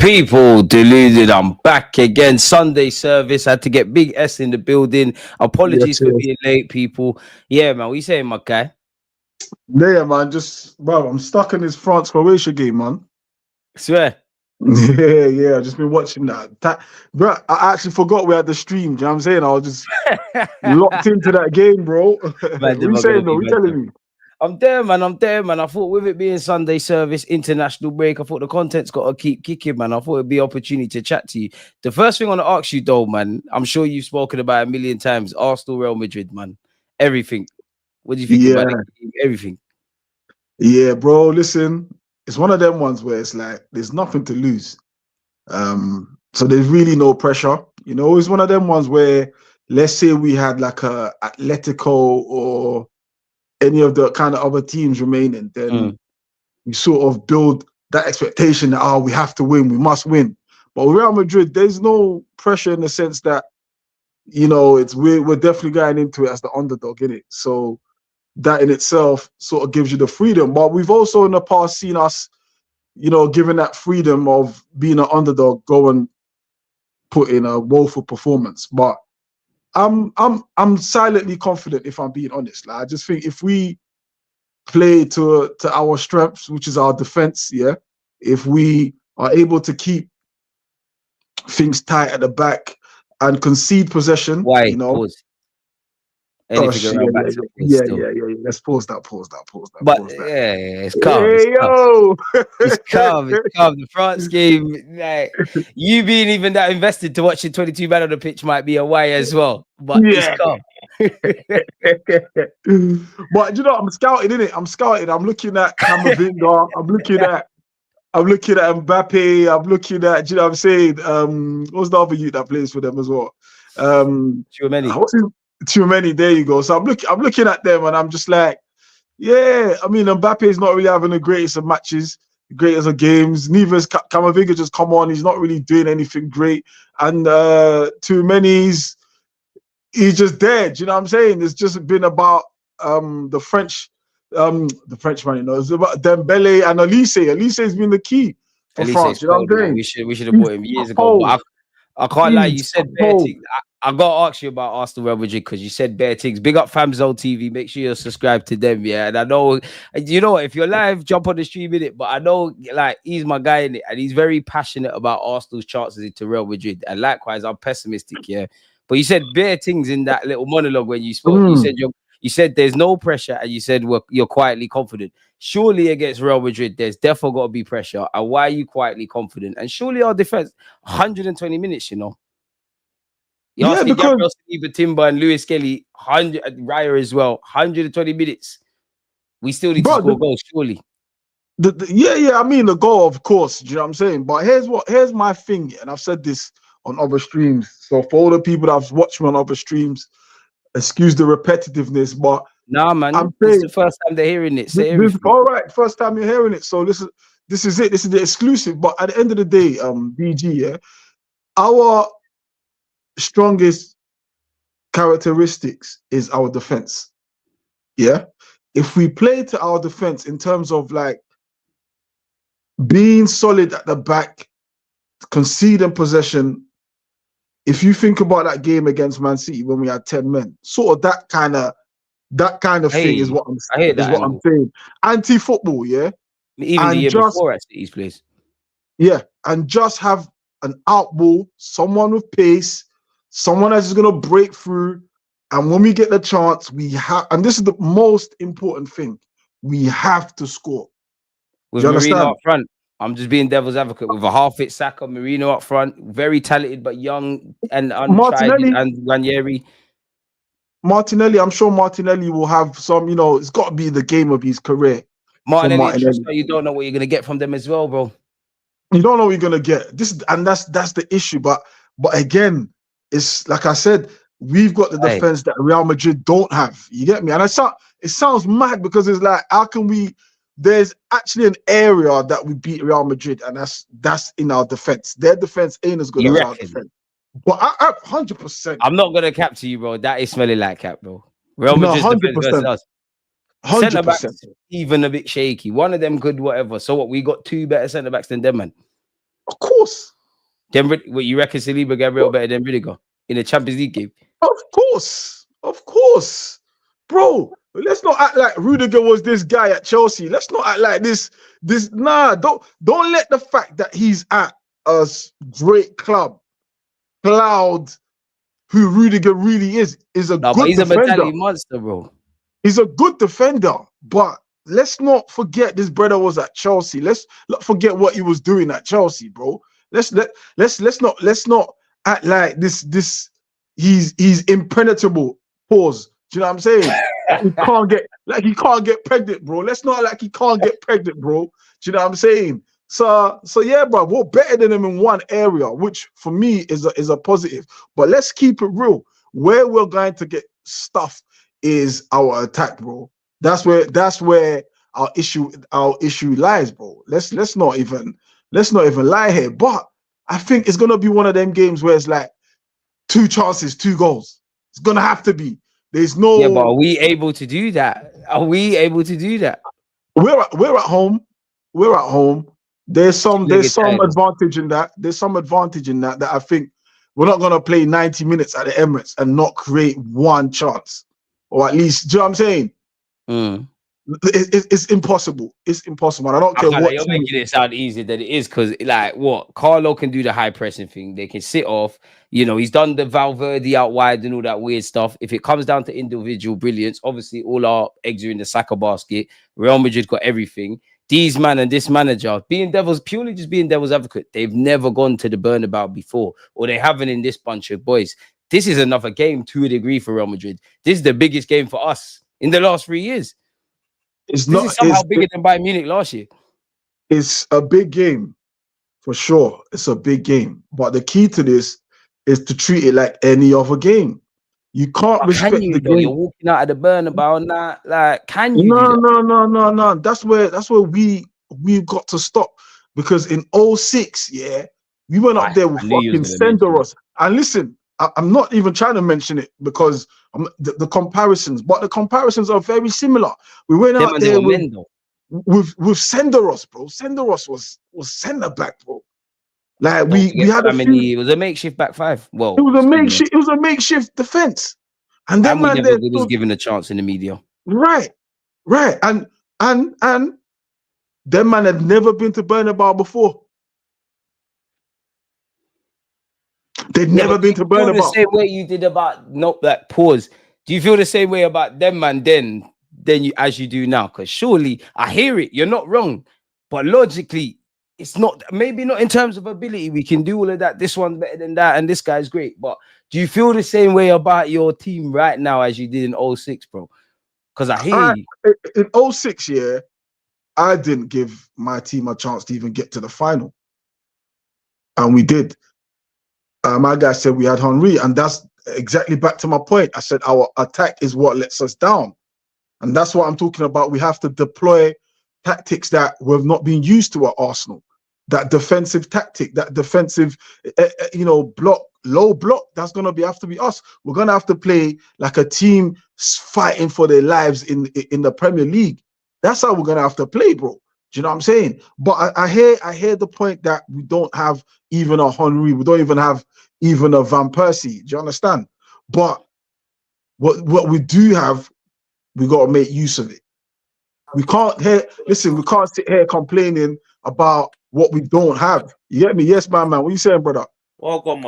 People, deluded. I'm back again. Sunday service. I had to get Big S in the building. Apologies for being late, people. Yeah, man. What you saying, my guy? Yeah, man. Bro, I'm stuck in this France-Croatia game, man. Swear. Yeah. I've just been watching that. Bro, I actually forgot we had the stream. Do you know what I'm saying? I was just locked into that game, bro. What you saying, though? What you telling me? I'm there, man. I thought with it being Sunday service, international break, I thought the content's got to keep kicking, man. I thought it'd be an opportunity to chat to you. The first thing I want to ask you, though, man, I'm sure you've spoken about it a million times. Arsenal, Real Madrid, man. Everything. What do you think about it? Everything. Yeah, bro. Listen, it's one of them ones where it's like there's nothing to lose. So there's really no pressure. You know, it's one of them ones where, let's say we had like a Atletico or any of the kind of other teams remaining, then we sort of build that expectation that, we have to win, we must win. But with Real Madrid, there's no pressure in the sense that, you know, we're definitely going into it as the underdog, innit? So that in itself sort of gives you the freedom. But we've also in the past seen us, you know, given that freedom of being an underdog, go and put in a woeful performance. But I'm silently confident, if I'm being honest. Like, I just think if we play to our strengths, which is our defense, if we are able to keep things tight at the back and concede possession, you know. Pause. Yeah. Let's pause that. It's calm. It's calm. The France game, like, you being even that invested to watching 22 men on the pitch might be a why as well. But it's calm. But you know, I'm scouting, innit? I'm scouting. I'm looking at Camavinga. I'm looking at Mbappe. I'm looking at, do you know what I'm saying? What's the other youth that plays for them as well? Too many. There you go. So I'm looking at them, and I'm just like, yeah. I mean, Mbappe is not really having the greatest of matches, greatest of games. Neither is Camavinga. Just come on, he's not really doing anything great. And too many. He's just dead. You know what I'm saying? It's just been about the Frenchman. You know, it's about Dembele and Elise. Elise has been the key for France. You know what I'm saying? We should have bought him years ago. But I can't lie. You said bare things. I got to ask you about Arsenal Real Madrid because you said bare things. Big up FamZone TV. Make sure you're subscribed to them. Yeah, and I know, you know, if you're live, jump on the stream in it. But I know, like, he's my guy in it, and he's very passionate about Arsenal's chances into Real Madrid. And likewise, I'm pessimistic. Yeah. But you said bare things in that little monologue when you spoke. You said there's no pressure, and you said you're quietly confident. Surely against Real Madrid, there's definitely got to be pressure. And why are you quietly confident? And surely our defense, 120 minutes, you know. You asked me Gabriel Timber and lewis-skelly, Raya as well, 120 minutes. We still need to score goals, surely. I mean, the goal, of course, you know what I'm saying? But here's my thing, and I've said this on other streams. So for all the people that have watched me on other streams, excuse the repetitiveness, but nah, man, this is the first time they're hearing it. All right, first time you're hearing it. So this is it. This is the exclusive. But at the end of the day, BG, our strongest characteristics is our defense. Yeah, if we play to our defense in terms of like being solid at the back, conceding possession. If you think about that game against Man City when we had 10 men, sort of that kind of thing is what I'm saying. Anti-football, yeah. Even and the year before at City's place. Yeah, and just have an outball, someone with pace, someone that's gonna break through. And when we get the chance, we have, and this is the most important thing, we have to score. With Marino up front. I'm just being devil's advocate with a half-fit Saka, Marino up front, very talented but young and untried, and Ranieri. Martinelli, I'm sure Martinelli will have some, you know, it's got to be the game of his career. Martinelli. You don't know what you're going to get from them as well, bro. You don't know what you're going to get. That's the issue. But again, it's like I said, we've got the defense that Real Madrid don't have. You get me? And it sounds mad because it's like, how can we... There's actually an area that we beat Real Madrid, and that's in our defense. Their defense ain't as good as our defense. But I 100%. I'm not gonna cap to you, bro. That is smelling like cap, bro. Real Madrid's defense versus us. 100%. Even a bit shaky. One of them good, whatever. So what? We got two better centre backs than them, man. Of course. Then what you reckon Saliba Gabriel better than Rudiger in a Champions League game? Of course, bro. Let's not act like Rudiger was this guy at Chelsea. Let's not act like this. Don't let the fact that he's at a great club cloud who Rudiger really is a good he's defender. A mentality monster, bro. He's a good defender, but let's not forget this brother was at Chelsea. Let's not forget what he was doing at Chelsea, bro. Let's not act like this. He's impenetrable. Pause. Do you know what I'm saying? he can't get pregnant, bro. Let's not like he can't get pregnant, bro. Do you know what I'm saying? So yeah, bro, we're better than him in one area, which for me is a positive. But let's keep it real. Where we're going to get stuff is our attack, bro. That's where our issue lies, bro. Let's not even lie here. But I think it's gonna be one of them games where it's like 2 chances, 2 goals. It's gonna have to be. There's no. Yeah, but are we able to do that? We're at home. We're at home. There's some advantage in that. There's some advantage in that I think we're not gonna play 90 minutes at the Emirates and not create 1 chance, or at least. Do you know what I'm saying? It's impossible. It's impossible. I don't care what. You're making it sound easier than it is, because like what Carlo can do the high pressing thing. They can sit off. You know, he's done the Valverde out wide and all that weird stuff. If it comes down to individual brilliance, obviously all our eggs are in the Saka basket. Real Madrid got everything. These man and this manager purely just being devil's advocate. They've never gone to the Bernabeu before, or they haven't in this bunch of boys. This is another game to a degree for Real Madrid. This is the biggest game for us in the last 3 years. This is somehow bigger than Bayern Munich last year. It's a big game, for sure. It's a big game. But the key to this is to treat it like any other game. You can't respect the game. You're walking out of the Bernabeu now. Like, can you? No. That's where we've got to stop. Because in 06, yeah, we went up there with fucking Senderos. And listen, I'm not even trying to mention it because the comparisons, but the comparisons are very similar. We went out there with Senderos, bro. Senderos was centre back, bro. Like we had it was a makeshift back 5. Well, it was a makeshift defense, and then man was given a chance in the media. Right, and them man had never been to Bernabeu before. They've never been to Bernabeu. The same way you did about pause. Do you feel the same way about them man then you as you do now? Because surely I hear it. You're not wrong, but logically, it's not. Maybe not in terms of ability. We can do all of that. This one's better than that, and this guy's great. But do you feel the same way about your team right now as you did in 06, bro? Because I hear you. In 06, yeah, I didn't give my team a chance to even get to the final, and we did. My guy said we had Henry, and that's exactly back to my point. I said our attack is what lets us down, and that's what I'm talking about. We have to deploy tactics that we've not been used to at Arsenal. That defensive tactic, that defensive, low block. That's gonna have to be us. We're gonna have to play like a team fighting for their lives in the Premier League. That's how we're gonna have to play, bro. Do you know what I'm saying? But I hear the point that we don't have even a Henry. We don't even have even a Van Persie. Do you understand? But what we do have, we got to make use of it. We can't sit here complaining about what we don't have. You get me? Yes, man. What you saying, brother? Well gone,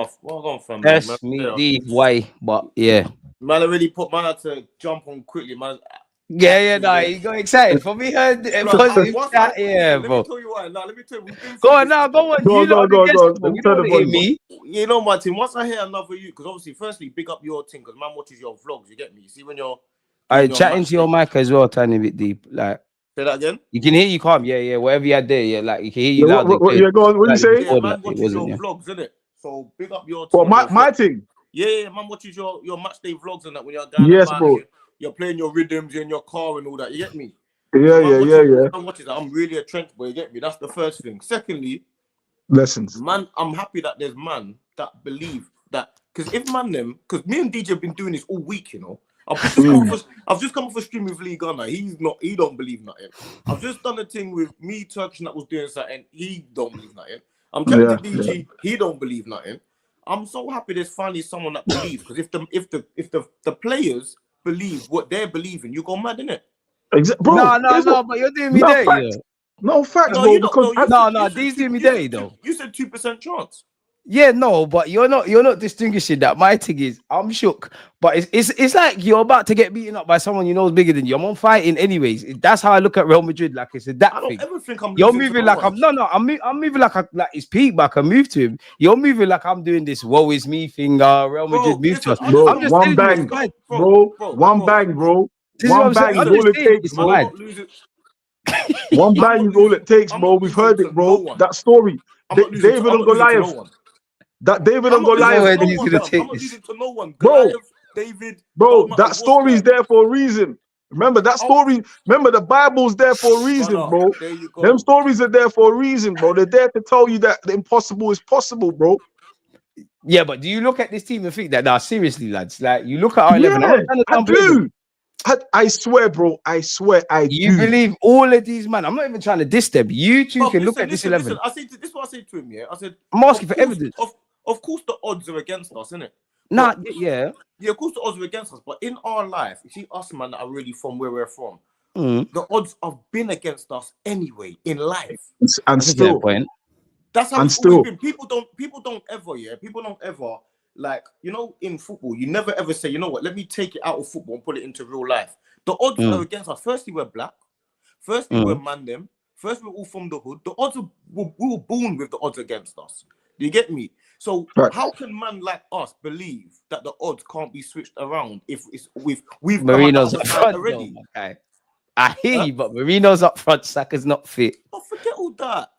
fam. That's me, why? But yeah. Man, I really put man had to jump on quickly, man. Yeah, you got excited for me. Let me tell you why. Let me tell you. Go on. Go. Me. You know, Martin. Once I hear another you, because obviously, firstly, big up your thing, because man watches your vlogs. You get me? You see when you're. Chatting to your mic as well, tiny bit deep. Like, say that again. You can hear you calm. Yeah. Whatever you had there, yeah. Like you can hear you loud. Go on. What you say? Yeah, man watches your vlogs, isn't it? So big up your. Well, my thing. Yeah, man watches your match day vlogs and that when you're down. Yes, bro. You're playing your rhythms in your car and all that. You get me? Yeah. Man watches that. I'm really a trench boy. You get me? That's the first thing. Secondly, lessons. Man, I'm happy that there's man that believe that, because if man because me and DJ have been doing this all week, you know. I've just come off a stream with Lee Gunner. He don't believe nothing. I've just done a thing with me, Turkish, that was doing something. He don't believe nothing. I'm chatting to DG. He don't believe nothing. I'm so happy there's finally someone that believes, because if the players believe what they're believing, you go mad, innit? Bro, no, but you're doing me there, yeah. No facts, No, bro. you don't. Because These doing me there, though. You said 2% chance. Yeah, no, but you're not distinguishing that. My thing is, I'm shook, but it's like you're about to get beaten up by someone you know is bigger than you. I'm on fighting anyways. That's how I look at Real Madrid. Like it's a that I don't thing. ever think I'm. You're moving like I'm moving like it's peak, but I can move to him. You're moving like I'm doing this woe is me thing. Real Madrid move to us. Bro, I'm just one bang, bro. One bang, bro. One bang is all it takes, bro. One bang is all it takes, bro. We've heard it, bro. That story. David and Goliath. That David and Goliath. I'm not losing to no one. Bro, David. Bro, that story is there for a reason. Remember that story. Remember the Bible's there for a reason, bro. There you go. Them stories are there for a reason, bro. They're there to tell you that the impossible is possible, bro. Yeah, but do you look at this team and think that, nah, seriously, lads? Like, you look at our 11. I do. I swear, bro. I swear I do. You believe all of these, man. I'm not even trying to diss them. You two can look at this 11. Listen, this is what I said to him, yeah? I said, I'm asking for evidence. Of course the odds are against us, isn't it? Nah, yeah. Yeah, of course the odds are against us. But in our life, you see us, man, that are really from where we're from. The odds have been against us anyway in life. And still. That's how it's always been. People don't ever, like, you know, in football, you never ever say, you know what, let me take it out of football and put it into real life. The odds are against us. Firstly, we're black. Firstly, we're mandem. First, we're all from the hood. The odds we were born with the odds against us. Do you get me? So how can man like us believe that the odds can't be switched around if we've Marino's up front already? Though, I hear you, but Marino's up front. Saka's not fit. Oh, forget all that.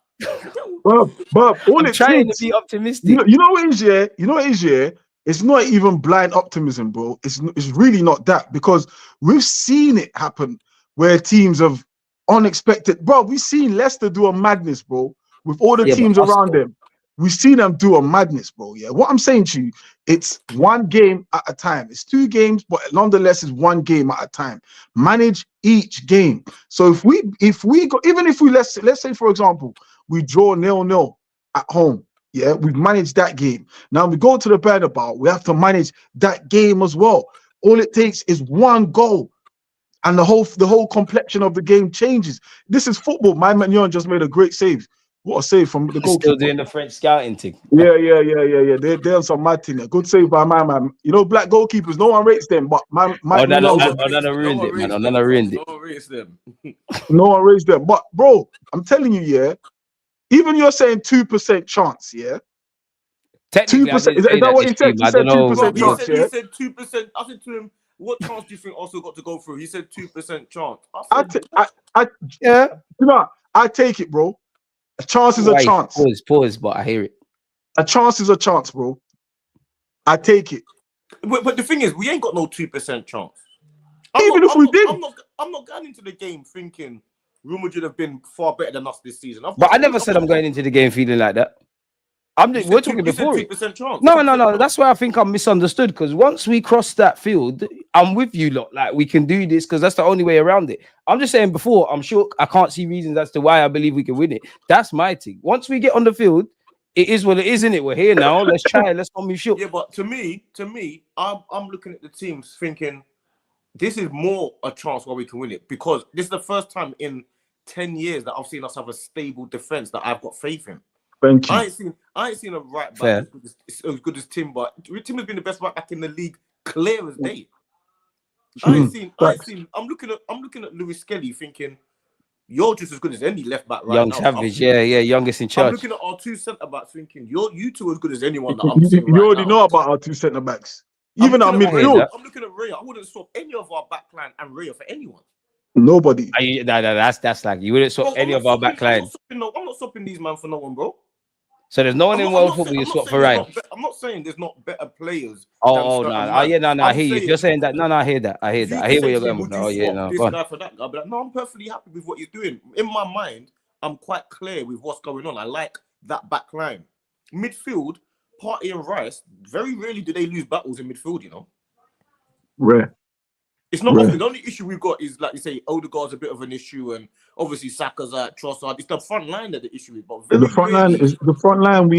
But all I'm trying to be optimistic. You know what is, yeah? You know what is, yeah? It's not even blind optimism, bro. It's really not that, because we've seen it happen where teams have unexpected. Bro, we've seen Leicester do a madness, bro, with all the teams around them. We've seen them do a madness, bro. Yeah. What I'm saying to you, it's one game at a time. It's 2 games, but nonetheless, it's 1 game at a time. Manage each game. So if we go, even if we let's say, for example, we draw 0-0 at home. Yeah, we've managed that game. Now we go to the Bernabeu, we have to manage that game as well. All it takes is 1 goal, and the whole complexion of the game changes. This is football. My Mignon just made a great save. What a save from the goalkeeper. Still doing the French scouting thing. Yeah. They're on some mad thing there. Good save by my man. You know, black goalkeepers, no one rates them, but Onana ruined it, man. Onana ruined it. No one rates them. No one rates them. But bro, I'm telling you, yeah. Even you're saying 2% chance, yeah. 2%. Is that what he said? He said 2% chance. He said 2%. I said to him, "What chance do you think also got to go through?" He said 2% chance. Yeah. You know, I take it, bro. A chance is a chance. Pause, but I hear it. A chance is a chance, bro. I take it. But the thing is, we ain't got no 2% chance. Even if we did, I'm not going into the game thinking Real Madrid have been far better than us this season. But I never said I'm going into the game feeling like that. We're talking before. 2% chance. No. That's why I think I'm misunderstood. Because once we cross that field, I'm with you lot. Like, we can do this because that's the only way around it. I'm just saying before, I'm sure I can't see reasons as to why I believe we can win it. That's my thing. Once we get on the field, it is what it is, isn't it? We're here now. Let's try. Let's not move short. Yeah, but to me, I'm looking at the teams thinking this is more a chance where we can win it, because this is the first time in 10 years that I've seen us have a stable defense that I've got faith in. Thank you. I ain't seen a right back as good as Tim, but Tim has been the best right back in the league, clear as day. I'm looking at lewis-skelly thinking you're just as good as any left back right now. Young Savage, youngest in charge. I'm looking at our 2 centre backs thinking you two are as good as anyone that I'm seeing. You already know about our 2 centre backs. Even our midfield. I'm looking at Raya. I wouldn't swap any of our backline and Raya for anyone. Nobody. That's like you wouldn't swap any of our backline. I'm not swapping these man for no one, bro. So there's no one in world football you swap for Ryan. I'm not saying there's not better players. No. I hear you. If you're saying that, I hear that. I hear where you're going with that. This guy for that guy, but no, I'm perfectly happy with what you're doing. In my mind, I'm quite clear with what's going on. I like that back line. Midfield, Partey and Rice, very rarely do they lose battles in midfield, you know. Rare. It's not often. The only issue we've got is, like you say, Odegaard's a bit of an issue, and obviously Saka's at Trossard. It's the front line that the issue is. But the front line is the front line.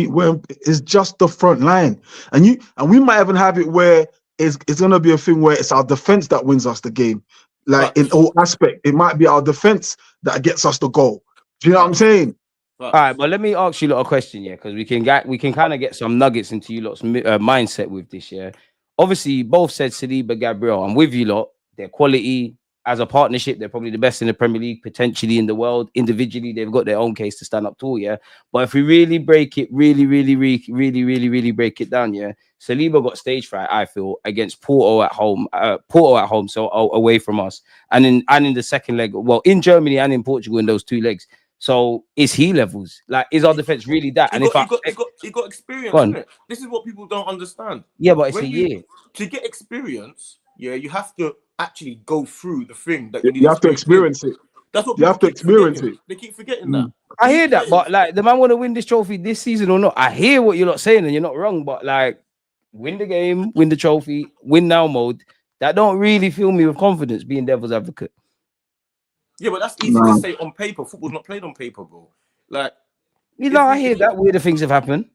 Is just the front line, and we might even have it where it's gonna be a thing where it's our defense that wins us the game. Like in all aspect, it might be our defense that gets us the goal. Do you know what I'm saying? All right, but let me ask you a lot of question, yeah, because we can kind of get some nuggets into you lot's mindset with this, yeah. Obviously, you both said Saliba, Gabriel. I'm with you lot. Their quality as a partnership, they're probably the best in the Premier League, potentially in the world. Individually, they've got their own case to stand up tall, yeah. But if we really break it, really break it down, yeah. Saliba got stage fright, I feel, against Porto at home, so away from us, and in the second leg, well, in Germany and in Portugal in those two legs. So is he levels? Like, is our defense really that? He got experience, isn't it? This is what people don't understand. Yeah, but it's a year. To get experience, yeah, you have to actually go through the thing that you have to experience it. That's what you have to experience it. They keep forgetting that. I hear that, but like the man want to win this trophy this season or not. I hear what you're not saying, and you're not wrong. But like, win the game, win the trophy, win now mode. That don't really fill me with confidence. Being devil's advocate. Yeah, but that's easy to say on paper. Football's not played on paper, bro. Like, I hear that weirder things have happened.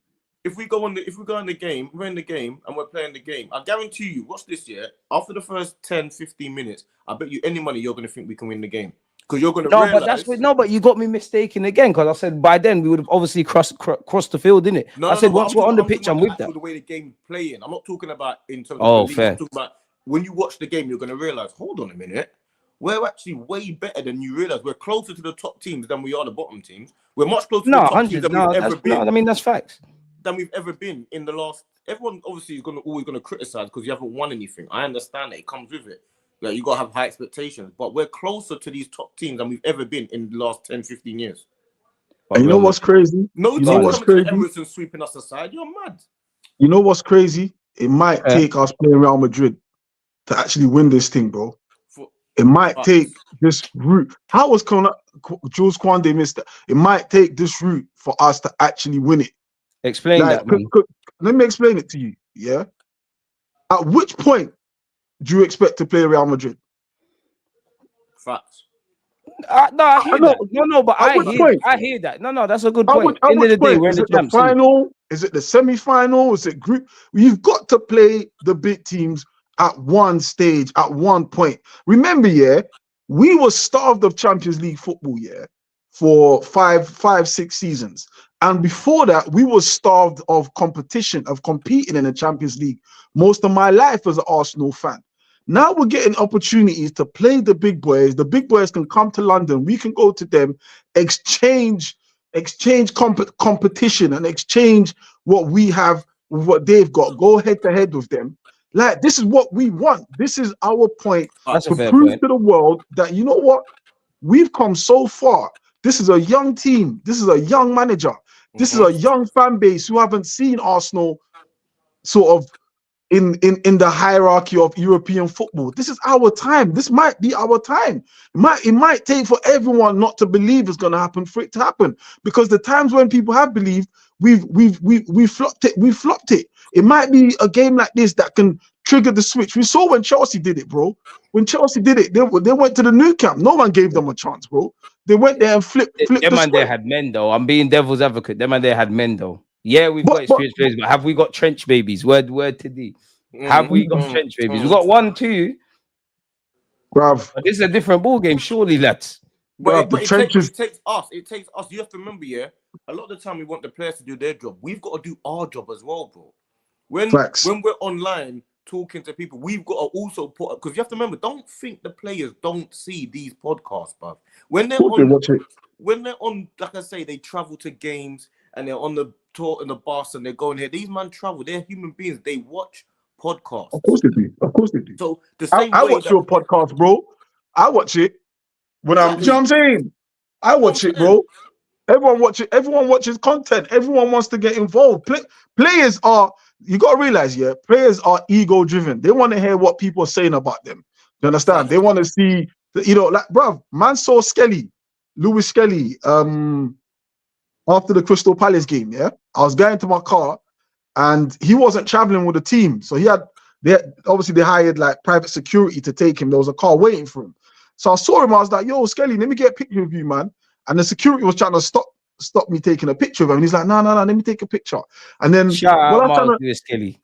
If we go in the game, we're in the game and we're playing the game. I guarantee you, watch this year. After the first 10, 15 minutes, I bet you any money you're going to think we can win the game. Because you're going to realize... but you got me mistaken again, because I said by then we would have obviously crossed the field, didn't it? I said once we're on the pitch, I'm with that. The way the game playing. I'm not talking about in terms of fair. I'm talking about when you watch the game, you're going to realize, hold on a minute, we're actually way better than you realize. We're closer to the top teams than we are the bottom teams. We're much closer to the top teams than we've ever been. I mean, that's facts. Than we've ever been in the last. Everyone obviously is always going to criticize because you haven't won anything. I understand that it comes with it. Like, you got to have high expectations, but we're closer to these top teams than we've ever been in the last 10, 15 years. And you know what's crazy? No team coming to the Emirates and sweeping us aside. You're mad. You know what's crazy? It might take us playing Real Madrid to actually win this thing, bro. It might take this route. How was Jules Koundé missed it? It might take this route for us to actually win it. Explain that, man. Let me explain it to you, yeah? At which point do you expect to play Real Madrid? Facts. No, I hear that. No, but I hear that. No, that's a good point. End of the day, we're in the champs. Final? Is it the semi-final? Is it group? You've got to play the big teams at one stage, at one point. Remember, yeah, we were starved of Champions League football, yeah, for five, 6 seasons. And before that, we were starved of competition, of competing in the Champions League most of my life as an Arsenal fan. Now we're getting opportunities to play the big boys. The big boys can come to London. We can go to them, exchange competition and exchange what we have with what they've got. Go head to head with them. Like, this is what we want. This is our point to prove to the world that, you know what? We've come so far. This is a young team. This is a young manager. This is a young fan base who haven't seen Arsenal sort of in the hierarchy of European football. This is our time. This might be our time. It might take for everyone not to believe it's going to happen for it to happen, because the times when people have believed, we've flopped it. We flopped it. It might be a game like this that can trigger the switch. We saw when Chelsea did it, bro. When Chelsea did it, they went to the new camp. No one gave them a chance, bro. They went there and flipped them, and they had men, though. I'm being devil's advocate. Them and they had men, though. Yeah, we've got experienced players, but have we got trench babies? Word to D. Have we got trench babies? We've got 1, 2. Bruv. But this is a different ball game, surely, lads. But it takes us. You have to remember, yeah, a lot of the time we want the players to do their job. We've got to do our job as well, bro. When we're online talking to people, we've got to also put, because you have to remember, don't think the players don't see these podcasts, bruv. When they're on, like I say, they travel to games and they're on the tour in the bus and they're going here. These men travel. They're human beings. They watch podcasts. Of course they do. So the same I watch your podcast, bro. I watch it when I'm. You know what I'm saying? I watch it, bro. Everyone watch it. Everyone watches content. Everyone wants to get involved. Players are. You got to realize, yeah, players are ego-driven. They want to hear what people are saying about them. You understand? They want to see, like, bruv, man saw Skelly, lewis-skelly, after the Crystal Palace game, yeah? I was going to my car, and he wasn't traveling with the team. So they obviously they hired like private security to take him. There was a car waiting for him. So I saw him. I was like, "Yo, Skelly, let me get a picture of you, man." And the security was trying to stop me taking a picture of him. And he's like, "No, let me take a picture." And then shout out Lewis-skelly.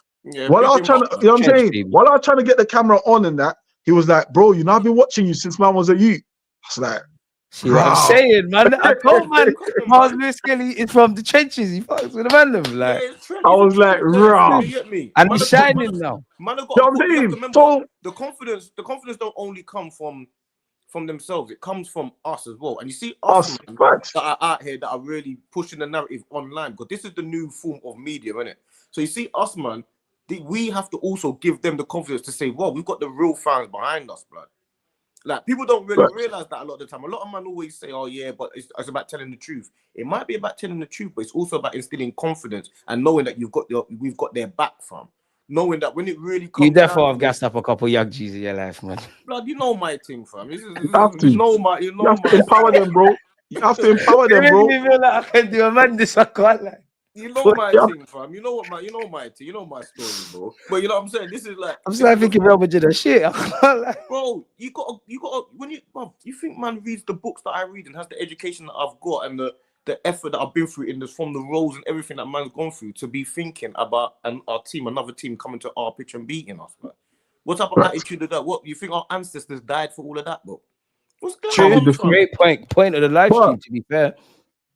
While I was trying to, you know what I'm saying? While I was trying to get the camera on and that, he was like, "Bro, you know, I've been watching you since man was a youth." I was like, see what I'm saying, man. I told man, Miles Lewis-skelly is from the trenches. He fucks with the man. Like, I was like, "Raw." And he's shining now. Man, you know what I'm saying? Remember, so the confidence don't only come from themselves. It comes from us as well. And you see us man, that are out here that are really pushing the narrative online, because this is the new form of media, isn't it? So you see us, man. We have to also give them the confidence to say, well, we've got the real fans behind us, blood. Like, people don't really realize that a lot of the time. A lot of men always say, oh, yeah, but it's about telling the truth. It might be about telling the truth, but it's also about instilling confidence and knowing that we've got their back, fam. Knowing that when it really comes, you therefore have gassed up a couple young G's in your life, man. Blood, you know my thing, fam. You have to empower them, bro. You have to empower them, bro. You feel like I can do a man this I can't like. You know my thing, fam. You know my thing. You know my story, bro. But you know what I'm saying? This is like, I'm still thinking Real Madrid and shit. Bro, you got when you think man reads the books that I read and has the education that I've got and the effort that I've been through in this, from the roles and everything that man's gone through, to be thinking about another team coming to our pitch and beating us, man. What type of attitude of that? What you think our ancestors died for all of that, bro? What's going on? Great point of the live stream, to be fair.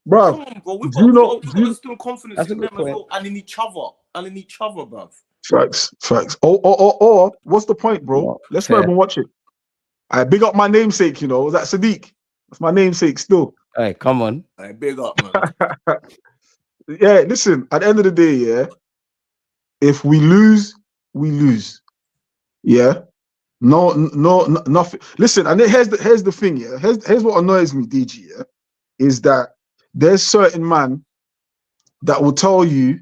Bro, come on, bro. We've got to instill confidence in them as well, and in each other, bro. Facts. Or what's the point, bro? Let's not even watch it. I big up my namesake, you know. Was that Sadiq? That's my namesake still. Hey, come on. Hey, big up, man. Yeah, listen, at the end of the day, yeah, if we lose, we lose. Yeah. No, nothing. Listen, and here's the thing, yeah. Here's what annoys me, DG, yeah, is that there's certain man that will tell you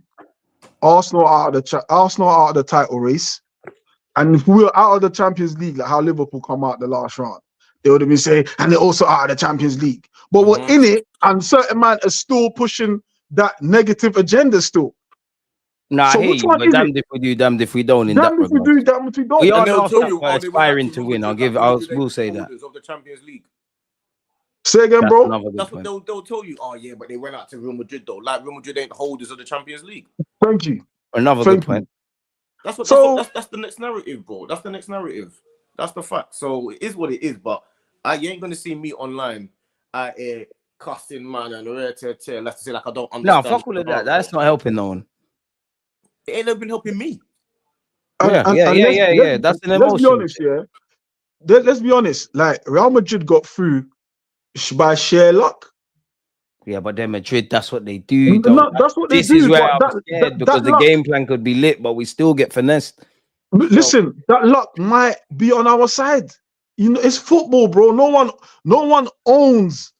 Arsenal are out of the title race, and if we were out of the Champions League, like how Liverpool come out the last round, they would have been saying, and they're also out of the Champions League. But we're in it, and certain man are still pushing that negative agenda still. Nah, so I hear you, but damned if we do, damned if we don't. Damned if we do, damned if we don't. We are aspiring to win. We'll say that. Of the Champions League. Say again, bro. That's what they'll tell you. Oh yeah, but they went out to Real Madrid though. Like, Real Madrid ain't holders of the Champions League. Thank you. Another good point. That's the next narrative, bro. That's the next narrative. That's the fact. So it is what it is. But you ain't gonna see me online cussing man and let's say like I don't understand. No, fuck all of that. That's not helping no one. It ain't been helping me. Yeah. That's an emotion. Let's be honest, yeah. Let's be honest. Like, Real Madrid got through by sheer luck. Yeah, but then Madrid, that's what they do. No, that's what they do. This is where I'm scared, because the game plan could be lit, but we still get finessed. Listen, that luck might be on our side. You know, it's football, bro. No one owns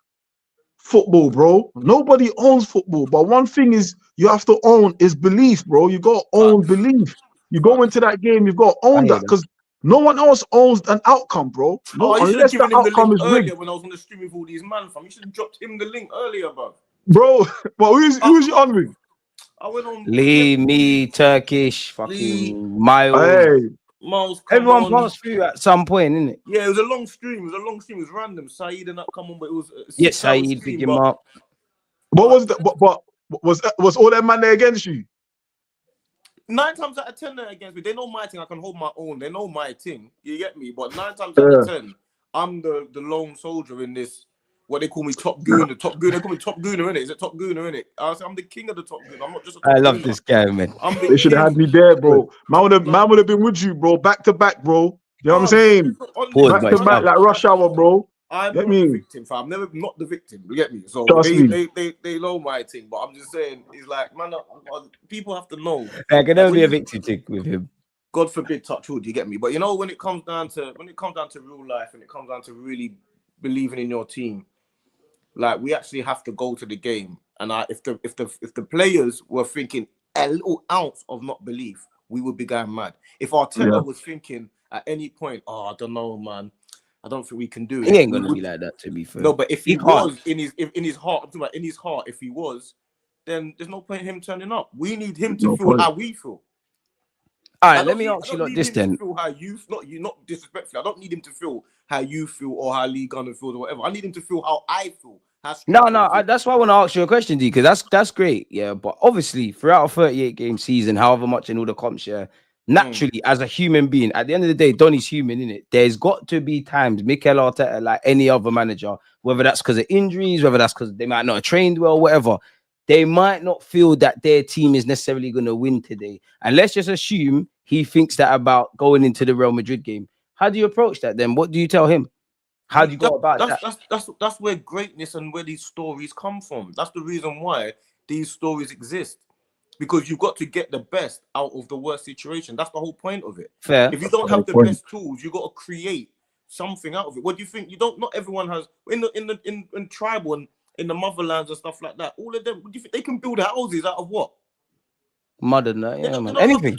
football, bro. Nobody owns football. But one thing is you have to own is belief, bro. You got to own belief. You go into that game, you've got to own that, because no one else owns an outcome, bro. No, unless the outcome is rigged. When I was on the stream with all these man, fam, you should have dropped him the link earlier, bro. But who's you on with? I went on me, Turkish, fucking Miles. Hey. Miles, everyone passed through at some point, innit? Yeah, it was a long stream. It was random. Saeed and that come on, but it was Saeed pick him up. What was the but was all that man there against you? 9 times out of 10 they're against me. They know my thing. I can hold my own. They know my thing. You get me? But 9 times out of 10, I'm the lone soldier in this. What they call me, Top Gooner. Top Gooner. They call me Top Gooner, innit? Is it Top Gooner, innit? I'm the king of the Top Gooner. I'm not just a Top I love Gooner. this guy, man. They should have had me there, bro. Man would have been with you, bro. Back to back, bro. You know what I'm saying? Back to back, like rush hour, bro. I'm not the victim, fam. I'm never not the victim. You get me? So they know my thing, but I'm just saying, it's like, man, people have to know. I can never be a victim with him. God forbid, touch wood. You get me? But you know, when it comes down to real life, and it comes down to really believing in your team, like, we actually have to go to the game. And if the players were thinking a little ounce of not belief, we would be going mad. If Arteta was thinking at any point, I don't know, man, I don't think we can do it. He ain't gonna be like that, to be fair. No, but if he was in his heart, I'm talking about in his heart, if he was, then there's no point in him turning up. We need him to feel how we feel. All right, let me ask you like this then. Feel how you, not disrespectfully. I don't need him to feel how you feel or how Lee Gunner feels or whatever. I need him to feel how I feel. That's why I want to ask you a question, D, because that's great, yeah. But obviously, throughout a 38-game season, however much in all the comps, yeah, naturally, as a human being, at the end of the day, Donny's human, innit? There's got to be times, Mikel Arteta, like any other manager, whether that's because of injuries, whether that's because they might not have trained well, whatever, they might not feel that their team is necessarily going to win today. And let's just assume he thinks that about going into the Real Madrid game. How do you approach that then? What do you tell him? How do you go about that? That's where greatness and where these stories come from. That's the reason why these stories exist. Because you've got to get the best out of the worst situation. That's the whole point of it. Fair. If you don't have the best tools, you've got to create something out of it. What do you think? Not everyone has in tribal and in the motherlands and stuff like that. All of them, what do you think they can build houses out of what? Mud and that, yeah, man. Anything.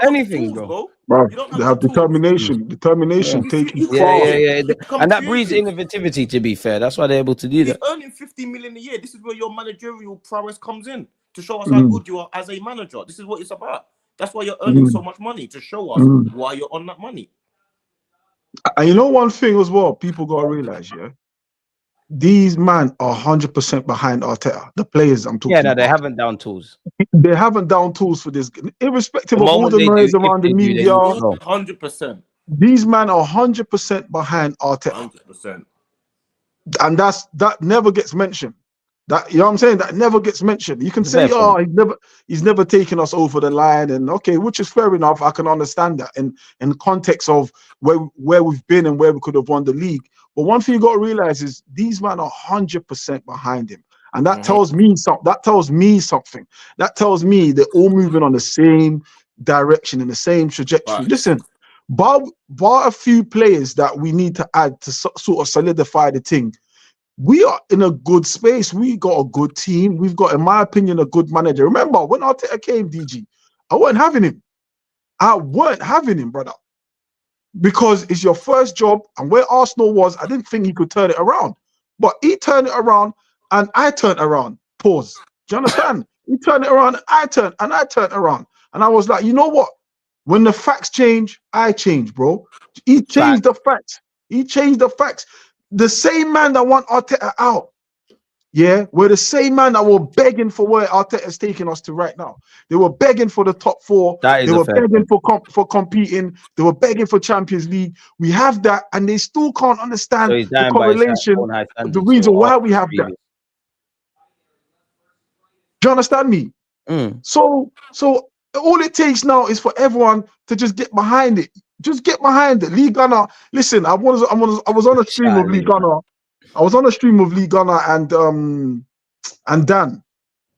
Anything, bro. They have determination. Determination take you far. Yeah. And that breeds innovativity, to be fair. That's why they're able to do that. He's earning 50 million a year. This is where your managerial prowess comes in, to show us how good you are as a manager. This is what it's about. That's why you're earning so much money, to show us why you're on that money. And you know one thing as well, people got to realize, yeah? These men are 100% behind Arteta. The players I'm talking about. They haven't down tools. They haven't down tools for this. Irrespective of all the noise around the media. 100%. These men are 100% behind Arteta. 100%. And that never gets mentioned. That, you know what I'm saying? That never gets mentioned. You can say, he's never taken us over the line, and okay, which is fair enough. I can understand that in context of where we've been and where we could have won the league. But one thing you got to realize is these men are 100% behind him, and that tells me something. That tells me something. That tells me they're all moving on the same direction in the same trajectory. Right. Listen, bar a few players that we need to add to sort of solidify the thing. We are in a good space. We got a good team. We've got, in my opinion, a good manager. Remember, when Arteta came, DG, I wasn't having him. I weren't having him, brother. Because it's your first job, and where Arsenal was, I didn't think he could turn it around. But he turned it around, and I turned around. Pause. Do you understand? He turned it around, and I turned around. And I was like, you know what? When the facts change, I change, bro. He changed the facts. He changed the facts. The same man that want Arteta out, yeah, we're the same man that were begging for where Arteta's taking us to right now. They were begging for the top four. They were begging for competing. They were begging for Champions League. We have that, and they still can't understand the correlation, the reason why we have that. Do you understand me? So all it takes now is for everyone to just get behind it. Just get behind it. Lee Gunner. Listen, I was on a stream of Lee Gunner. I was on a stream of Lee Gunner and Dan.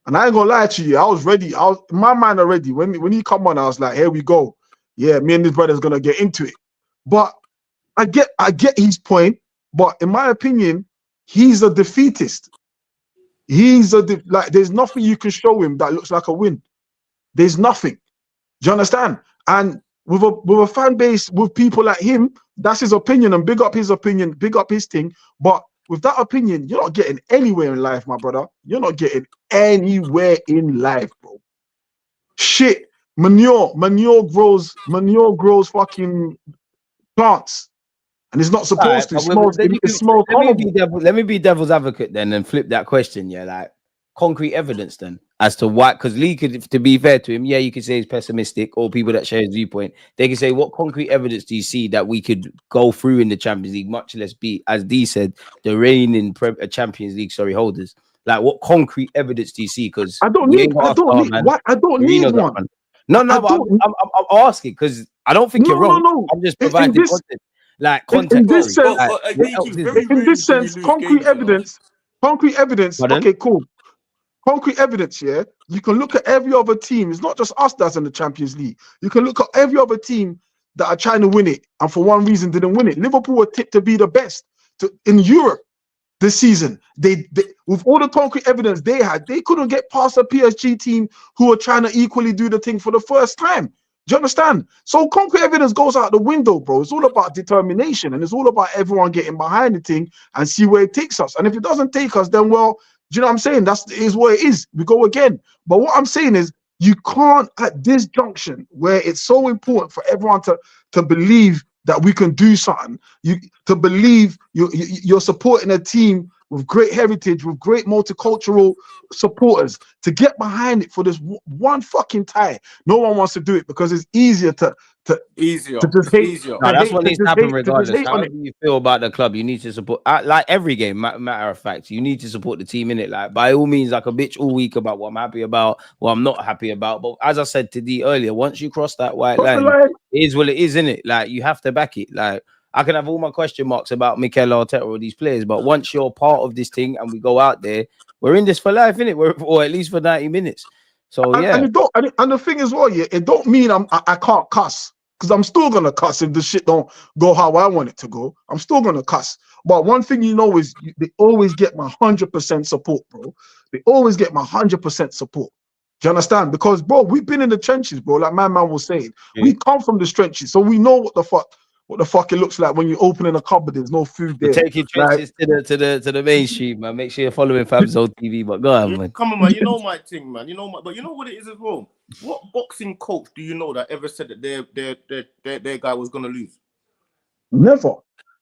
And I ain't gonna lie to you, I was ready. I was in my mind already. When he come on, I was like, here we go. Yeah, me and this brother's gonna get into it. But I get his point, but in my opinion, he's a defeatist. There's nothing you can show him that looks like a win. There's nothing. Do you understand? And with a fan base, with people like him, that's his opinion, and big up his opinion, big up his thing. But with that opinion, you're not getting anywhere in life, my brother. You're not getting anywhere in life, bro. Shit, manure grows fucking plants, and it's not supposed to. It smells horrible. Let me be devil's advocate then, and flip that question. Yeah, like concrete evidence then as to why, because Lee could, to be fair to him, yeah, you could say he's pessimistic, or people that share his viewpoint, they can say, what concrete evidence do you see that we could go through in the Champions League, much less be, as Dee said, the reigning Champions League holders? Like, what concrete evidence do you see? Because I don't need one. I'm asking because I don't think you're wrong. No. I'm just providing content. Like context. In this sense, concrete evidence. Pardon? Okay, cool. Concrete evidence, yeah. You can look at every other team. It's not just us that's in the Champions League. You can look at every other team that are trying to win it, and for one reason didn't win it. Liverpool were tipped to be the best in Europe this season. They with all the concrete evidence they had, they couldn't get past a PSG team who were trying to equally do the thing for the first time. Do you understand? So concrete evidence goes out the window, bro. It's all about determination, and it's all about everyone getting behind the thing and see where it takes us. And if it doesn't take us, then, well, do you know what I'm saying? That is what it is. We go again. But what I'm saying is, You can't at this junction where it's so important for everyone to believe that we can do something. You to believe you're supporting a team with great heritage, with great multicultural supporters, to get behind it for this one fucking tie. No one wants to do it because it's easier to just hate. No, that's what needs to happen regardless. However you feel about the club, you need to support. Like every game, matter of fact, you need to support the team in it. Like by all means, I can bitch all week about what I'm happy about, what I'm not happy about. But as I said to D earlier, once you cross that white line, it is what it is, innit? Like you have to back it. Like I can have all my question marks about Mikel Arteta or these players, but once you're part of this thing and we go out there, we're in this for life, innit? Or at least for 90 minutes. So and the thing is, well, yeah, it don't mean I can't cuss. Because I'm still gonna cuss if the shit don't go how I want it to go. I'm still gonna cuss. But one thing you know is they always get my 100% support, bro. They always get my 100% support. Do you understand? Because, bro, we've been in the trenches, bro. Like my man was saying, we come from the trenches, so we know what the fuck it looks like when you open in a cupboard. There's no food there. Take your trenches to the mainstream, man. Make sure you're following Fabzone TV. But go on, man. Come on, man. You know my thing, man. But you know what it is as well. What boxing coach do you know that ever said that their guy was gonna lose? Never.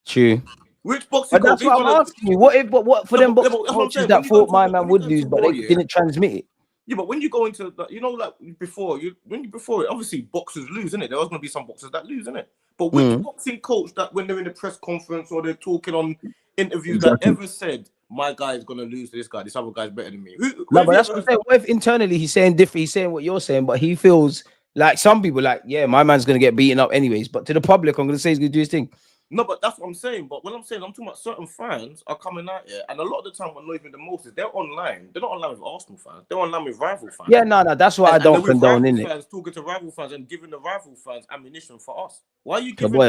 True. Which boxing coach? That's what I'm asking you. What for them boxing coaches that thought my man would lose, but they didn't transmit it? Yeah, but when you go into like before, obviously boxers lose, isn't it? There was gonna be some boxers that lose, isn't it? But which boxing coach that when they're in the press conference or they're talking on interviews that ever said my guy is gonna lose to this guy, this other guy's better than me? No, but that's what I'm saying. What if internally he's saying different? He's saying what you're saying, but he feels like some people like, yeah, my man's gonna get beaten up anyways. But to the public, I'm gonna say he's gonna do his thing. No, but that's what I'm saying. But when I'm saying, I'm talking about certain fans are coming out here, and a lot of the time, what annoys me the most is they're online. They're not online with Arsenal fans. They're online with rival fans. Yeah, no, that's why I don't condone, innit? Fans talking to rival fans and giving the rival fans ammunition for us. Why are you giving?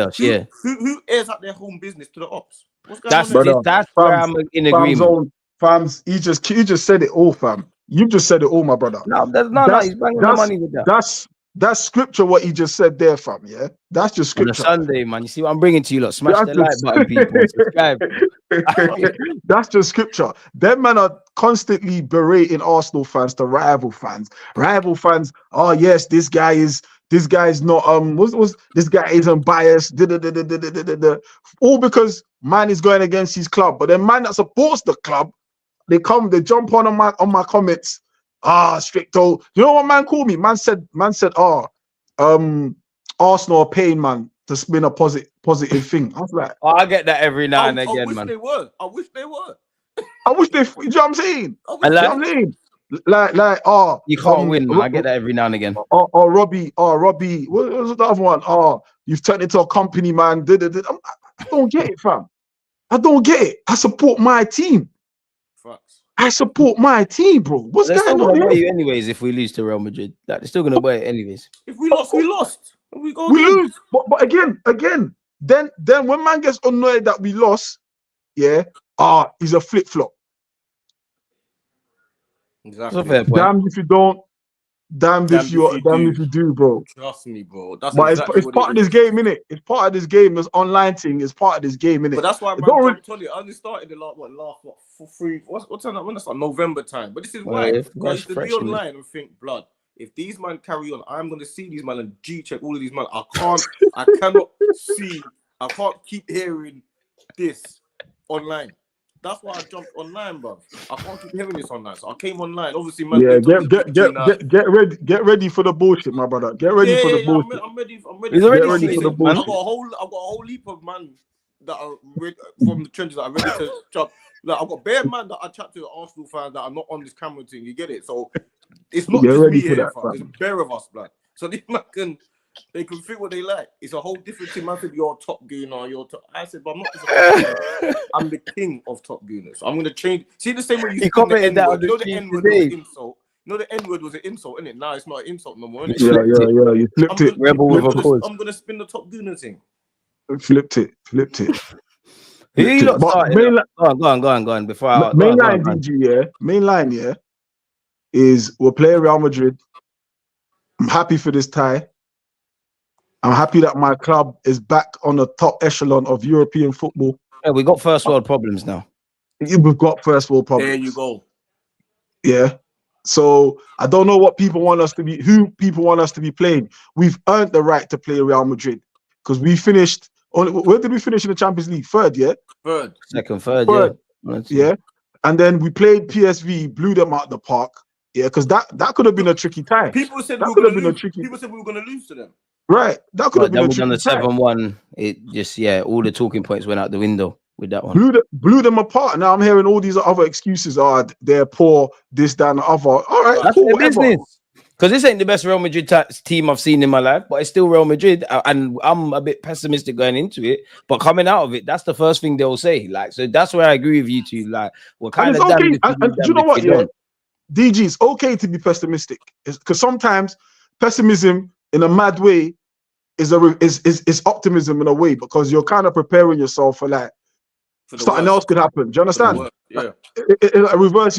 Who airs out their home business to the ops? What's going on? That's where I'm in agreement. Fams, you just said it all, fam. You just said it all, my brother. No, he's banging the money with that. That's scripture, what he just said there, fam. Yeah, that's just scripture. On a Sunday, man. You see what I'm bringing to you, lot. Smash the like button, people. Subscribe. That's just scripture. Them man are constantly berating Arsenal fans to rival fans. Rival fans. Oh yes, this guy is not this guy isn't biased. All because man is going against his club. But then man that supports the club, they jump on my comments. Stricto. You know what man called me? Man said, Arsenal are paying man to spin a positive thing. I was like, I get that every now and again, man. I wish they were. You know what I'm saying? You can't win, man. I get that every now and again. Robbie, what was the other one? You've turned into a company, man. I don't get it, fam. I don't get it. I support my team. Facts. I support my team, bro. What's going on here? You anyways, if we lose to Real Madrid, like, they're still gonna wear it anyways. If we lost, we lost. We lose. But again, then when man gets annoyed that we lost, yeah, he's a flip flop. Exactly. Damned if you don't. Damned if you do, bro. Trust me, bro. It's part of this game, innit? It's part of this game. This online thing is part of this game, innit? But that's why I told you I only started the what's when that's like November time. But this is why I used to be online and think, blood. If these man carry on, I'm gonna see these man and G-check all of these man. I can't keep hearing this online. That's why I jumped online, bro. I can't keep hearing this online. So I came online. Obviously, man. Yeah, get ready for the bullshit, my brother. Get ready for the bullshit. I'm ready. He's already ready for the bullshit. I've got a whole heap of man that are from the trenches that are ready to chop. Like, I've got bare man that I chat to, Arsenal fans that are not on this camera thing. You get it? So it's not just me here, fam. There's a bare of us, blood. So these man they can think what they like. It's a whole different thing. I said, you're a top gooner. I said, but I'm not just a top gooner. I'm the king of top gooners. So I'm going to change. See the same way you commented that. You know the N-word was an insult. You know the N-word was an insult, isn't it? Now it's not an insult no more, isn't it? Yeah. You flipped it. Rebel with a cause. I'm going to spin the top gooner thing. Flipped it. Go on. Before I mainline DG, yeah. Mainline, yeah. Is we're playing Real Madrid. I'm happy for this tie. I'm happy that my club is back on the top echelon of European football. Yeah, we got first world problems now. We've got first world problems. There you go. Yeah. So I don't know what people want us to be, who people want us to be playing. We've earned the right to play Real Madrid because we finished. Where did we finish in the Champions League? Third, yeah. Third. Third. Yeah. And then we played PSV, blew them out the park. Yeah, because that could have been a tricky time. People said that we were going to lose. People said we were going to lose to them. Right. That could have been a tricky time. Then we done the 7-1. It just all the talking points went out the window with that one. Blew them apart. Now I'm hearing all these other excuses. They're poor, this, that, and the other. All right, that's cool, their business. Because this ain't the best Real Madrid team I've seen in my life, but it's still Real Madrid, and I'm a bit pessimistic going into it. But coming out of it, that's the first thing they'll say. Like, so that's where I agree with you two. Like, we're kind of damn. And do you know what? Yeah, DG, it's okay to be pessimistic because sometimes pessimism in a mad way is optimism in a way because you're kind of preparing yourself for like something else could happen. Do you understand? Yeah. A reverse,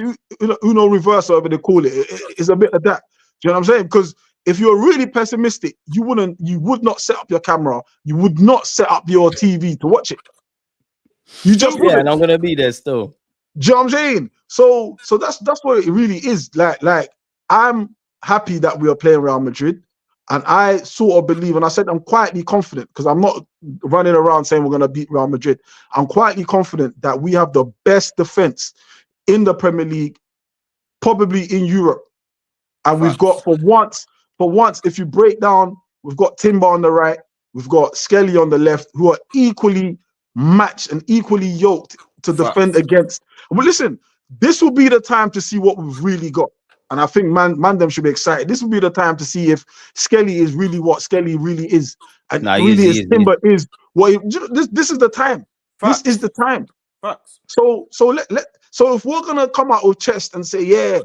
Uno reverse, whatever they call it, it's a bit of that. Do you know what I'm saying? Because if you're really pessimistic, you would not set up your camera, you would not set up your TV to watch it. You just wouldn't. And I'm gonna be there still. Do you know what I'm saying? So that's what it really is. Like I'm happy that we are playing Real Madrid, and I sort of believe, and I said I'm quietly confident because I'm not running around saying we're gonna beat Real Madrid. I'm quietly confident that we have the best defense in the Premier League, probably in Europe. And we've got for once, if you break down, we've got Timber on the right, we've got Skelly on the left, who are equally matched and equally yoked to defend against. But listen, this will be the time to see what we've really got. And I think man them should be excited. This will be the time to see if Skelly is really what Skelly really is. And Timber is what this is the time. Facts. This is the time. Facts. So if we're gonna come out with chest and say, yeah,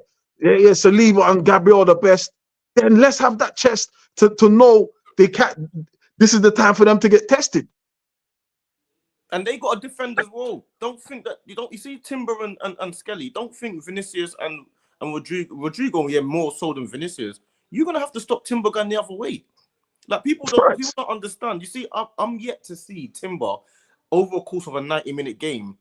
Saliba and Gabriel the best, then let's have that chest to know they can't. This is the time for them to get tested. And they got to defend as well. Don't think that you see Timber and Skelly. Don't think Vinicius and Rodrigo, more so than Vinicius. You're gonna have to stop Timber going the other way. Like people don't understand. You see, I'm yet to see Timber over a course of a 90-minute game.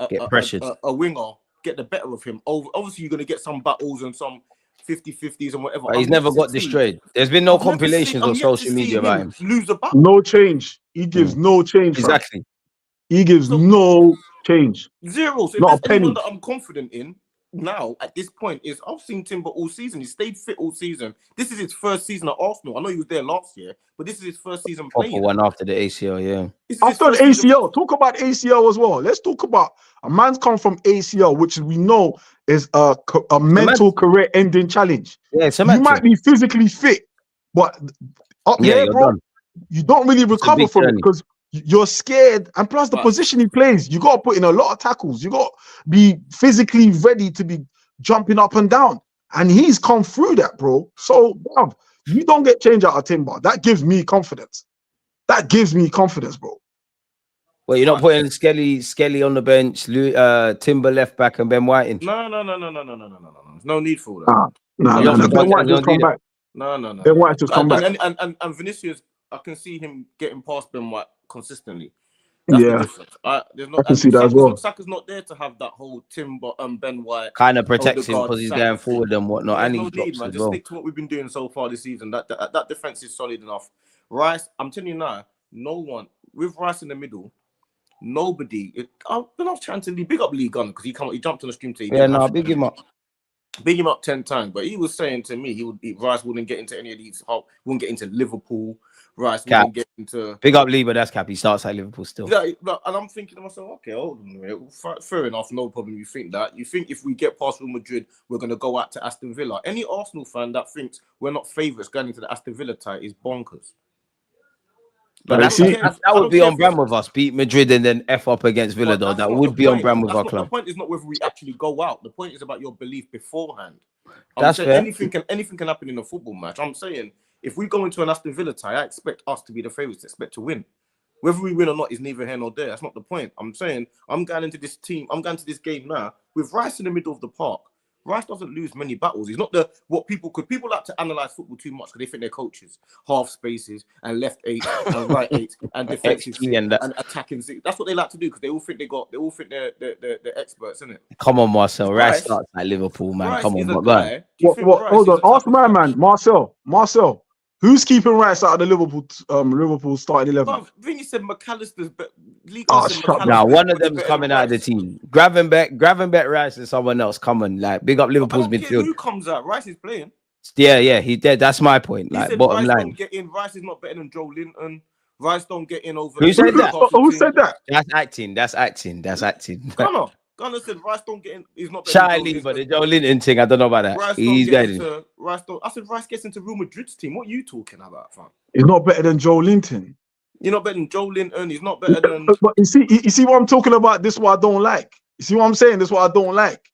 Get pressured. A winger get the better of him. Obviously, you're going to get some battles and some 50-50s and whatever. But he's never got destroyed. There's been no compilations on social media about him. Lose a battle. No change. He gives no change. Exactly. He gives no change. Zero. So if there's anyone that I'm confident in now at this point is I've seen Timber all season. He stayed fit all season. This is his first season at Arsenal. I know he was there last year, but this is his first season playing. One after the ACL, yeah. After the ACL, talk about ACL as well. Let's talk about a man's come from ACL, which we know is a mental career-ending challenge. Yeah, you might be physically fit, but up there, bro, you don't really recover from it because you're scared, and plus the position he plays, you got to put in a lot of tackles. You got to be physically ready to be jumping up and down, and he's come through that, bro. So, bruv, you don't get change out of Timber. That gives me confidence. That gives me confidence, bro. Well, you're not putting Skelly on the bench, Timber left back, and Ben White in. No. There's no need for that. No. Ben White just come back. No. Ben White just come back. And Vinicius, I can see him getting past Ben White consistently. That's the difference. I can see that as well. Saka's not there to have that whole Timber and Ben White kind of protects him because he's going forward and whatnot. And he drops as well. Just stick to what we've been doing so far this season. That defense is solid enough. Rice, I'm telling you now, no one with Rice in the middle. Nobody. I've been off trying to big up Lee Gunner because he jumped on the stream today. Yeah, big him up. Big him up 10 times. But he was saying to me, Rice wouldn't get into any of these. Wouldn't get into Liverpool. Rice wouldn't get into. Big up Lee, but that's cap. He starts at Liverpool still. Yeah, and I'm thinking to myself, okay, hold on a minute. Fair enough, no problem. You think that? You think if we get past Real Madrid, we're going to go out to Aston Villa? Any Arsenal fan that thinks we're not favourites going into the Aston Villa tie is bonkers. But that would be on brand with us. Beat Madrid and then F up against Villa, though. That would be on brand with our club. The point is not whether we actually go out. The point is about your belief beforehand. That's fair. Anything can happen in a football match. I'm saying if we go into an Aston Villa tie, I expect us to be the favourites. Expect to win. Whether we win or not is neither here nor there. That's not the point. I'm saying I'm going into this game now with Rice in the middle of the park. Rice doesn't lose many battles. He's not people like to analyze football too much because they think they're coaches. Half spaces and left 8 and right 8 and defensive 6 and attacking 6. That's what they like to do because they all think they're experts, isn't it? Come on, Marcel. Rice starts at Liverpool, man. Rice come on, is a what guy. Hold on, ask my man, Marcel. Who's keeping Rice out of the Liverpool starting 11? Vinny said McAllister's Now one of them's coming out of the team. Gravenberch, Rice, and someone else. Come on, like big up Liverpool's midfield. Who comes out? Rice is playing. Yeah, he did. That's my point. Like bottom Rice line. Don't get in. Rice is not better than Joe Linton. Rice don't get in over. Who said that? Who said that? That's acting. Gunner said Rice don't get in. He's not. Shyly, but the Joe Linton thing, I don't know about that. Rice He's getting. I said Rice gets into Real Madrid's team. What are you talking about, fam? He's not better than Joe Linton. You're not better than Joe Linton. He's not better than. But you see what I'm talking about. This is what I don't like. You see what I'm saying? This is what I don't like.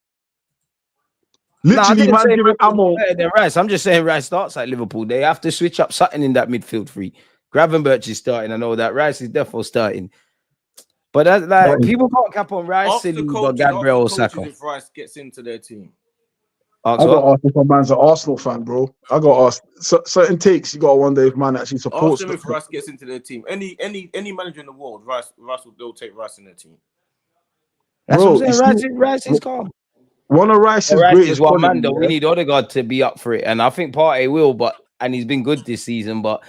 Literally, man, giving ammo. Better than Rice. I'm just saying Rice starts at Liverpool. They have to switch up something in that midfield three. Gravenberch is starting. I know that Rice is definitely starting. But that's like people can't cap on Rice, silly, but Gabriel or Saka. If Rice gets into their team, I got asked if a man's an Arsenal fan, bro. I got asked certain takes. You got to wonder if man actually supports. Ask them if Rice gets into their team. Any manager in the world, they'll take Rice in their team. That's what I'm saying. Rice is calm. One of Rice's greatest one man though. We need Odegaard to be up for it, and I think Partey will. And he's been good this season, but.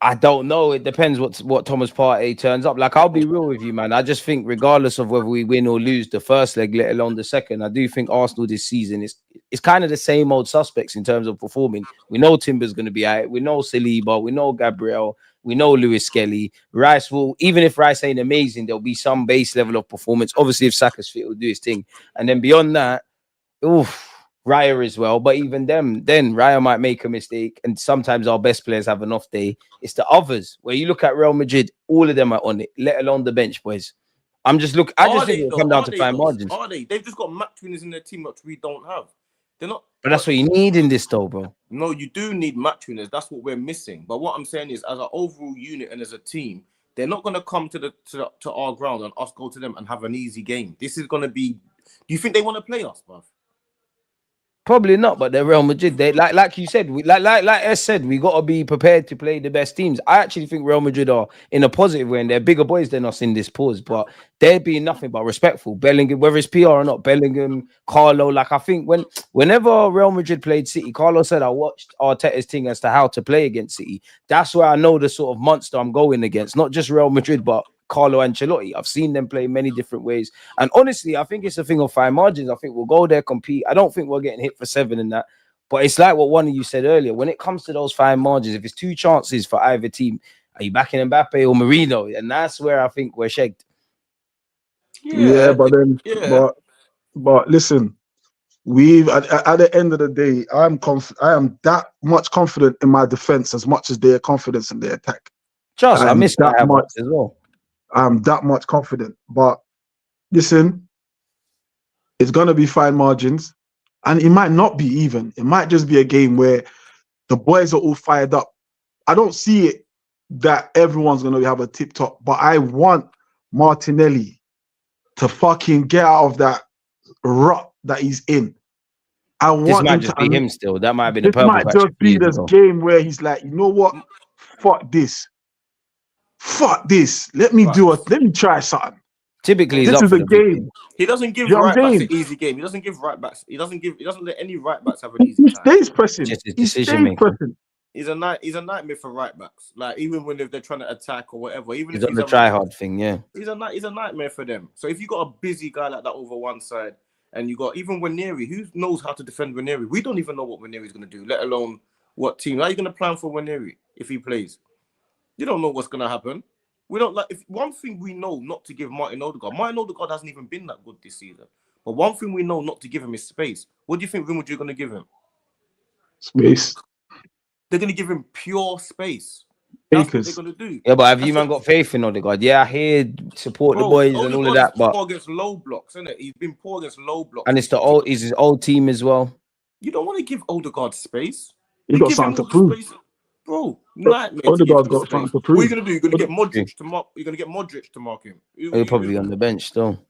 I don't know. It depends what Thomas Partey turns up. Like, I'll be real with you, man. I just think regardless of whether we win or lose the first leg, let alone the second, I do think Arsenal this season is kind of the same old suspects in terms of performing. We know Timber's going to be out. We know Saliba. We know Gabriel. We know Lewis-Skelly. Rice will, even if Rice ain't amazing, there'll be some base level of performance. Obviously, if Saka's fit, he'll do his thing. And then beyond that, Raya as well, but even then Raya might make a mistake, and sometimes our best players have an off day. It's the others where you look at Real Madrid, all of them are on it, let alone the bench boys. I just think it'll come down to fine margins. Are they? They've just got match winners in their team which we don't have. They're not. But that's what you need in this though, bro. No, you do need match winners. That's what we're missing. But what I'm saying is, as an overall unit and as a team, they're not going to come to our ground and us go to them and have an easy game. This is going to be. Do you think they want to play us, bruv? Probably not, but they're Real Madrid. They like you said, like S said, we got to be prepared to play the best teams. I actually think Real Madrid are in a positive way, and they're bigger boys than us in this pause, but they're being nothing but respectful. Bellingham, whether it's PR or not, Bellingham, Carlo. Like I think whenever Real Madrid played City, Carlo said I watched Arteta's thing as to how to play against City. That's where I know the sort of monster I'm going against, not just Real Madrid, but Carlo Ancelotti. I've seen them play many different ways, and honestly, I think it's a thing of fine margins. I think we'll go there, compete. I don't think we're getting hit for 7 in that, but it's like what one of you said earlier. When it comes to those fine margins, if it's 2 chances for either team, are you backing Mbappe or Marino? And that's where I think we're shagged. But listen, we've at the end of the day, I am that much confident in my defense as much as their confidence in their attack. Just I missed that much as well. I'm that much confident, but listen, it's gonna be fine margins, and it might not be even. It might just be a game where the boys are all fired up. I don't see it that everyone's gonna have a tip top, but I want Martinelli to fucking get out of that rut that he's in. I want this might just be him still. That might be the purple. This might just be this game where he's like, you know what? Fuck this. Let me try something. Typically, this is a game. He doesn't give right backs an easy game. He doesn't give right backs. He doesn't let any right backs have an easy time. He stays pressing. He stays pressing. He's a nightmare for right backs. Like even when they're trying to attack or whatever. Even he's on the try hard thing, yeah. He's a nightmare for them. So if you got a busy guy like that over one side, and you got even Waneri, who knows how to defend Waneri? We don't even know what Waneri's going to do, let alone what team. How are you going to plan for Waneri if he plays? You don't know what's going to happen. We don't like. If one thing we know not to give Martin Odegaard hasn't even been that good this season. But one thing we know not to give him is space. What do you think Real Madrid are going to give him? Space. They're going to give him pure space. That's what they're going to do. Yeah, but have you man got faith in Odegaard? Yeah, I hear support the boys and all of that, but poor against low blocks, isn't it? He's been poor against low blocks, and it's his old team as well. You don't want to give Odegaard space. You got something to prove. Space. Bro, nightmare. Odegaard's got something to prove. What are you gonna do? You're gonna get Modric to mark. You're gonna get Modric to mark him. He'll probably be on the bench still.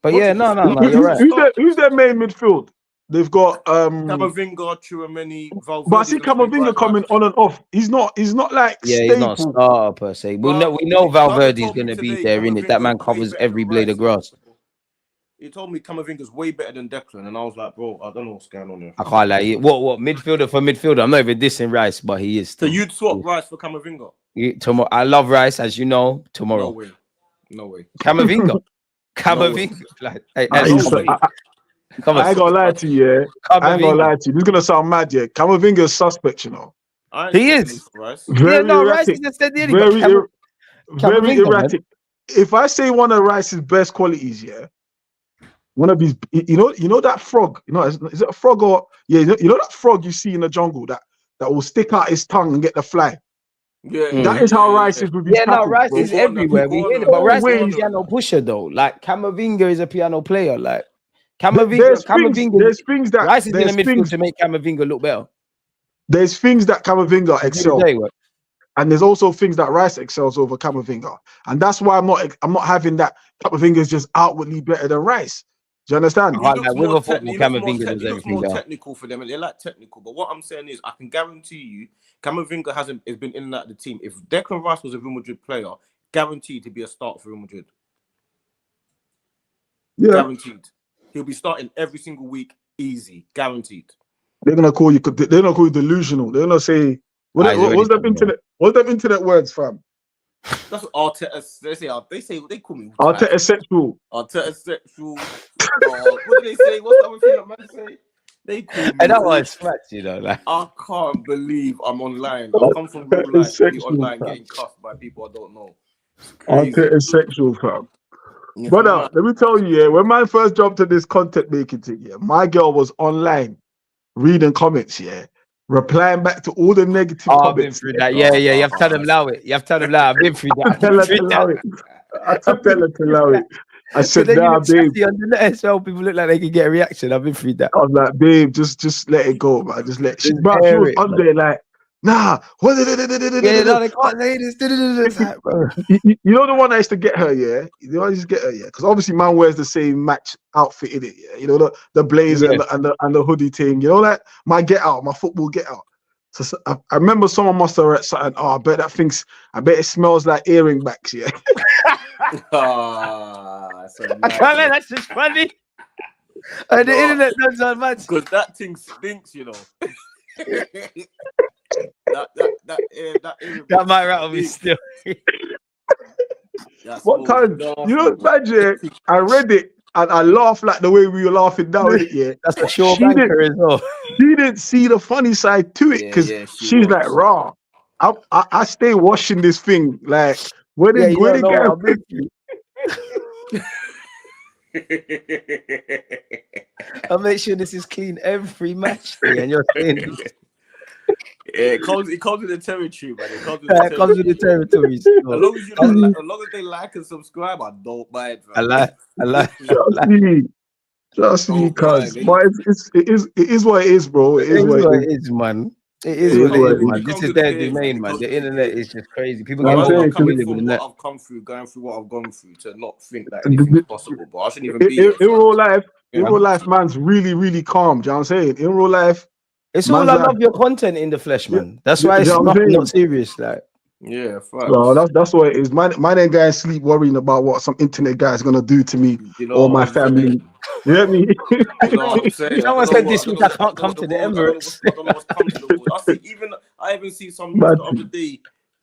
But yeah, no. You're right. Who's their main midfield? They've got Camavinga, Tchouameni, Valverde. But I see Camavinga coming on and off. He's not like staple. He's not a starter per se. We know Valverde's going to be there, innit? That man covers every blade of grass. He told me Camavinga's way better than Declan, and I was like, bro, I don't know what's going on here. I can't lie. What midfielder for midfielder? I'm not even dissing Rice, but he is. So you'd swap Rice for Camavinga? Tomorrow, I love Rice, as you know. Tomorrow, no way. Camavinga. Like, I ain't gonna lie to you. Yeah. I ain't gonna lie to you. This is gonna sound mad, yeah. Camavinga's suspect, you know. He is. Very Rice is very erratic. If I say one of Rice's best qualities, yeah, one of his, you know that frog, is it a frog or you know that frog you see in the jungle that will stick out his tongue and get the fly. Yeah, that is how Rice is with his tackles, Rice bro. is everywhere. We hear it, but Rice is a piano pusher though. Like Camavinga is a piano player. Like Camavinga. There's things that Rice is in the midfield to make Camavinga look better. There's things that Camavinga excels, and there's also things that Rice excels over Camavinga, and that's why I'm not having that Camavinga is just outwardly better than Rice. Do you understand? Camavinga does everything more technical for them, and they like technical. But what I'm saying is, I can guarantee you, Camavinga has been in and out of the team. If Declan Rice was a Real Madrid player, guaranteed to be a starter for Real Madrid. Yeah, guaranteed. He'll be starting every single week, easy, guaranteed. They're gonna call you delusional. They're gonna say, what's them internet words, fam? That's what Arteta. They call me Arteta sexual. Arteta sexual. What do they say? What's the other thing that man say? They call me. And that was scratch, like. I can't believe I'm online. I come from real life to be online getting cuffed by people I don't know. Arteta sexual, fam. Yeah, brother, let me tell you, yeah, when man first jumped to this content making thing, yeah, my girl was online reading comments, yeah, replying back to all the negative comments. I've been through that. Yeah. You have to tell them allow it. I've been through that. I told her to allow it. I said, nah, babe. On the net as well, people look like they can get a reaction. I've been through that. I was like, babe, just let it go, man. She was on there like, nah. Yeah, no, they can't say this. Like, bro. You know the one I used to get her, yeah? The one I used to get her, yeah? Because obviously man wears the same match outfit in it, yeah? You know, the blazer and the hoodie thing. You know that? My football get out. So I remember someone must have read something. Oh, I bet it smells like earring backs, yeah. I can't let that's just funny. And the internet does that much. Because that thing stinks, you know. that might rattle me still. What time? You know, imagine I read it and I laughed like the way we were laughing now. Yeah, that's a sure banker as well. She didn't see the funny side to it because she's like, raw. I stay washing this thing like where they go. I'll make sure this is clean every match day, and you're saying this. Yeah, it comes with the territory, man. It comes with the territory. So. As long as they like and subscribe, I don't mind. I like. Just me, cuz. But it is what it is, bro. It is what it is, man. It is what it is, man. This is their domain, man. The internet is just crazy. People get I've come through, going through what I've gone through to not think that anything is possible. But I shouldn't even be in real life. In real life, man's really, really calm. Do you know what I'm saying? In real life, it's all I love your content in the flesh, man. That's why it's not serious, like. Yeah, well, that's what it is. Man ain't going to sleep worrying about what some internet guy's gonna do to me or my family. You get me? Someone said this week I can't come to the Emirates. I even see some news the other day,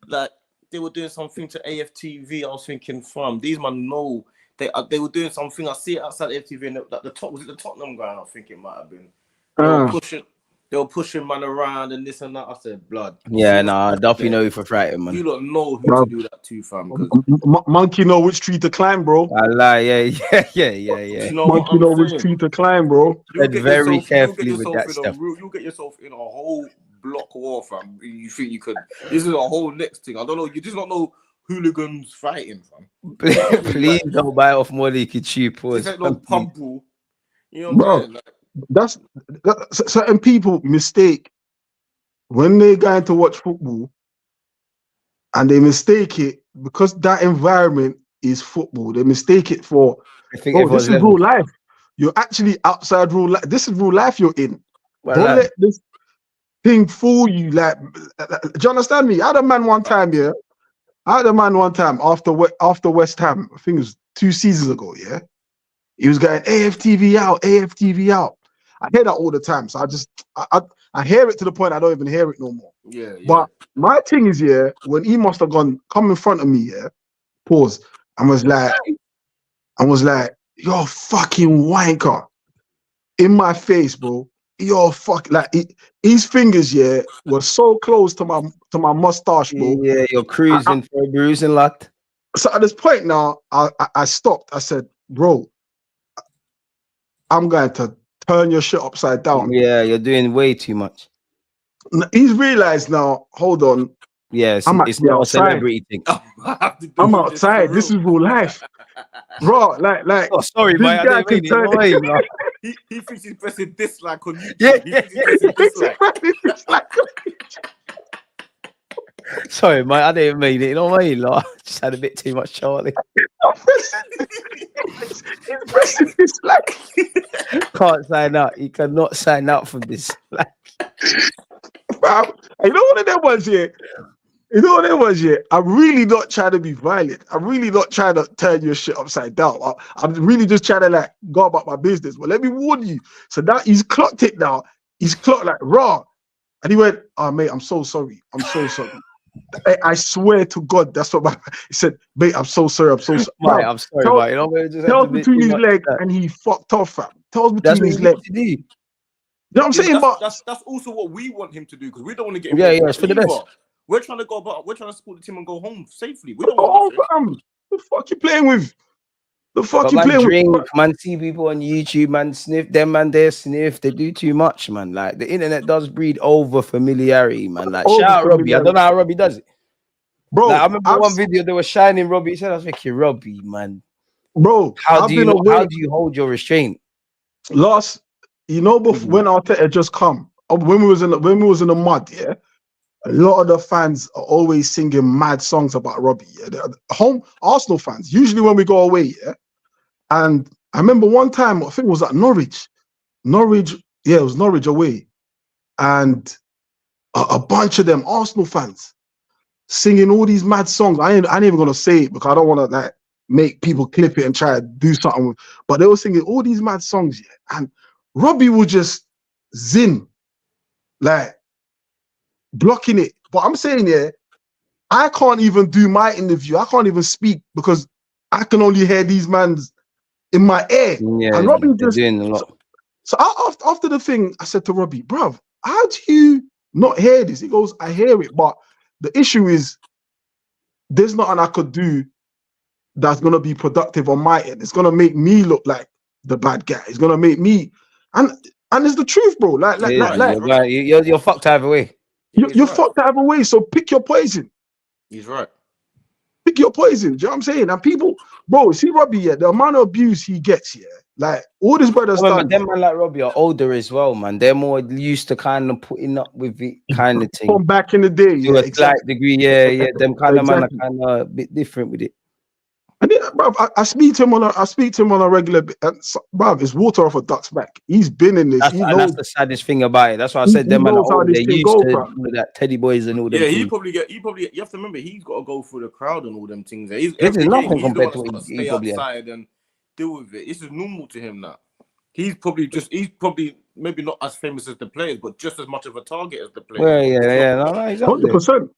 like they were doing something to AFTV. I was thinking, fam, these man know they were doing something. I see it outside AFTV, and the Tottenham guy? I think it might have been. They were pushing man around and this and that. I said, blood. Yeah, nah, Duffy know for frightened, man. You don't know who to do that to, fam. Monkey know which tree to climb, bro. I lie, yeah. You know Monkey know which tree to climb, bro. Very carefully with that stuff. You'll get yourself in a whole block war, fam. You think you could? This is a whole next thing. I don't know. You just don't know hooligans fighting, fam. Please don't buy off more than you can cheap. This ain't no pumple. You know what I'm saying? Like, that's certain people mistake when they going to watch football and they mistake it because that environment is football. They mistake it for this is real life. you're actually outside real life. This is real life you're in. Well, Don't let this thing fool you. Like, do you understand me? I had a man one time, yeah. After West Ham. I think it was 2 seasons ago, yeah. He was going AFTV out, AFTV out. I hear that all the time. So I hear it to the point I don't even hear it no more. Yeah. But my thing is, yeah, when he must have come in front of me, yeah, pause, and was like, you're fucking wanker. In my face, bro. You're his fingers, yeah, were so close to my mustache, bro. Yeah, you're cruising for a bruising lot. So at this point now, I stopped. I said, bro, I'm going to turn your shit upside down. Yeah, you're doing way too much. He's realized now, hold on. Yes, it's not outside. A celebrity thing. I'm outside. This is real life. Bro, like oh, sorry, mate. I didn't mean it. Way, no. he thinks he's pressing dislike on YouTube. Yeah. He thinks he's pressing dislike. Sorry, mate. I didn't mean it. You know what I mean? Like, I just had a bit too much Charlie. He's pressing dislike. Can't sign out. You cannot sign out from this. Wow. You know what them ones here? I'm really not trying to be violent. I'm really not trying to turn your shit upside down. I'm really just trying to like go about my business. But let me warn you. So now he's clocked it now. He's clocked like raw. And he went, oh, mate, I'm so sorry. I'm so sorry. I swear to God, that's what he said, mate, I'm so sorry. I'm so sorry. Mate, I'm sorry, mate. Tells between his legs and he fucked off, fam. Tells between his legs. You know what I'm saying? That's also what we want him to do because we don't want to get him. Yeah, it's for the best. We're trying to support the team and go home safely. We don't want fam. The fuck you playing with? Man, see people on YouTube, man, sniff them, man, they sniff. They do too much, man. Like, the internet does breed over familiarity, man. Like, shout out Robbie. I don't know how Robbie does it. Bro, like, I remember one video, they were shining Robbie. He said, I was thinking, Robbie, man. Bro, how do you hold your restraint? When Arteta just come, when we was in the mud, yeah, a lot of the fans are always singing mad songs about Robbie. Yeah? Home Arsenal fans, usually when we go away, yeah. And I remember one time, I think it was at Norwich. Yeah, it was Norwich away. And a bunch of them Arsenal fans singing all these mad songs. I ain't even gonna say it because I don't want to like make people clip it and try to do something with, but they were singing all these mad songs, yeah. And Robbie would just zin, like blocking it. But I'm saying, yeah, I can't even do my interview. I can't even speak because I can only hear these mans in my ear. Yeah, and Robbie just doing a lot. So after the thing, I said to Robbie, bruv, how do you not hear this? He goes, I hear it, but the issue is there's nothing I could do that's gonna be productive on my end. It's gonna make me look like the bad guy. It's gonna make me, and it's the truth, bro. You're fucked either way. You're fucked either way. So pick your poison. He's right. Pick your poison. Do you know what I'm saying? And people, bro, see Robbie, yeah, the amount of abuse he gets, yeah, like all his brothers. Them man like Robbie are older as well, man. They're more used to kind of putting up with it, kind of thing. From back in the day, to a slight degree, yeah. Them kind of man are kind of a bit different with it. And yeah, bro, I speak to him on a regular. Bro, it's water off a duck's back. He's been in this. That's the saddest thing about it. That's why I said them man are old. They're used to that Teddy Boys and all them. Yeah, things. he probably. You have to remember, he's got to go through the crowd and all them things. He's nothing compared to what he outside and deal with it. This is normal to him now. He's probably maybe not as famous as the players, but just as much of a target as the players. Yeah. No, he's 100%.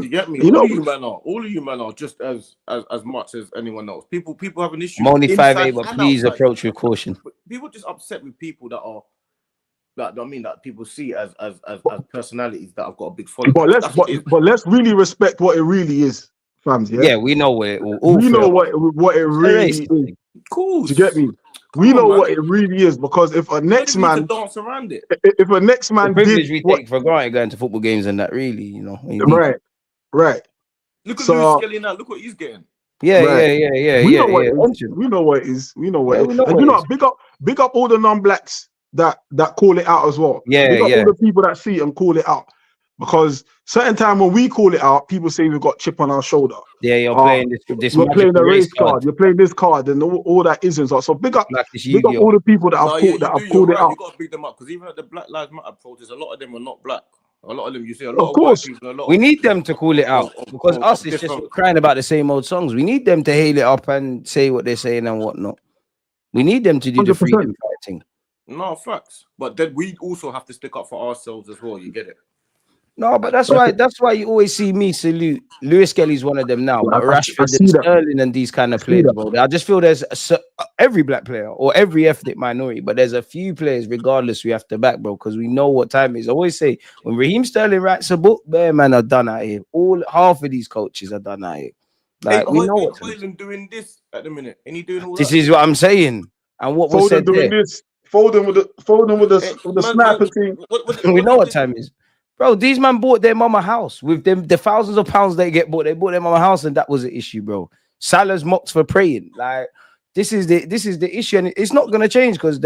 You get me? All of you men are just as much as anyone else. People have an issue. I'm only 5'8", but please approach with caution. People just upset with people that are that people see as personalities that have got a big following. But let's really respect what it really is, fams. Yeah, we know what it what it really is. Cool. Do you get me? We know what it really is because if a next man dance around it, if a next man did we take for granted going to football games and that, really, you know. Right. Look at lewis-skelly now. Look what he's getting. Yeah. We know what it is. We know what it is. And you know, big up all the non-blacks that call it out as well. Yeah. Big up all the people that see it and call it out. Because certain time when we call it out, people say we've got chip on our shoulder. Yeah, you're playing this. You're playing the race card. You're playing this card, and all that isn't. So big up all the people that I've called it out. You got to big them up because even at the Black Lives Matter protests, a lot of them are not black. A lot of them, you see a lot of course. white people. We need them to call it out because us is just crying about the same old songs. We need them to hail it up and say what they're saying and whatnot. We need them to do 100%. The freedom fighting. No, facts. But then we also have to stick up for ourselves as well. You get it? No, but that's why you always see me salute. Lewis-Skelly's one of them now, but Rashford and Sterling and these kind of players, bro. I just feel there's every black player or every ethnic minority, but there's a few players, regardless, we have to back, bro, because we know what time it is. I always say, when Raheem Sterling writes a book, bare man are done out here. Half of these coaches are done out here. Like, we know what Hoyland doing this at the minute, and he doing all this is what I'm saying, and what was said doing this. Foden with the sniper team. We know what time it is. Bro, these man bought their mama house with them the thousands of pounds they get bought. They bought their mama house, and that was the issue, bro. Salah's mocked for praying. Like this is the issue, and it's not gonna change because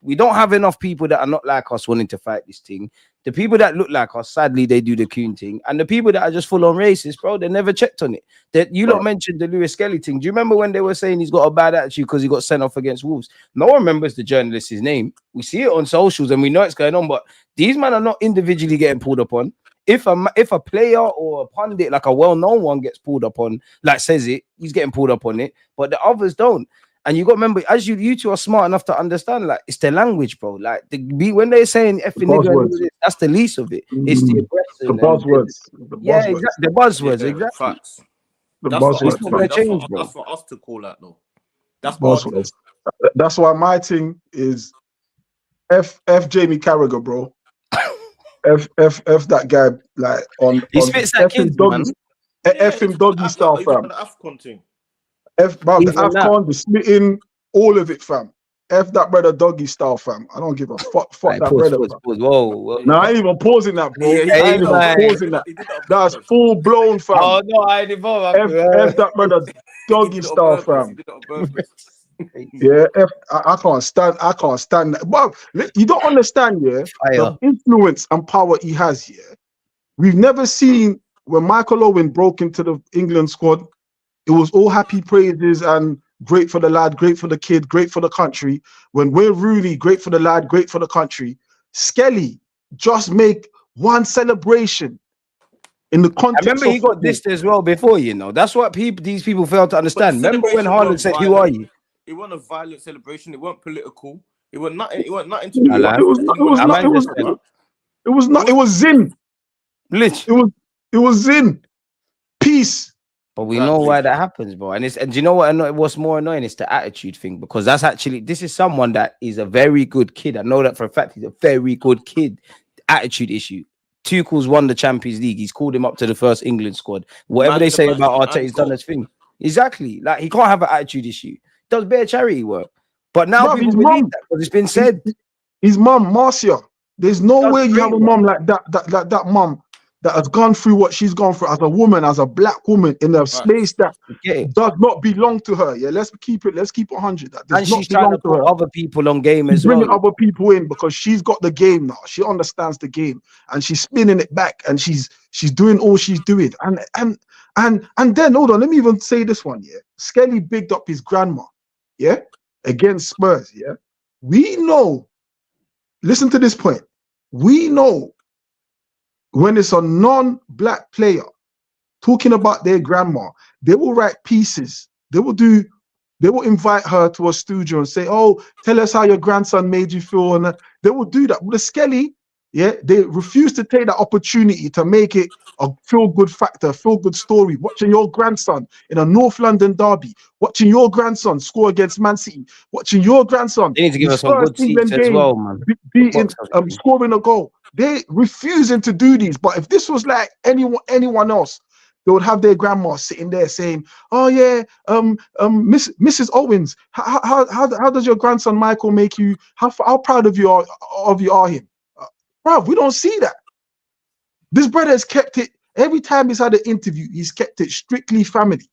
we don't have enough people that are not like us wanting to fight this thing. The people that look like us, sadly, they do the coon thing, and the people that are just full on racist, bro, they never checked on it. That you lot mentioned the Lewis-Skelly thing. Do you remember when they were saying he's got a bad attitude because he got sent off against Wolves? No one remembers the journalist's name. We see it on socials and we know it's going on, but these men are not individually getting pulled upon. If a player or a pundit, like a well-known one, gets pulled upon, like says it, he's getting pulled up on it, but the others don't. And you got to remember, as you two are smart enough to understand, like it's the language, bro. Like when they're saying effing nigga, that's the least of it. It's the aggression, the buzzwords. Exactly. The buzzwords, exactly. Facts. That's for us to call out, though. That's buzzwords. That's why my thing is F Jamie Carragher, bro. F that guy, like on. He spits that kid, man. F him doggy style, fam. The AFCON thing. The AFCON, the splitting, all of it, fam. F that brother doggy style, fam. I don't give a fuck. Fuck that brother. Whoa. No, I ain't even pausing that, bro. I ain't even pausing that. That's full blown, fam. Oh no, I ain't involved. F that brother doggy style, fam. Yeah, I can't stand that. But you don't understand, yeah, the influence and power he has, yeah. We've never seen when Michael Owen broke into the England squad, it was all happy praises and great for the lad, great for the kid, great for the country. When we're Rooney, great for the lad, great for the country. Skelly just make one celebration in the context. I remember he got dissed as well before, you know. That's what these people fail to understand. Remember when Haaland said, "Who are you?" It wasn't a violent celebration. It wasn't political. It was nothing. It was nothing to do. It was Zin. Literally. It was Zin. Peace. But we know why that happens, bro. And do you know what's more annoying? It's the attitude thing, because this is someone that is a very good kid. I know that for a fact. He's a very good kid. Attitude issue. Tuchel's won the Champions League. He's called him up to the first England squad. Whatever they say about Arteta, he's done his thing. Exactly. Like he can't have an attitude issue. Does bare charity work. But now people believe that because it's been said. His mum, Marcia. There's no way you have a mum like that mum that has gone through what she's gone through as a woman, as a black woman in a space that does not belong to her. Yeah, let's keep it 100. That does and she's trying to put other people on game as well. Bringing other people in because she's got the game now. She understands the game and she's spinning it back and she's doing all she's doing. And then hold on, let me even say this one. Yeah, Skelly bigged up his grandma. Yeah, against Spurs. Yeah, we know. Listen to this point. We know when it's a non-black player talking about their grandma, they will write pieces. They will invite her to a studio and say, "Oh, tell us how your grandson made you feel." And they will do that. With the Skelly, yeah, they refuse to take that opportunity to make it a feel-good factor, feel-good story. Watching your grandson in a North London derby, watching your grandson score against Man City, watching your grandson. They need to give us some good seats as well, man. Scoring a goal. They refusing to do these. But if this was like anyone else, they would have their grandma sitting there saying, "Oh yeah, Mrs. Owens, how does your grandson Michael make you? How proud of you are him?" Bro, we don't see that. This brother has kept it. Every time he's had an interview, he's kept it strictly family.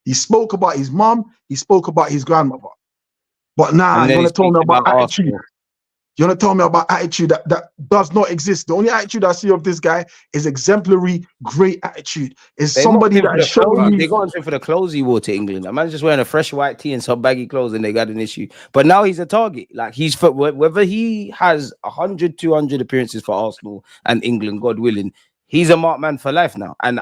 He spoke about his mom. He spoke about his grandmother. But now he's going to talk about attitude. You want to tell me about attitude that does not exist? The only attitude I see of this guy is exemplary, great attitude. Is somebody that showed me. They got him for the clothes he wore to England. That man's just wearing a fresh white tee and some baggy clothes, and they got an issue. But now he's a target. Like he's for whether he has 100, 200 appearances for Arsenal and England, God willing, he's a marked man for life now. And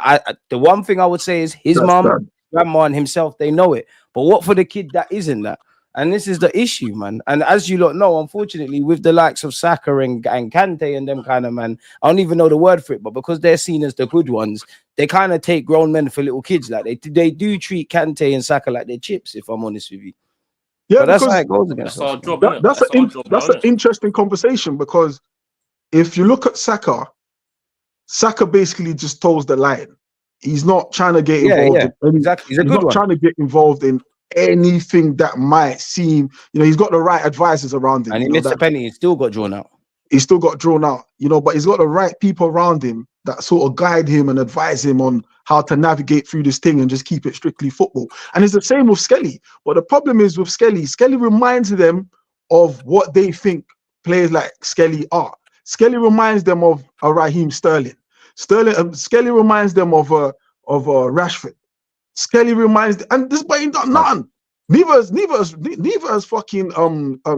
the one thing I would say is his mom, grandma, and himself, they know it. But what for the kid that isn't that? And this is the issue, man. And as you lot know, unfortunately, with the likes of Saka and Kante and them kind of man, I don't even know the word for it, but because they're seen as the good ones, they kind of take grown men for little kids. Like they do treat Kante and Saka like they're chips, if I'm honest with you. Yeah, but that's how it goes against us. That's an interesting conversation, because if you look at Saka basically just toes the line. He's not trying to get involved in exactly. He's not trying to get involved in anything that might seem, he's got the right advisors around him. And he missed a penny, he still got drawn out. He's still got drawn out, but he's got the right people around him that sort of guide him and advise him on how to navigate through this thing and just keep it strictly football. And it's the same with Skelly. But the problem is with Skelly reminds them of what they think players like Skelly are. Skelly reminds them of a Raheem Sterling. Skelly reminds them of Rashford. Skelly reminds them, and this boy ain't done nothing. Neither is fucking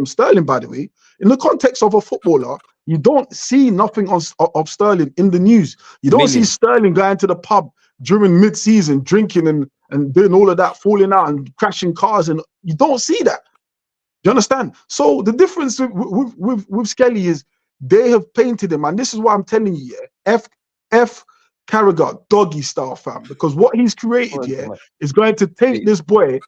Sterling, by the way. In the context of a footballer, you don't see nothing of Sterling in the news. You don't see Sterling going to the pub during mid-season, drinking and doing all of that, falling out and crashing cars, and you don't see that. You understand? So the difference with Skelly is they have painted him, and this is why I'm telling you, F Carragher, doggy style, fam, because what he's created here is going to take this boy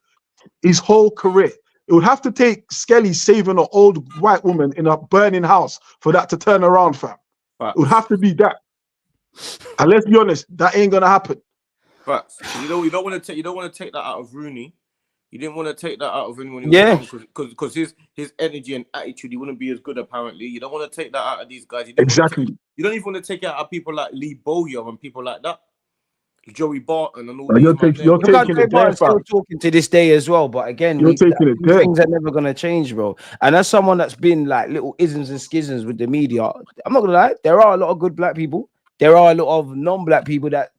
his whole career. It would have to take Skelly saving an old white woman in a burning house for that to turn around, fam. It would have to be that. And let's be honest, that ain't gonna happen. Facts. You don't want to take that out of Rooney. You didn't want to take that out of him when he was young, because his energy and attitude, he wouldn't be as good apparently. You don't want to take that out of these guys. You don't even want to take it out of people like Lee Bowyer and people like that. Joey Barton and all these. You're taking it there, still talking to this day as well, but again, these things are never gonna change, bro. And as someone that's been like little isms and schisms with the media, I'm not gonna lie, there are a lot of good black people. There are a lot of non-black people that,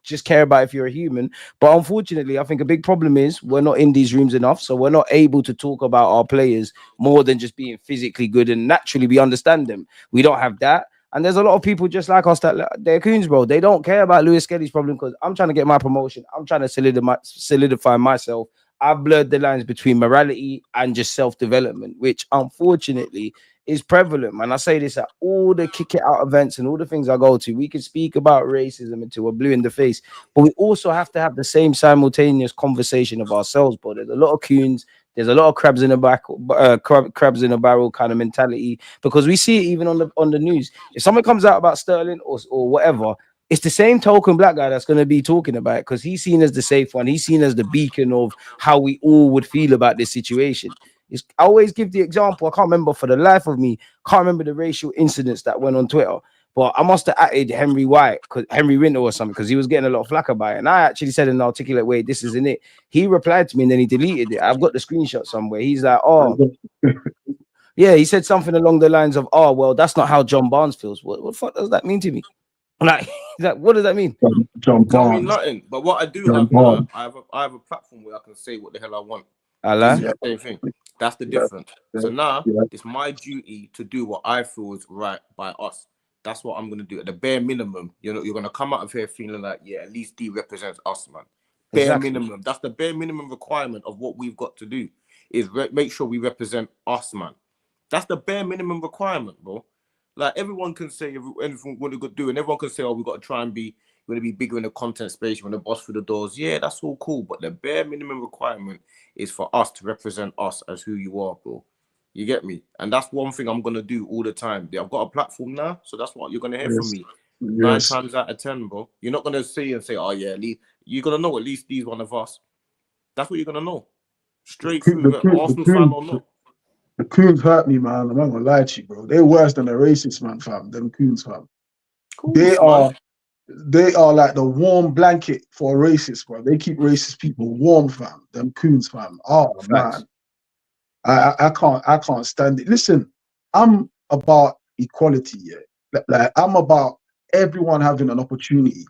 just care about if you're a human. But unfortunately, I think a big problem is we're not in these rooms enough. So we're not able to talk about our players more than just being physically good. And naturally, we understand them. We don't have that. And there's a lot of people just like us that they're coons, bro. They don't care about lewis-skelly's problem because I'm trying to get my promotion. I'm trying to solidify myself. I've blurred the lines between morality and just self-development, which unfortunately is prevalent, man. I say this at all the kick it out events and all the things I go to. We can speak about racism until we're blue in the face, but we also have to have the same simultaneous conversation of ourselves, bro. There's a lot of coons. There's a lot of crabs in a barrel kind of mentality, because we see it even on the news. If someone comes out about Sterling or whatever, it's the same token black guy that's going to be talking about it, because he's seen as the safe one. He's seen as the beacon of how we all would feel about this situation. I always give the example. I can't remember for the life of me. Can't remember the racial incidents that went on Twitter. But I must have added Henry Winter or something, because he was getting a lot of flack about it. And I actually said in an articulate way, this isn't it. He replied to me and then he deleted it. I've got the screenshot somewhere. He's like, yeah, he said something along the lines of, well, that's not how John Barnes feels. What the fuck does that mean to me? Like, what does that mean? John Barnes. I mean nothing. But what I do have now, I have a platform where I can say what the hell I want. The same thing. That's the difference. So now it's my duty to do what I feel is right by us. That's what I'm gonna do. At the bare minimum, you're gonna come out of here feeling like, at least D represents us, man. Bare minimum. That's the bare minimum requirement of what we've got to do, is make sure we represent us, man. That's the bare minimum requirement, bro. Like, everyone can say anything what they're gonna do, and everyone can say, we've got to try and be. We're going to be bigger in the content space. We're going to bust through the doors. Yeah, that's all cool. But the bare minimum requirement is for us to represent us as who you are, bro. You get me? And that's one thing I'm going to do all the time. I've got a platform now, so that's what you're going to hear from me. 9 times out of 10, bro. You're not going to say, at least, you're going to know at least he's one of us. That's what you're going to know. Straight through, Arsenal fan or not. The coons hurt me, man. I'm not going to lie to you, bro. They're worse than the racist, man, fam. Them coons, fam. Cool, They are like the warm blanket for racists, bro. They keep racist people warm, fam. Them coons, fam. Oh, man. I can't stand it. Listen, I'm about equality. Yeah, like I'm about everyone having an opportunity.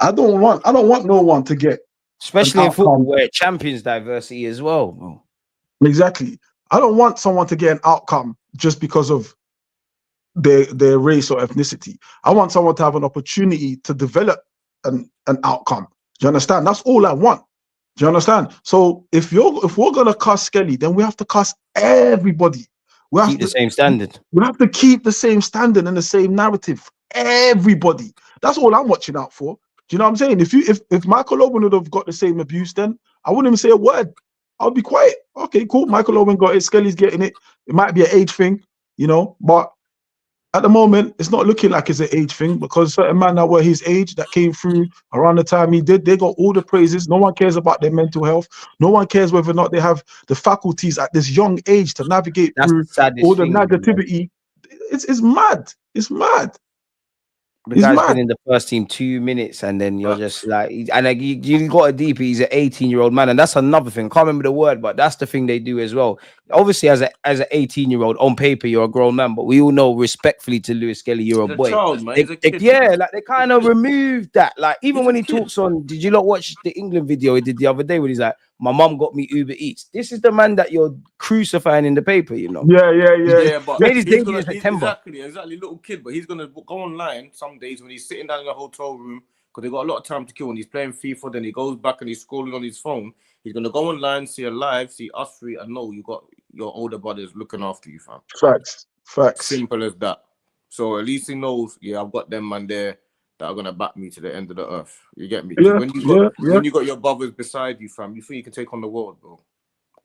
I don't want no one to get an Especially in football outcome. where it champions diversity as well. Bro. Exactly. I don't want someone to get an outcome just because of their race or ethnicity. I want someone to have an opportunity to develop an outcome. Do you understand? That's all I want. Do you understand? So if we're gonna cuss Skelly, then we have to cuss everybody. Keep the same standard. We have to keep the same standard and the same narrative. Everybody. That's all I'm watching out for. Do you know what I'm saying? If Michael Owen would have got the same abuse, then I wouldn't even say a word. I'll be quiet. Okay, cool. Michael Owen got it. Skelly's getting it. It might be an age thing, but at the moment, it's not looking like it's an age thing because certain men that were his age that came through around the time he did, they got all the praises. No one cares about their mental health. No one cares whether or not they have the faculties at this young age to navigate through all the negativity. It's mad. It's mad. The guy's been in the first team 2 minutes, and then you're just like, and like you got a deep. He's an 18-year-old man, and that's another thing. Can't remember the word, but that's the thing they do as well. Obviously, as an 18-year-old on paper, you're a grown man, but we all know respectfully to Lewis-Skelly, you're a boy. Child, man. They kind of removed that. Like even when he talks on, did you not watch the England video he did the other day when he's like, my mum got me Uber Eats. This is the man that you're crucifying in the paper, Yeah, but made his debut in September. Exactly, little kid, but he's gonna go online some days when he's sitting down in a hotel room because they got a lot of time to kill. When he's playing FIFA, then he goes back and he's scrolling on his phone. He's gonna go online, see a live, see us three, and know you got your older brothers looking after you, fam. Facts. Simple as that. So at least he knows, I've got them man there that are gonna back me to the end of the earth. You get me? Yeah, when you got your brothers beside you, fam, you think you can take on the world, bro.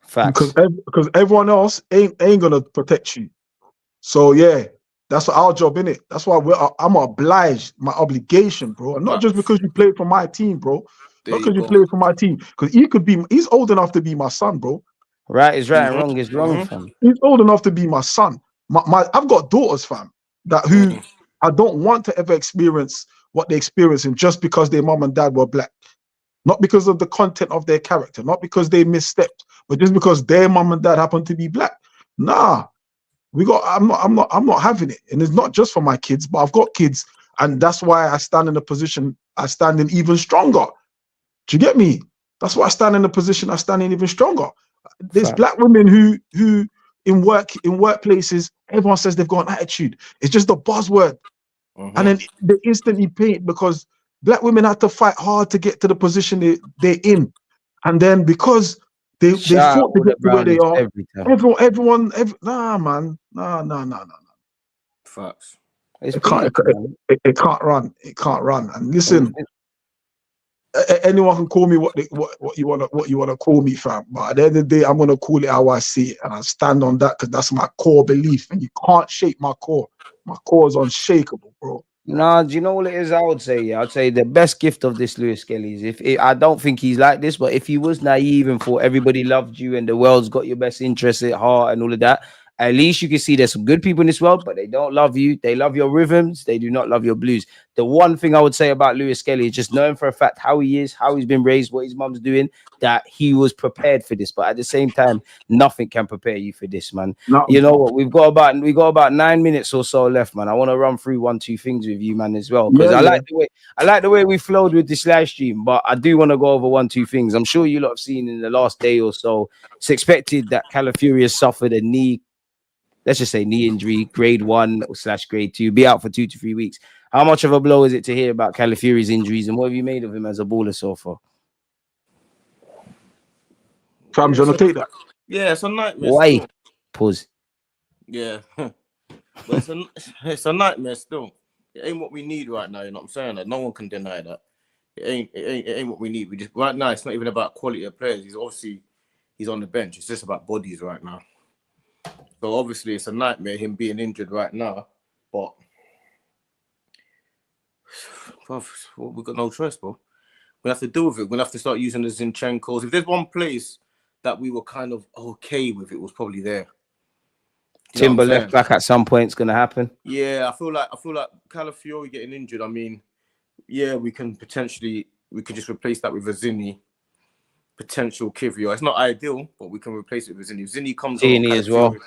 Facts. Because everyone else ain't gonna protect you. So yeah, that's our job, innit? That's why I'm obliged, my obligation, bro. And not just because you played for my team, bro. Not because you played for my team. Because he's old enough to be my son, bro. Right is right and wrong is wrong, fam. He's old enough to be my son. I've got daughters, fam, who I don't want to ever experience what they're experiencing just because their mom and dad were black. Not because of the content of their character, not because they misstepped, but just because their mom and dad happen to be black. Nah. I'm not having it. And it's not just for my kids, but I've got kids, and that's why I stand in a position I stand in even stronger. Do you get me? That's why I stand in a position I stand in even stronger. There's black women who in workplaces, everyone says they've got an attitude. It's just a buzzword. And then they instantly paint because black women have to fight hard to get to the position they're in. And then because they fought to get to where they are, everyone, nah, man. Nah. Facts. It can't run. It can't run. And listen, anyone can call me what you wanna call me, fam. But at the end of the day, I'm gonna call it how I see it, and I stand on that because that's my core belief, and you can't shake my core. My core is unshakable, bro. Nah, do you know what it is? I would say, I'd say the best gift of this Lewis-Skelly is I don't think he's like this, but if he was naive and thought everybody loved you and the world's got your best interests at heart and all of that, at least you can see there's some good people in this world, but they don't love you. They love your rhythms. They do not love your blues. The one thing I would say about Lewis-Skelly is just knowing for a fact how he is, how he's been raised, what his mum's doing, that he was prepared for this. But at the same time, nothing can prepare you for this, man. No. You know what? We got about 9 minutes or so left, man. I want to run through 1-2 things with you, man, as well. Because I like the way we flowed with this live stream, but I do want to go over 1-2 things. I'm sure you lot have seen in the last day or so. It's expected that Calafiori suffered a knee. Let's just say knee injury, grade 1/grade 2, be out for 2 to 3 weeks. How much of a blow is it to hear about Calafiori's injuries, and what have you made of him as a baller so far? Fam, do you want to take that? Yeah, it's a nightmare. Why? Still. Pause. Yeah, but it's a nightmare still. It ain't what we need right now. You know what I'm saying? Like, no one can deny that. It ain't what we need. We just right now. It's not even about quality of players. He's on the bench. It's just about bodies right now. So obviously it's a nightmare him being injured right now, but we've got no choice, bro. We have to deal with it. We're gonna have to start using the Zinchenkos. If there's one place that we were kind of okay with, it was probably there. Timber left back at some point is gonna happen. Yeah, I feel like Calafiori getting injured. I mean, yeah, we could just replace that with a Zinni. Potential Kivio. It's not ideal, but we can replace it with Zinni. If Zinni comes on as well.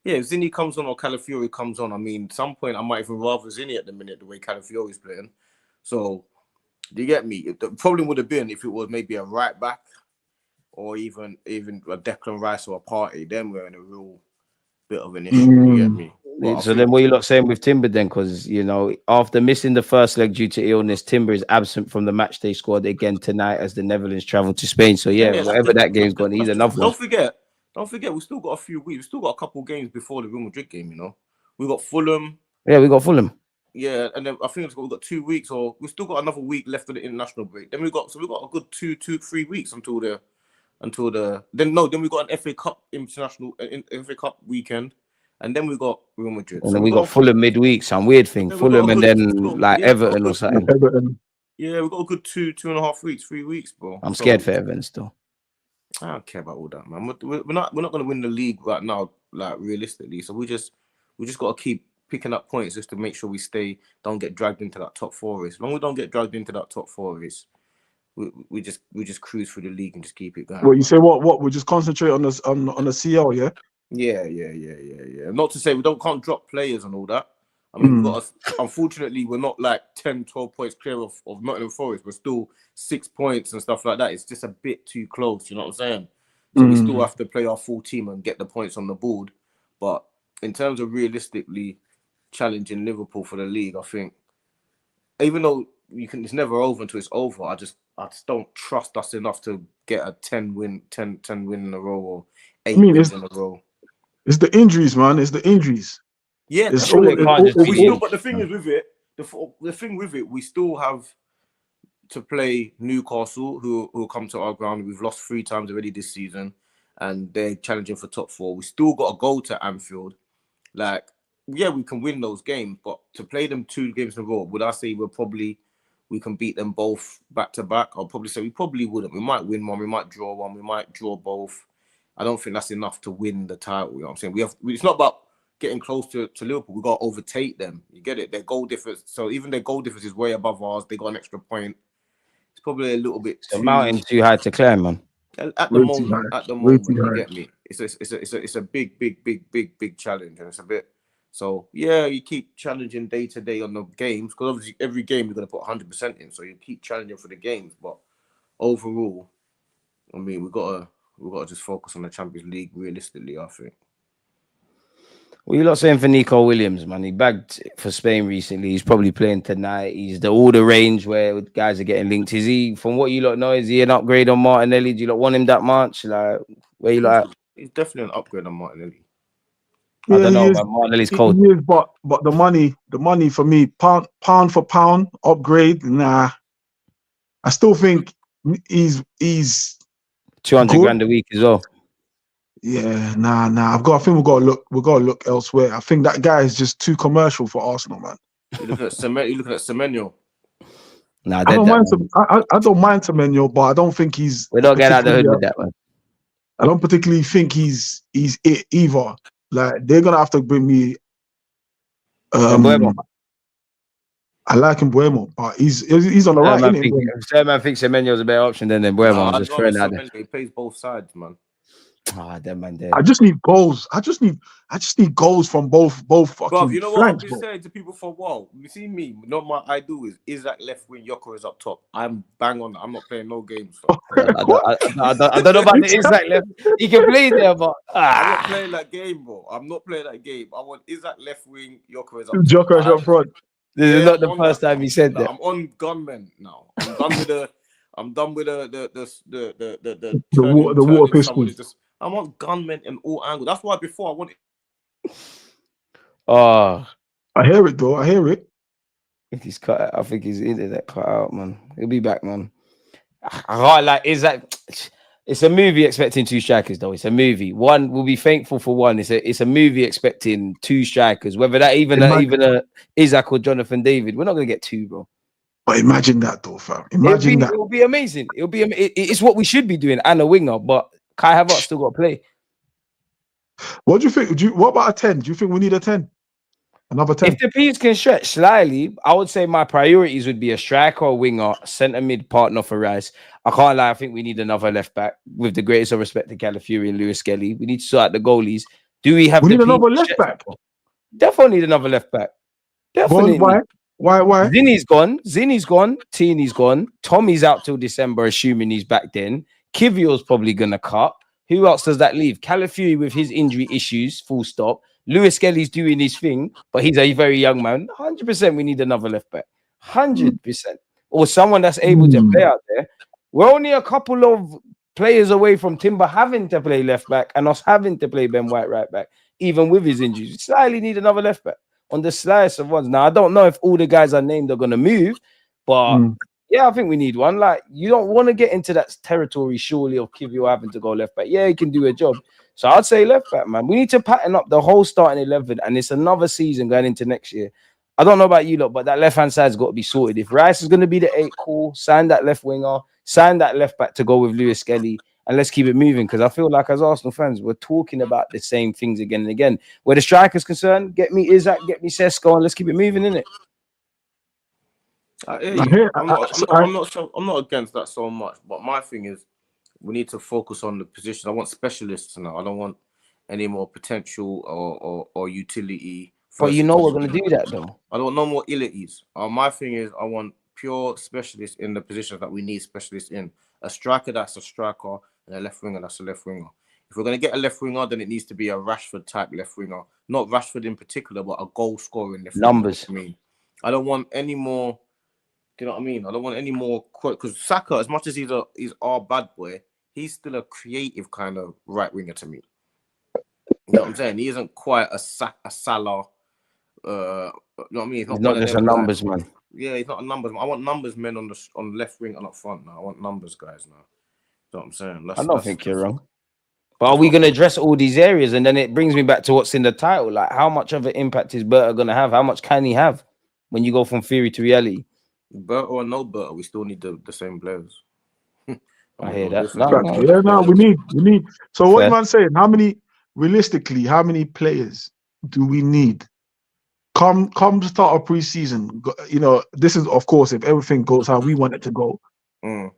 Yeah, if Zinni comes on or Calafiori comes on, I mean, at some point I might even rather Zinni at the minute the way Calafiori's playing. So, do you get me? The problem would have been if it was maybe a right back or even a Declan Rice or a Partey. Then we're in a real bit of an issue. You get me? But so then what are you lot saying with Timber then? Because, you know, after missing the first leg due to illness, Timber is absent from the matchday squad again tonight as the Netherlands travel to Spain. So yeah, whatever that game's gone, he's another one. Don't forget, we still got a few weeks. We still got a couple games before the Real Madrid game, you know. We got Fulham. Yeah, we got Fulham. Yeah, and then I think we've got 2 weeks, or we still got another week left of the international break. Then we got a good 3 weeks until we got an FA Cup FA Cup weekend, and then we got Real Madrid. And then we got Fulham midweek, some weird thing. Fulham and then Everton or something. Yeah, we got a good 2.5 weeks, 3 weeks, bro. I'm scared for Everton still. I don't care about all that, man. We're not going to win the league right now, like realistically. So we just got to keep picking up points just to make sure we don't get dragged into that top 4 race. As long as we don't get dragged into that top 4 race, we just cruise through the league and just keep it going. Well, you say what? We just concentrate on this on the CL, yeah. Yeah. Not to say we can't drop players and all that. I mean, unfortunately, we're not like 10, 12 points clear of Nottingham Forest. We're still 6 points and stuff like that. It's just a bit too close, you know what I'm saying? So we still have to play our full team and get the points on the board. But in terms of realistically challenging Liverpool for the league, I think, even though it's never over until it's over, I just don't trust us enough to get a 10 win in a row or 8 wins in a row. It's the injuries, man. It's the injuries. Yeah, but the thing is with it, the thing with it, we still have to play Newcastle, who come to our ground. We've lost 3 times already this season, and they're challenging for top 4. We still got to go to Anfield. Like, yeah, we can win those games, but to play them 2 games in a row, would I say we can beat them both back to back? I'll probably say we probably wouldn't. We might win one, we might draw one, we might draw both. I don't think that's enough to win the title. You know what I'm saying? It's not about getting close to Liverpool. We got to overtake them. You get it? Their goal difference. So even their goal difference is way above ours. They got an extra point. It's probably a little bit too... The mountain too high to climb, man. At the moment, you get me? It's a big challenge, and it's a bit... So, yeah, you keep challenging day to day on the games, because obviously every game you're going to put 100% in, so you keep challenging for the games. But overall, I mean, we've got to just focus on the Champions League realistically, I think. What are you lot saying for Nico Williams, man? He bagged for Spain recently. He's probably playing tonight. He's all the range where guys are getting linked. Is he, from what you lot know, is he an upgrade on Martinelli? Do you lot want him that much? Like, where you lot at? He's definitely an upgrade on Martinelli. Yeah, I don't know, man. Martinelli's cold. But the money for me, pound for pound, upgrade, nah. I still think he's 200 grand a week as well. Yeah, nah. I think we've got to look elsewhere. I think that guy is just too commercial for Arsenal, man. You're looking at Semenyo. Nah, I don't mind Semenyo, but I don't think he's. We don't get out of the hood with that one. I don't particularly think he's it either. Like, they're gonna have to bring me. I like Mbeumo, but he's on the right. Man thinks Semenyo's a better option than Mbeumo. Just throwing that there. He plays both sides, man. That man there. I just need goals. I just need goals from both fucking bro, you know flanks, what I've been saying to people for a while? You see me, not my ideal is that left wing, Yoko is up top. I'm bang on that. I'm not playing no games. So. I don't know about the Isaac left. He can play there, but I'm not playing that game, bro. I'm not playing that game. I want Isaac left wing, Yoko is up top. Yoko is up front. This is not the first time he said that. I'm on gunmen now. I'm done with the water pistols. I want gunmen in all angles. That's why before I wanted. I hear it though. I hear it. If he's cut out, I think his internet cut out, man. He'll be back, man. It's a movie expecting 2 strikers, though. It's a movie. One, we'll be thankful for one. It's a movie expecting 2 strikers. Whether that even a Isaac or Jonathan David, we're not gonna get 2, bro. But imagine that, though, fam. Imagine that. It'll be amazing. It's what we should be doing, and a winger. But Kai Havertz still got to play. What do you think? What about a 10? Do you think we need a 10? Another 10? If the piece can stretch slightly, I would say my priorities would be a striker, a winger, centre mid partner for Rice. I can't lie. I think we need another left back. With the greatest of respect to Calafiori and Lewis-Skelly, we need to sort out the goalies. Do we have We the need another people? left back. Definitely need another left back. Definitely need another left back. Definitely. Why? Zinni's gone. Teeny's gone. Tommy's out till December, assuming he's back then. Kivio's probably gonna cut. Who else does that leave? Calafiori with his injury issues, full stop. Lewis-Skelly's doing his thing, but he's a very young man. 100% we need another left back. 100%. Or someone that's able to play out there. We're only a couple of players away from Timber having to play left back and us having to play Ben White right back, even with his injuries. We slightly need another left back on the slightest of ones. Now, I don't know if all the guys I named are going to move, but yeah, I think we need one. Like, you don't want to get into that territory, surely, of Kivio having to go left back. Yeah, he can do a job. So I'd say left back, man. We need to pattern up the whole starting 11, and it's another season going into next year. I don't know about you lot, but that left-hand side's got to be sorted. If Rice is going to be the 8, cool, sign that left winger, sign that left back to go with lewis-skelly, and let's keep it moving. Because I feel like as Arsenal fans, we're talking about the same things again and again. Where the striker's concerned, get me Isaac, get me Sesko, and let's keep it moving, innit? I'm not against that so much, but my thing is we need to focus on the position. I want specialists now. I don't want any more potential or utility. But you know we're going to do that, though. I don't want no more illities. My thing is I want pure specialists in the positions that we need specialists in. A striker that's a striker, and a left winger that's a left winger. If we're going to get a left winger, then it needs to be a Rashford type left winger. Not Rashford in particular, but a goal scoring left numbers. Winger. I don't want any more. Do you know what I mean? I don't want any more, because Saka, as much as he's our bad boy, he's still a creative kind of right winger to me. You know what I'm saying? He isn't quite a Salah. You know what I mean? He's not just a numbers man. Yeah, he's not a numbers man. I want numbers men on the left wing and up front now. I want numbers guys now. You know what I'm saying? I don't think you're wrong. But are we going to address all these areas? And then it brings me back to what's in the title. Like, how much of an impact is Berta going to have? How much can he have when you go from theory to reality? Berta or no Berta, we still need the same players. I hear that. We need. So what you man saying? Realistically, how many players do we need? Come start of pre-season. You know, this is of course if everything goes how we want it to go.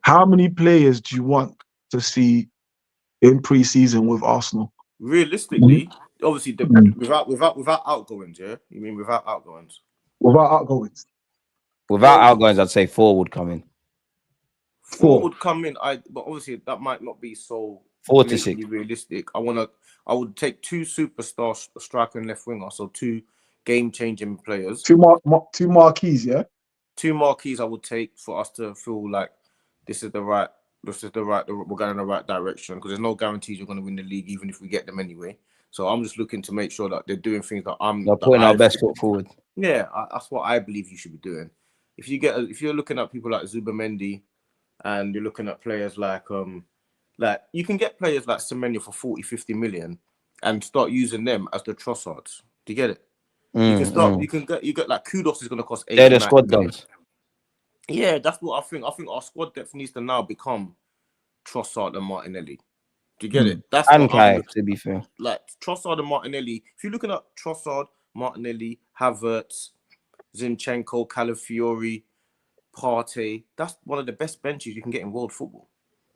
How many players do you want to see in pre-season with Arsenal? Realistically, obviously, without outgoings. Yeah, you mean without outgoings? Without outgoings. Without outgoings, I'd say 4 would come in. 4 would come in. But obviously that might not be so 4 to 6 realistic. I would take 2 superstar striker and left winger, so 2 game-changing players. 2 marquees, yeah. 2 marquees I would take for us to feel like we're going in the right direction, because there's no guarantees you're going to win the league, even if we get them anyway. So I'm just looking to make sure that they're doing things that they're putting our best foot forward. Yeah, that's what I believe you should be doing. If you're looking at people like Zubamendi, and you're looking at players like you can get players like Semenyo for 40-50 million and start using them as the Trossards. Do you get it? You get like Kudos is going to cost 8 million. The squad does. Yeah, that's what I think. I think our squad depth needs to now become Trossard and Martinelli. Do you get it? That's and Kai, to be fair. Like Trossard and Martinelli. If you're looking at Trossard, Martinelli, Havertz, Zinchenko, Calafiori, Partey, that's one of the best benches you can get in world football.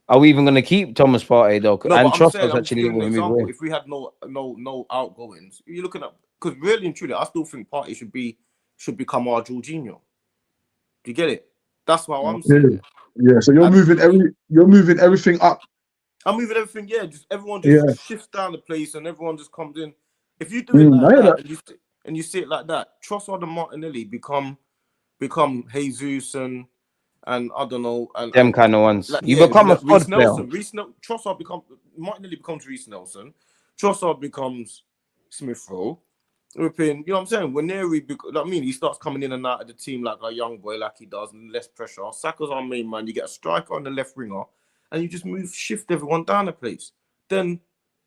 Are we even going to keep Thomas Partey though? No, and Trossard's actually an example. If we had no outgoings, you're looking at, because really and truly, I still think Partey should become our Jorginho. Do you get it? That's what I'm saying. Yeah. So you're moving everything up. I'm moving everything. Yeah, just everyone just shifts down the place and everyone just comes in. If you do it like that and you see it like that, Trossard and Martinelli become Jesus and I don't know, and them kind of ones. Like, you become a squad player. Trossard Martinelli becomes Reece Nelson. Trossard becomes Smith Rowe. You know what I'm saying? When he starts coming in and out of the team like a young boy, like he does, and less pressure. Saka's our main man. You get a striker on the left winger, and you just shift everyone down the place. Then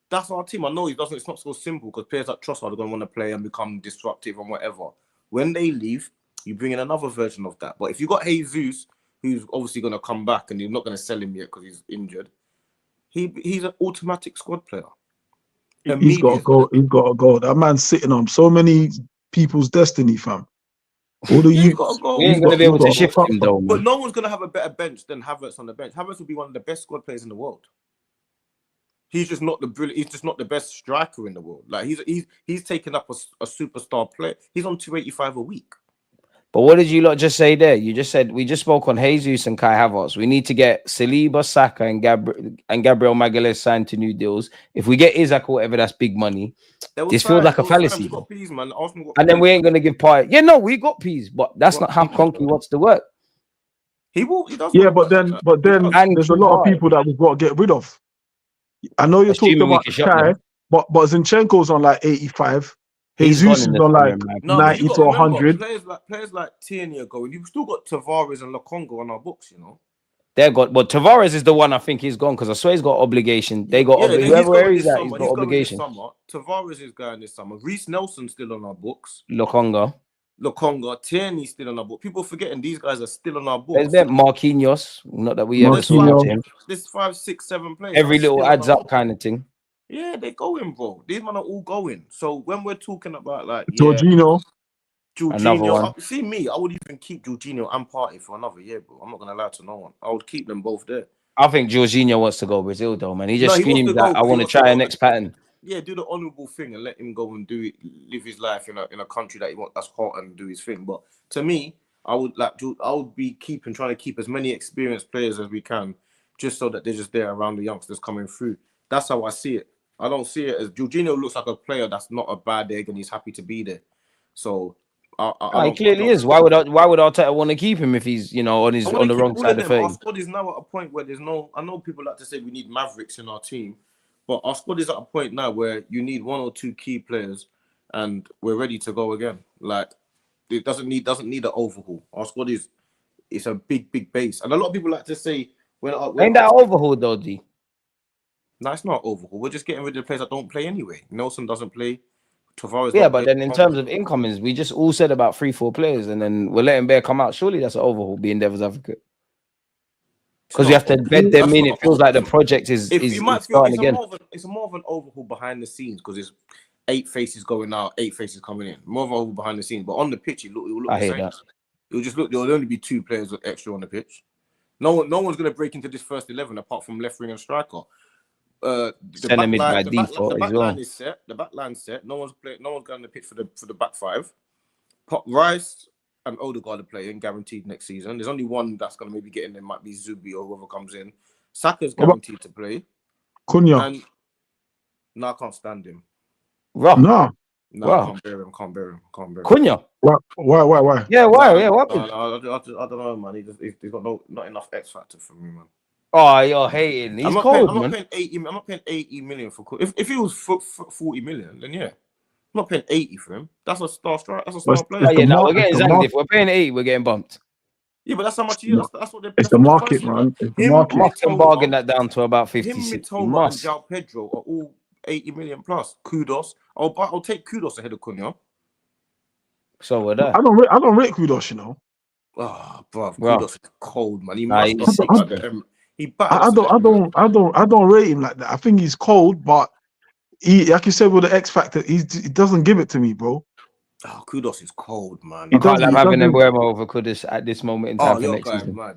that's our team. I know it's not so simple, because players like Trossard are going to want to play and become disruptive and whatever. When they leave, you bring in another version of that. But if you got Jesus, who's obviously going to come back, and you're not going to sell him yet because he's injured, he's an automatic squad player. He's got to go. He's got to go. That man's sitting on so many people's destiny, fam. All the youth got to go. We ain't going to be able to shift him though, man. But no one's going to have a better bench than Havertz on the bench. Havertz will be one of the best squad players in the world. He's just not the brilliant. He's just not the best striker in the world. Like he's taken up a superstar player. He's on 285 a week. But what did you lot just say there? You just said we just spoke on Jesus and Kai Havertz. We need to get Saliba, Saka, and Gabriel Magalhaes signed to new deals. If we get Isaac or whatever, that's big money. This feels like a fallacy. We got peas, man. And then we ain't gonna give part. Yeah, no, we got peas, but that's not how Conky wants to work. He will. He does. Yeah, but then there's a lot of people that we've got to get rid of. I know you're talking about Kai, but Zinchenko's on like 85. Jesus is on like 90 to 100. Players like Tierney are going. You've still got Tavares and Lokonga on our books, you know. They're got, but Tavares is the one I think he's gone because I swear he's got obligation. They got whoever he's at, he's got obligation. Tavares is going this summer. Reece Nelson's still on our books. Lokonga, Tierney's still on our books. People forgetting these guys are still on our books. There's that Marquinhos. Not that we ever saw him. There's 5, 6, 7 players. Every little adds up kind of thing. Yeah, they're going, bro. These men are all going. So when we're talking about like Jorginho, see me, I would even keep Jorginho and Partey for another year, bro. I'm not gonna lie to no one. I would keep them both there. I think Jorginho wants to go Brazil though, man. He just screams that I want to try a next pattern. Yeah, do the honourable thing and let him go and live his life in a country that he wants, that's hot, and do his thing. But to me, I would be trying to keep as many experienced players as we can, just so that they're just there around the youngsters coming through. That's how I see it. I don't see it as Jorginho looks like a player that's not a bad egg and he's happy to be there. So he clearly is. Why would Arteta want to keep him if he's on the wrong side of things? Our squad is now at a point where there's no. I know people like to say we need mavericks in our team, but our squad is at a point now where you need 1 or 2 key players, and we're ready to go again. Like it doesn't need an overhaul. Our squad it's a big base, and a lot of people like to say ain't that overhaul though, D? No, it's not overhaul. We're just getting rid of the players that don't play anyway. Nelson doesn't play. Tavares but then in terms of incomings, we just all said about 3-4 players, and then we're letting Bear come out. Surely that's an overhaul, being devil's advocate. Because we have to bed them in. It feels like the project is starting again. It's more of an overhaul behind the scenes because it's 8 faces going out, 8 faces coming in. More of an overhaul behind the scenes, but on the pitch, it will look the same. That. It'll just look. There'll only be 2 players extra on the pitch. No one's going to break into this first 11 apart from left wing and striker. The back line is set. The back line's set. No one's going on the pitch for the back 5. Rice and Odegaard are playing guaranteed next season. There's only one that's going to maybe get in there. Might be Zubi or whoever comes in. Saka's guaranteed to play. Cunha. No, I can't stand him. No. Wow. I can't bear him. Cunha. Why? Yeah, why? Yeah, what? I don't know, man. He's got not enough X factor for me, man. Oh, you're hating. He's cold, man. I'm not paying 80 million for. If he was 40 million, then yeah, I'm not paying 80 for him. That's a star striker. That's a star player. We're getting Zang. If we're paying 80, we're getting bumped. Yeah, but that's how much he is. That's what they're. It's the market, man. It's the market. Must bargain that down to about 50. Him, Mitoma, and João Pedro are all 80 million plus. Kudos. I'll take Kudos ahead of Cunha. So would I. I don't rate Kudos, you know. Oh, bro, Kudos is cold, man. I don't rate him like that. I think he's cold, but he, like you said, with the X factor, he doesn't give it to me, bro. Oh, Kudos is cold, man. I can't having Embuemo over Kudus at this moment in time for next season. Mad.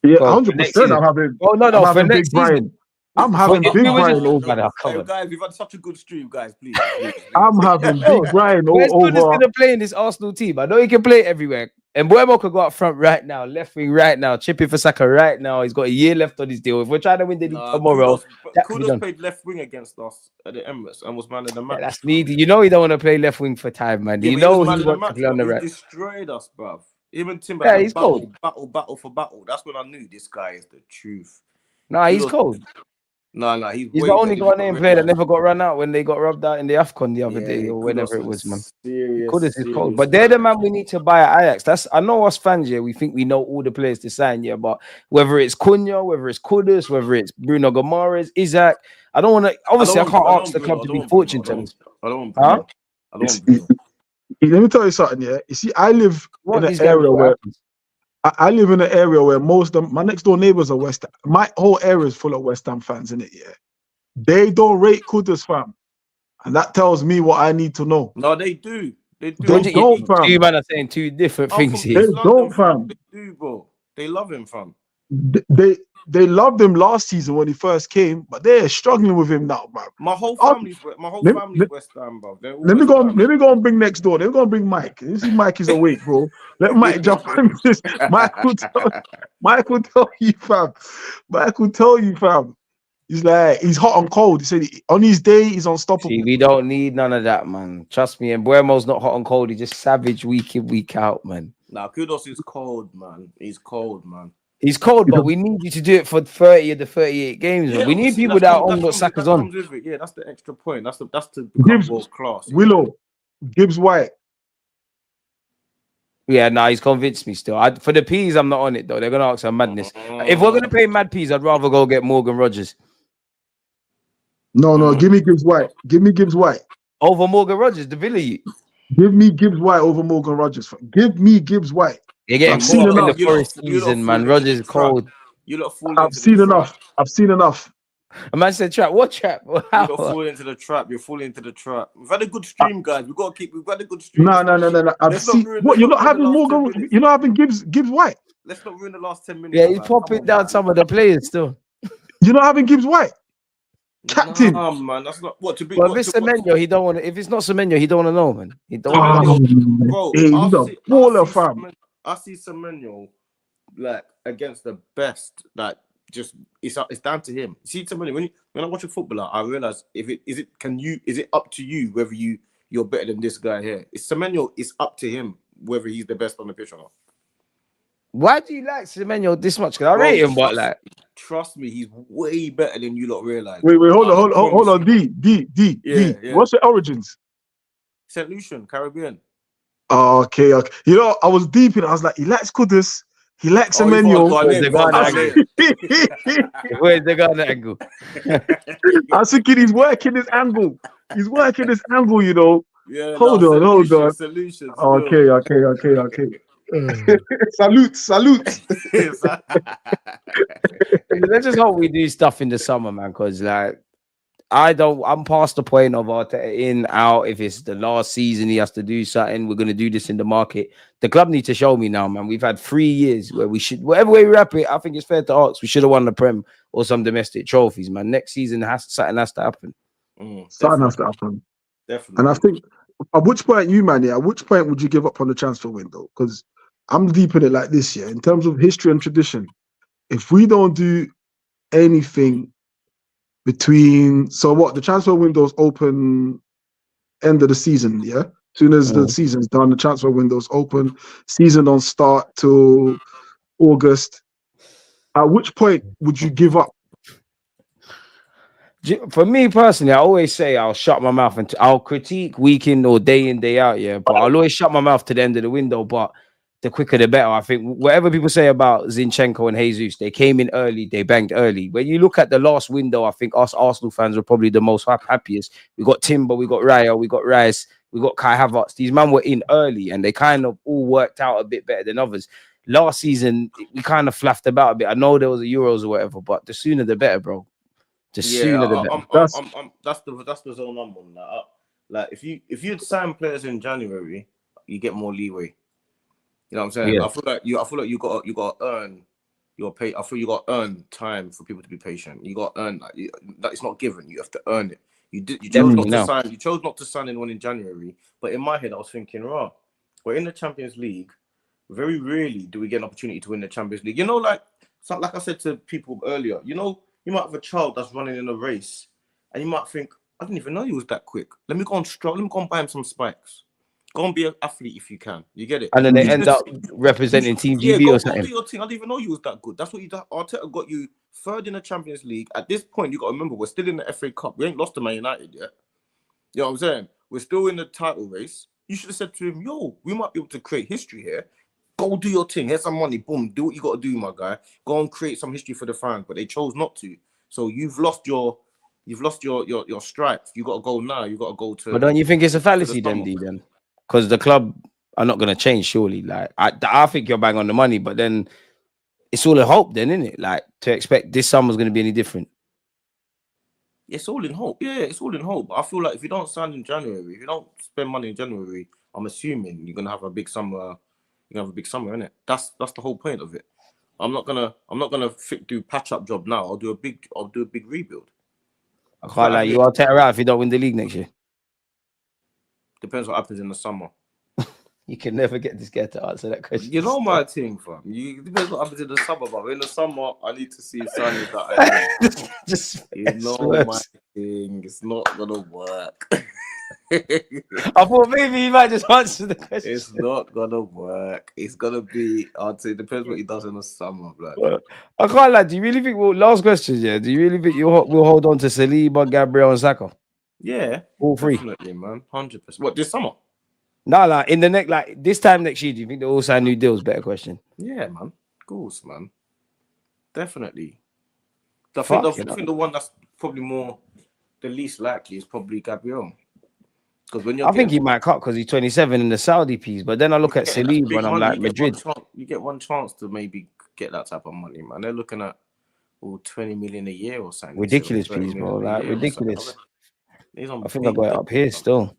Yeah, 100%. I'm having. Oh no, for next season. I'm having Big Brian over. Guys, we've had such a good stream, guys. Please. I'm having Big Brian over. Kudus going to play in this Arsenal team. I know he can play everywhere. And Embuemo could go up front right now, left wing right now, chipping for Saka right now. He's got a year left on his deal. If we're trying to win the league tomorrow, Kudus played left wing against us at the Emirates and was man of the match. That's needy. You know he don't want to play left wing for time, man. You know he wants to play on the right. He destroyed us, bruv. Even Timber, he's cold. Battle for battle. That's when I knew this guy is the truth. Nah, he's cold. No, he's the only Ghanaian player that never got run out when they got rubbed out in the AFCON the other day or whenever it was, man. Kudus is cold. But they're the man we need to buy at Ajax. I know us fans here, we think we know all the players to sign, but whether it's Cunha, whether it's Kudus, whether it's Bruno Gomes, Isaac, I don't want to, obviously I can't ask the club to be fortune tellers. Let me tell you something, yeah. You see, I live in an area where most of my next door neighbors are West Ham. My whole area is full of West Ham fans in it, yeah. They don't rate Kudus, fam. And that tells me what I need to know. No, they do. They don't, fam. You man are saying 2 different things here. They don't, fam. They do, bro. They love him, fam. they loved him last season when he first came, but they're struggling with him now, man. My whole family's West Ham, bro. Let me go and bring next door. Let me go and bring Mike. You see, Mike is awake, bro. Let Mike jump on this. Mike will tell you, fam. Mike will tell you, fam. He's like, he's hot and cold. He said on his day, he's unstoppable. See, we don't need none of that, man. Trust me. And Buemo's not hot and cold. He's just savage week in, week out, man. Nah, Kudos is cold, man. He's cold, man. He's cold, but we need you to do it for 30 of the 38 games. Yeah, we need people that are on what Saka's on. Yeah, that's the extra point. That's to become world class. Willow, Gibbs White. Yeah, nah, he's convinced me still. For the P's, I'm not on it, though. They're going to ask some madness. If we're going to pay mad P's, I'd rather go get Morgan Rogers. No, give me Gibbs White. Give me Gibbs White. Over Morgan Rogers, the Villa. Give me Gibbs White over Morgan Rogers. Give me Gibbs White. You're getting caught in the Forest season, man. Rogers is cold. I've seen enough. A man said trap. What trap? You got fall into the trap. You're falling into the trap. We've had a good stream, guys. We've got a good stream. No. I've seen what you're not having Morgan. You're not having Gibbs White. Let's not ruin the last 10 minutes. Yeah, he's popping down some of the players still. You're not having Gibbs White. Captain. Nah, man, that's not what to be. Well, if it's Semenyo, he don't want to. If it's not Semenyo, he don't want to know, man. He don't want to know. Bro, he's a baller, fam. I see Semenyo like against the best. Like, just it's down to him. See Semenyo when I watch a footballer, I realize is it up to you whether you're better than this guy here? It's Semenyo. It's up to him whether he's the best on the pitch or not. Why do you like Semenyo this much? Because I rate him, but like, trust me, he's way better than you lot realize. Wait, hold on. D. Yeah. What's the origins? St. Lucian, Caribbean. Okay. You know, I was deep in it. I was like, he likes Kudus. He likes Semenyo. Where's the Ghana angle? I was thinking he's working this angle. You know. Yeah. Hold on. Solutions. Okay. Salute. Let's just hope we do stuff in the summer, man. Because like, I'm past the point of Arteta in, out. If it's the last season, he has to do something. We're gonna do this in the market. The club need to show me now, man. We've had 3 years where we should, whatever way we wrap it, I think it's fair to ask. We should have won the Prem or some domestic trophies, man. Next season something has to happen. Something has to happen. Definitely. And I think at which point would you give up on the transfer window? Because I'm deep in it like this year. In terms of history and tradition, if we don't do anything between the transfer window's open end of the season, yeah? As soon as the season's done, the transfer window's open, season don't start till August. At which point would you give up? For me personally, I always say I'll shut my mouth and I'll critique week in or day in, day out, yeah. But I'll always shut my mouth to the end of the window. But the quicker the better. I think whatever people say about Zinchenko and Jesus, they came in early, they banged early. When you look at the last window, I think us Arsenal fans were probably the most happiest. We got Timber, we got Raya, we got Rice, we got Kai Havertz. These men were in early and they kind of all worked out a bit better than others. Last season, we kind of flapped about a bit. I know there was a Euros or whatever, but the sooner the better, bro. The sooner the better. That's the zone I'm on. Like if you'd sign players in January, you get more leeway. You know what I'm saying? Yeah. I feel like you got to earn your pay. I feel you got to earn time for people to be patient. You got to earn that. That it's not given. You have to earn it. You chose not to sign. You chose not to sign anyone in January. But in my head, I was thinking, we're in the Champions League. Very rarely do we get an opportunity to win the Champions League. You know, like I said to people earlier. You know, you might have a child that's running in a race, and you might think, I didn't even know he was that quick. Let me go and buy him some spikes. Go and be an athlete if you can. You get it? And then they end up representing Team GB or something. Go do your thing. I didn't even know you was that good. That's what Arteta got you third in the Champions League. At this point, you got to remember, we're still in the FA Cup. We ain't lost to Man United yet. You know what I'm saying? We're still in the title race. You should have said to him, we might be able to create history here. Go do your thing. Here's some money. Boom. Do what you got to do, my guy. Go and create some history for the fans. But they chose not to. So you've lost your stripes. You got to go now. You got to go to. But don't you think it's a fallacy, then? Because the club are not going to change, surely. Like I think you're bang on the money, but then it's all a hope, then, isn't it? Like to expect this summer's going to be any different. It's all in hope. Yeah, it's all in hope. But I feel like if you don't sign in January, if you don't spend money in January, I'm assuming you're going to have a big summer. You're going to have a big summer, innit? That's the whole point of it. I'm not gonna do patch up job now. I'll do a big rebuild. I can't lie. You are tear out if you don't win the league next year. Depends what happens in the summer. You can never get this guy to answer that question. You know my thing, fam. Depends what happens in the summer, but in the summer, I need to see signings that I just you know my thing. It's not gonna work. I thought maybe he might just answer the question. It's not gonna work. It's gonna be. I'd say it depends what he does in the summer, blood. Well, I can't lie. Do you really think? Well, last question, yeah. Do you really think we'll hold on to Saliba, Gabriel, and Saka? Yeah, all three. Definitely, man. 100%. What, this summer? No, like in the next, like this time next year. Do you think they all sign new deals? Better question. Yeah, man. Of course, man. Definitely. I think the one that's probably the least likely is probably Gabriel. Because when I think he might cut because he's 27 in the Saudi piece. But then I look at Saliba and I'm like, Madrid. You get one chance to maybe get that type of money, man. They're looking at 20 million a year or something. Ridiculous piece, bro. Like ridiculous. I think I got it up here still.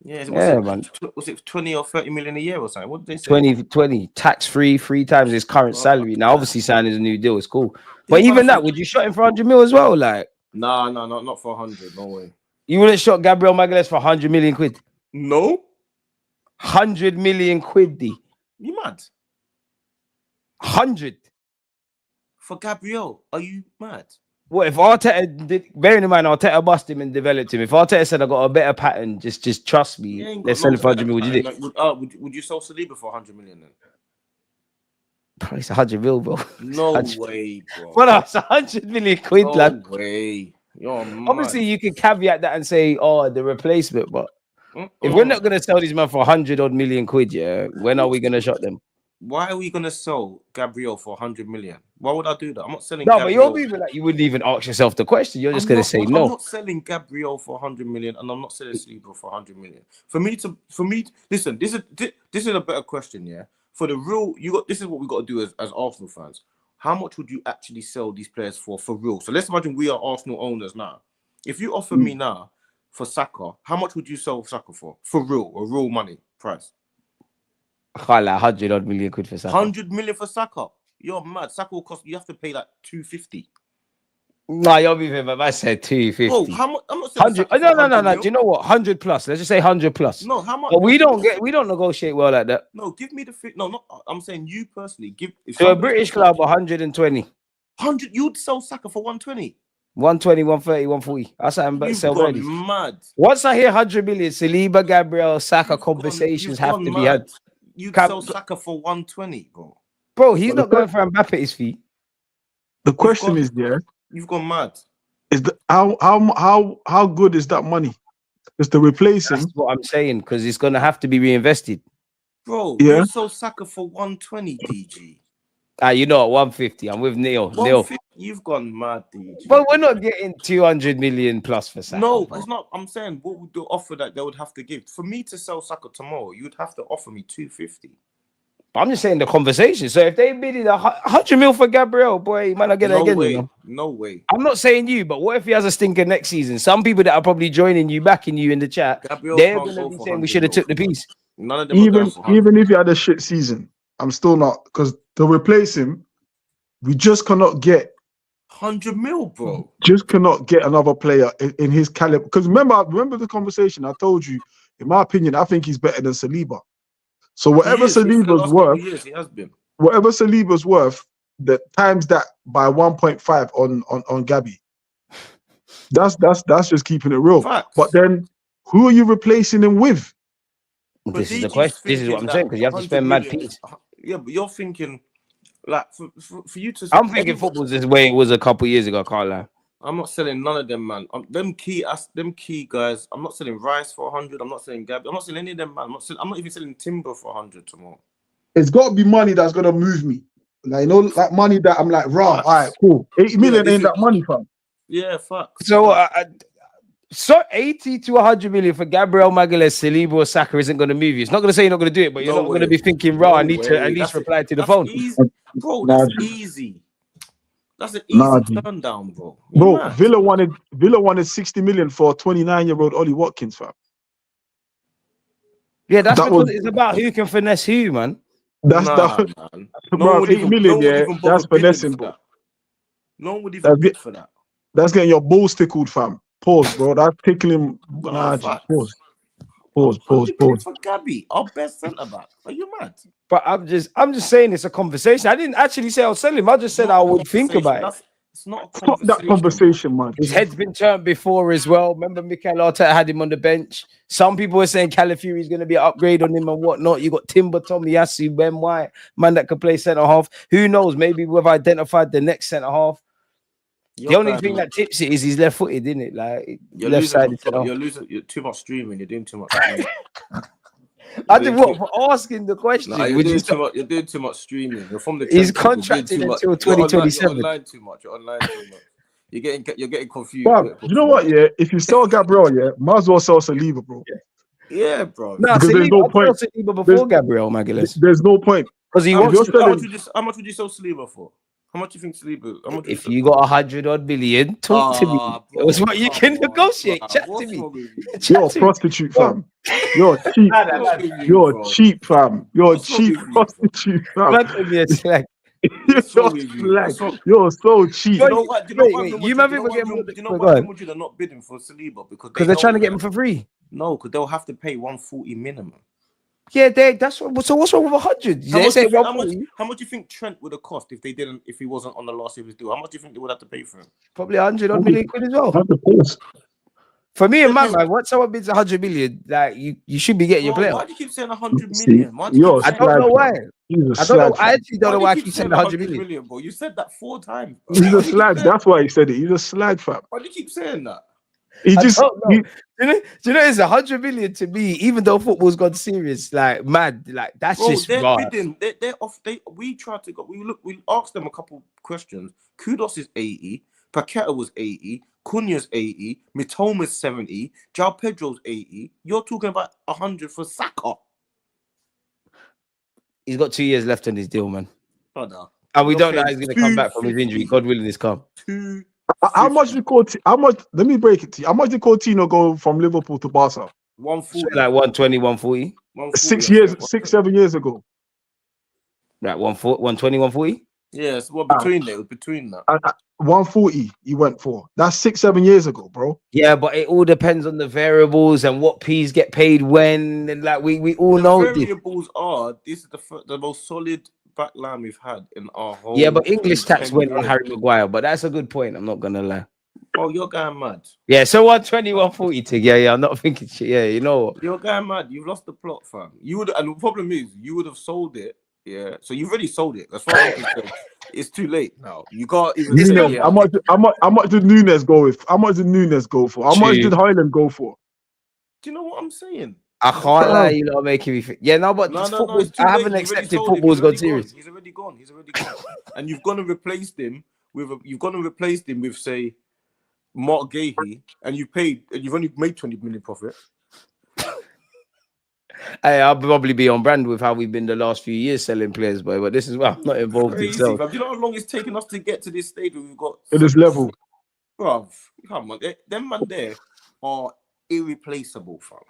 Yeah, man. Was it 20 or 30 million a year or something? What did they say? 20 tax-free, 3 times his current salary. Now, obviously, signing a new deal is cool. But even that, would you shot him for 100 mil as well? Like, no, not for 100. No way. You wouldn't shot Gabriel Magalhaes for 100 million quid? No. 100 million quid, D. You mad? 100 for Gabriel? Are you mad? What if Arteta did? Bearing in mind, Arteta bust him and developed him. If Arteta said, "I got a better pattern, just trust me, let's sell him for 100 million," would you do? Would you sell Saliba for 100 million then? Probably it's 100 mil, bro. No way, bro. Well, it's 100 million quid, lad. No way. You're mad. Obviously, you can caveat that and say, "Oh, the replacement," but if we're not gonna sell these man for 100 odd million quid, yeah, when are we gonna shot them? Why are we gonna sell Gabriel for 100 million? Why would I do that? I'm not selling. No, Gabriel. But you're even like you wouldn't even ask yourself the question. You're just gonna say no. I'm not selling Gabriel for 100 million, and I'm not selling Saliba for 100 million. For me, listen. This is a better question, yeah. For the real, this is what we got to do as Arsenal fans. How much would you actually sell these players for real? So let's imagine we are Arsenal owners now. If you offer me now for Saka, how much would you sell Saka for real, a real money price? I can't like 100 odd million quid for Saka. 100 million for Saka? You're mad. Saka will cost. You have to pay like 250. No, you'll be fair, I said 250. Oh, how much? I'm not saying 100. No. Do you know what? 100 plus. Let's just say 100 plus. No, how much? But we don't negotiate well like that. No, give me the no, not. I'm saying you personally. To a British club 120. 100. You'd sell Saka for 120. 120, 130, 140. That's what I'm sell ready. Mad. Once I hear 100 million, Saliba, Gabriel, Saka conversations have to be had. You'd sell Saka for 120, bro. Bro, he's not going for Mbappe's fee. The question is, yeah, you've gone mad. Is the how good is that money? Just to replace him? That's what I'm saying, because it's gonna have to be reinvested. Bro, you sold Saka for 120, DG. You know, 150. I'm with Neil. You've gone mad, DG. But we're not getting 200 million plus for Saka. No, it's not. I'm saying what would the offer that they would have to give for me to sell Saka tomorrow? You'd have to offer me 250. I'm just saying the conversation. So if they bidded 100 mil for Gabriel, boy, man, I get it again. Way. You know? No way. I'm not saying you, but what if he has a stinker next season? Some people that are probably joining you, backing you in the chat, Gabriel they're going to be saying we should have took the piece. None of them even if he had a shit season, I'm still not, because to replace him, we just cannot get 100 mil, bro. Just cannot get another player in his caliber. Because remember the conversation I told you. In my opinion, I think he's better than Saliba. So whatever Saliba's worth, he has been. Whatever Saliba's worth, that times that by 1.5 on Gabby. That's just keeping it real. Facts. But then, who are you replacing him with? This is the question. This is what I'm saying, because you have to spend mad peas. Yeah, but you're thinking, like, for you to. I'm thinking football's this way it was a couple years ago. I can't lie. I'm not selling none of them, man. Them key guys. I'm not selling Rice for 100. I'm not selling Gabby. I'm not selling any of them, man. I'm not even selling Timber for 100 tomorrow. It's got to be money that's gonna move me. Like, you know, like money that I'm like, raw. All right, cool. 80 million ain't that money, fam. Yeah, fuck. So 80 to 100 million for Gabriel Magalhaes, Saliba or Saka isn't going to move you. It's not going to say you're not going to do it, but you're not going to be thinking, I need to at least reply to the phone. Easy. Bro, that's easy. That's an easy turn down, bro. Bro, Villa wanted 60 million for a 29-year-old Ollie Watkins, fam. Yeah, that's because it's about who can finesse who, man. That's man. bro, 8 million, yeah. That's finessing, bro. No one would even bid for that. That's getting your balls tickled, fam. Pause, bro. That's tickling. Nah, pause. For Gabby, our best centre back. Are you mad? But I'm just saying it's a conversation. I didn't actually say I'll sell him. I just said I would think about it. It's not a conversation. Stop that conversation, man. His head's been turned before as well. Remember, Mikel Arteta had him on the bench. Some people were saying Calafiori is going to be an upgrade on him and whatnot. You got Timber, Tomiyasu, Ben White, man that could play centre half. Who knows? Maybe we've identified the next centre half. The only thing that tips it is he's left-footed, isn't it? Like left-sided. You're losing. You're too much streaming. You're doing too much. I did what for asking the question. Nah, you're doing too much streaming. You're from the. He's contracted until 2027. You're online too much. You're getting confused. Bro, you know what? Yeah, if you sell Gabriel, yeah, might as well sell Saliba, bro. Yeah, bro. No, because there's no point. Saliba before Gabriel, Magalhaes. There's no point because how much would you sell Saliba for? How much do you think Saliba? If you got 100-odd million, talk to me. That's what you can negotiate. Chat to me. You're a prostitute, fam. You're cheap. You're cheap, fam. You're a cheap prostitute, fam. You're slag. You're so cheap. You know what? You might be they're not bidding for Saliba because they're trying to get him for free. No, because they'll have to pay 140 minimum. Yeah, that's what. So what's wrong with 100? How much do you think Trent would have cost if he wasn't on the last year's deal? How much do you think they would have to pay for him? Probably 100 million quid as well. For me and my man, once someone bids 100 million, like you should be getting your player. Why do you keep saying 100 million? I don't know why. I actually don't know why I keep saying 100 million. Bro. You said that 4 times. Bro. He's a slag. That's why he said it. He's a slag, fam. Why do you keep saying that? Do you know it's 100 million to me, even though football's gone serious, like mad, like that's bro, just they're bidding. They're off. We tried to go. We asked them a couple questions. Kudos is 80. Paqueta was 80. Cunha's 80. Mitoma's 70. João Pedro's 80. You're talking about 100 for Saka. He's got 2 years left on his deal, man. Oh, no. And we don't know how he's going to come back from his injury. God willing, this come. How much did let me break it to you. How much did Coutinho go from Liverpool to Barca? 140. Like 120, 140. 7 years ago. Right, 120, 140? Yes, well, between that. 140 he went for. That's 6-7 years ago, bro. Yeah, but it all depends on the variables and what P's get paid when, and like we all know the variables this is the most solid back line we've had in our whole. Yeah, but English tax went on Harry Maguire, but that's a good point. I'm not gonna lie. Oh, you're going mad. Yeah, so 120, 140 tig. Yeah, I'm not thinking shit. Yeah, you know what? You're going mad. You've lost the plot, fam. You would, and the problem is you would have sold it. Yeah, so you've already sold it. That's why it's too late now. You can't even. How much did Nunes go with? How much did Nunes go for? How much did Highland go for? Do you know what I'm saying? I can't lie, you know, making me think. Yeah, no, but football, I haven't accepted football's gone serious. He's already gone. And you've gone to replace him with say Mark Gahey, and you've only made 20 million profit. Hey, I'll probably be on brand with how we've been the last few years selling players, boy. But this is why I'm not involved in sales. Do you know how long it's taken us to get to this stage where we've got at this level? Bro, come on, them man there are irreplaceable, fam.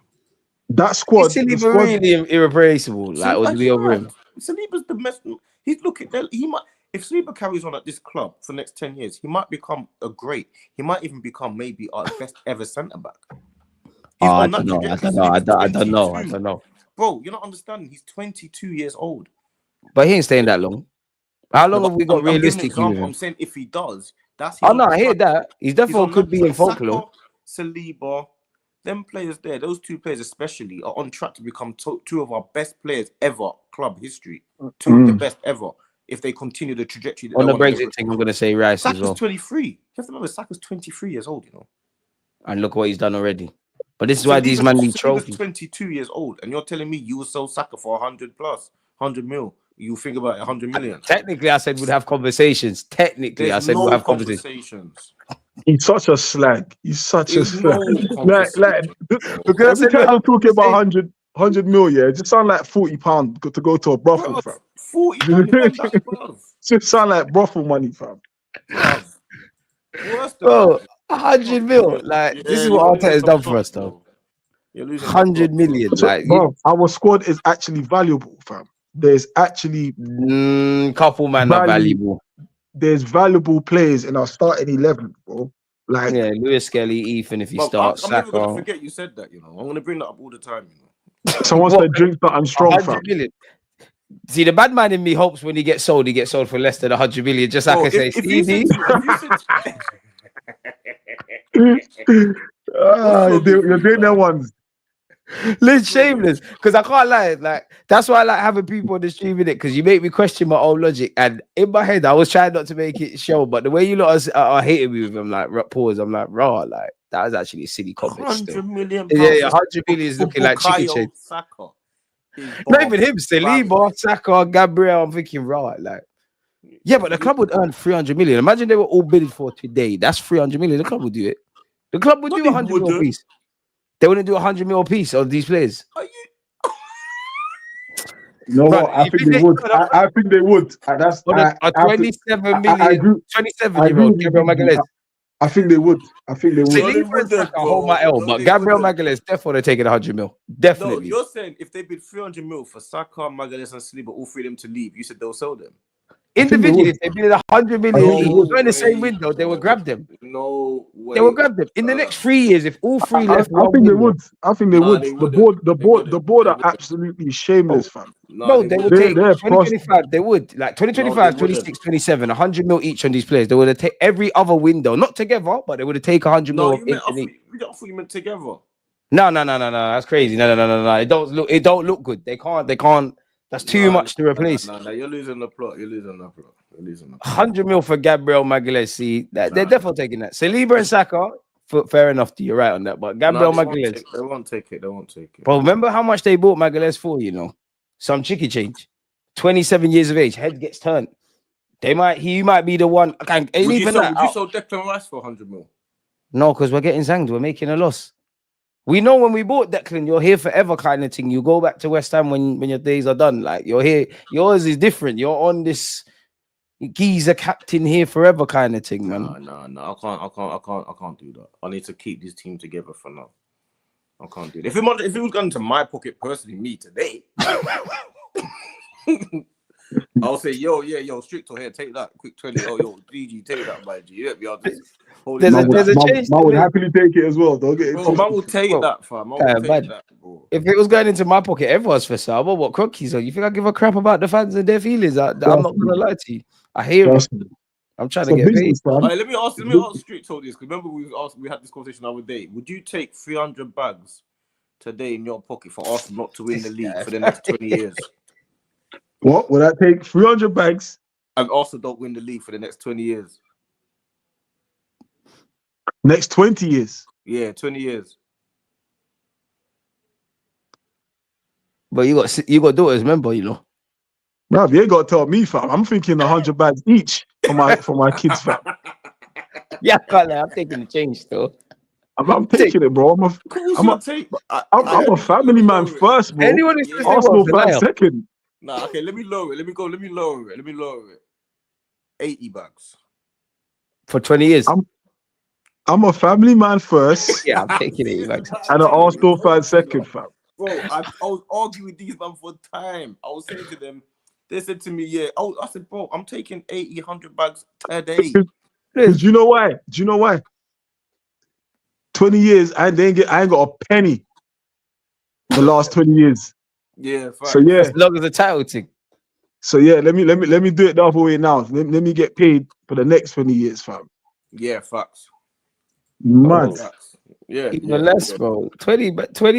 That squad, really irreplaceable. Like, or do we over him? Saliba's the best. He might. If Saliba carries on at this club for the next 10 years, he might become he might even become maybe our best ever centre back. I don't know. Bro, you're not understanding. He's 22 years old. But he ain't staying that long. How long have we got realistically? I'm saying if he does, that's. Oh no, I hear that. He's definitely could be in folklore. Saliba, them players there, those two players especially, are on track to become two of our best players ever, club history. Two of the best ever. If they continue the trajectory. On the Brexit thing, I'm going to say Rice Saka's as well. 23. You have to remember, Saka's 23 years old, you know. And look what he's done already. But this is why these men need trophies. 22 years old, and you're telling me you will sell Saka for 100 mil. You think about 100 million. Technically, I said we'd have conversations. We'll have conversations. He's such a slag. Like because every time I'm talking about 100 mil, yeah, it just sound like £40 to go to a brothel, fam. 40 just sound like brothel money, fam. Bro, 100 mil. Like, this is what Arteta has done for us, though. 100 million. Like, bro, our squad is actually valuable, fam. there's actually couple man are valuable. There's valuable players in our starting 11, bro. Like lewis-skelly, Ethan. If he starts, I'm never gonna forget you said that. You know, I'm gonna bring that up all the time. You know, someone said drink something strong, fam. See, the bad man in me hopes when he gets sold for less than 100 million. Just like I say, Stevie. You're doing that ones. Liz shameless, because I can't lie. Like that's why I like having people on the stream with it, because you make me question my own logic. And in my head, I was trying not to make it show, but the way you lot are hating me with them, like pause. I'm like, raw. Like that was actually a silly comment. 100 million. Yeah, 100 million is looking like chicken change. Not even him, Saliba, Saka, Gabriel. I'm thinking, right, like, yeah, but the club would earn 300 million. Imagine they were all bidding for today. That's 300 million. The club would do it. The club would do 100 mil piece. They wouldn't do 100 mil piece of these players. You know what? I think they would. I think they would. That's 27 million. 27-year-old Gabriel Magalhaes. I think they would. Saliba hold my L, but Gabriel Magalhaes definitely taking 100 mil. Definitely. No, you're saying if they bid 300 mil for Saka, Magalhaes, and Saliba, all three of them to leave, you said they'll sell them. Individually, if they bid 100 million in the same window, they will grab them. No way. They will grab them in the next 3 years. If all three left, I think they would. I think they would. The board are absolutely shameless, fam. No, they would take 2025. They would like 2025, 26, 27, 100 mil each on these players. They would have taken every other window, not together, but they would have taken 100 mil. I thought you meant together. No. That's crazy. No. It don't look good. They can't. That's too much to replace. No, you're losing the plot. 100 mil for Gabriel Magalhaes. See, they're definitely taking that. Saliba and Saka, fair enough. You're right on that. But Gabriel Magalhaes, they won't take it. Bro, remember how much they bought Magalhaes for? You know, some chicky change. 27 years of age, head gets turned. He might be the one. Would you sell Declan Rice for 100 mil? No, because we're getting zanged. We're making a loss. We know when we bought Declan, you're here forever kind of thing. You go back to West Ham when your days are done. Like you're here. Yours is different. You're on this geezer captain here forever kind of thing, man. No. I can't do that. I need to keep this team together for now. I can't do that. If it was going to my pocket personally, me today, I'll say, yo, Stricto here, take that quick 20. Oh, yo, DG, take that, my G. Yeah, there's a change. Man would happily take it as well. Don't get it. Man will take that, fam. If it was going into my pocket, everyone's for sale. But what Crocky's on? You think I give a crap about the fans and their feelings? I'm not gonna lie to you. I hear it. I'm trying to get paid. Right, let me ask Stricto this, because remember we had this conversation the other day. Would you take 300 bags today in your pocket for Arsenal not to win the league for the next 20 years? What would I take? 300 bags and Arsenal don't win the league for the next 20 years. Next 20 years. Yeah, 20 years. But you got daughters, remember, you know. Bruv, you ain't got to tell me, fam. I'm thinking 100 bags each for my kids, fam. Yeah, I'm taking the change still. I'm taking it, bro. I'm a family man first, bro. Anyone Arsenal fan second. Nah, okay, let me lower it. Let me lower it. 80 bags. For 20 years. I'm a family man first. Yeah, I'm taking 80 bags. And an Arsenal fan second, fam. Bro, I was arguing with these man for time. I was saying to them, they said to me, yeah. I said, bro, I'm taking 80, 100 bags a day. Because you know why? Do you know why? 20 years, I ain't got a penny the last 20 years. Yeah, fine. So yeah, as long as the title thing. So yeah, let me do it the other way now. Let me get paid for the next 20 years, fam. Yeah, facts. Mad. Yeah, even less, bro. 20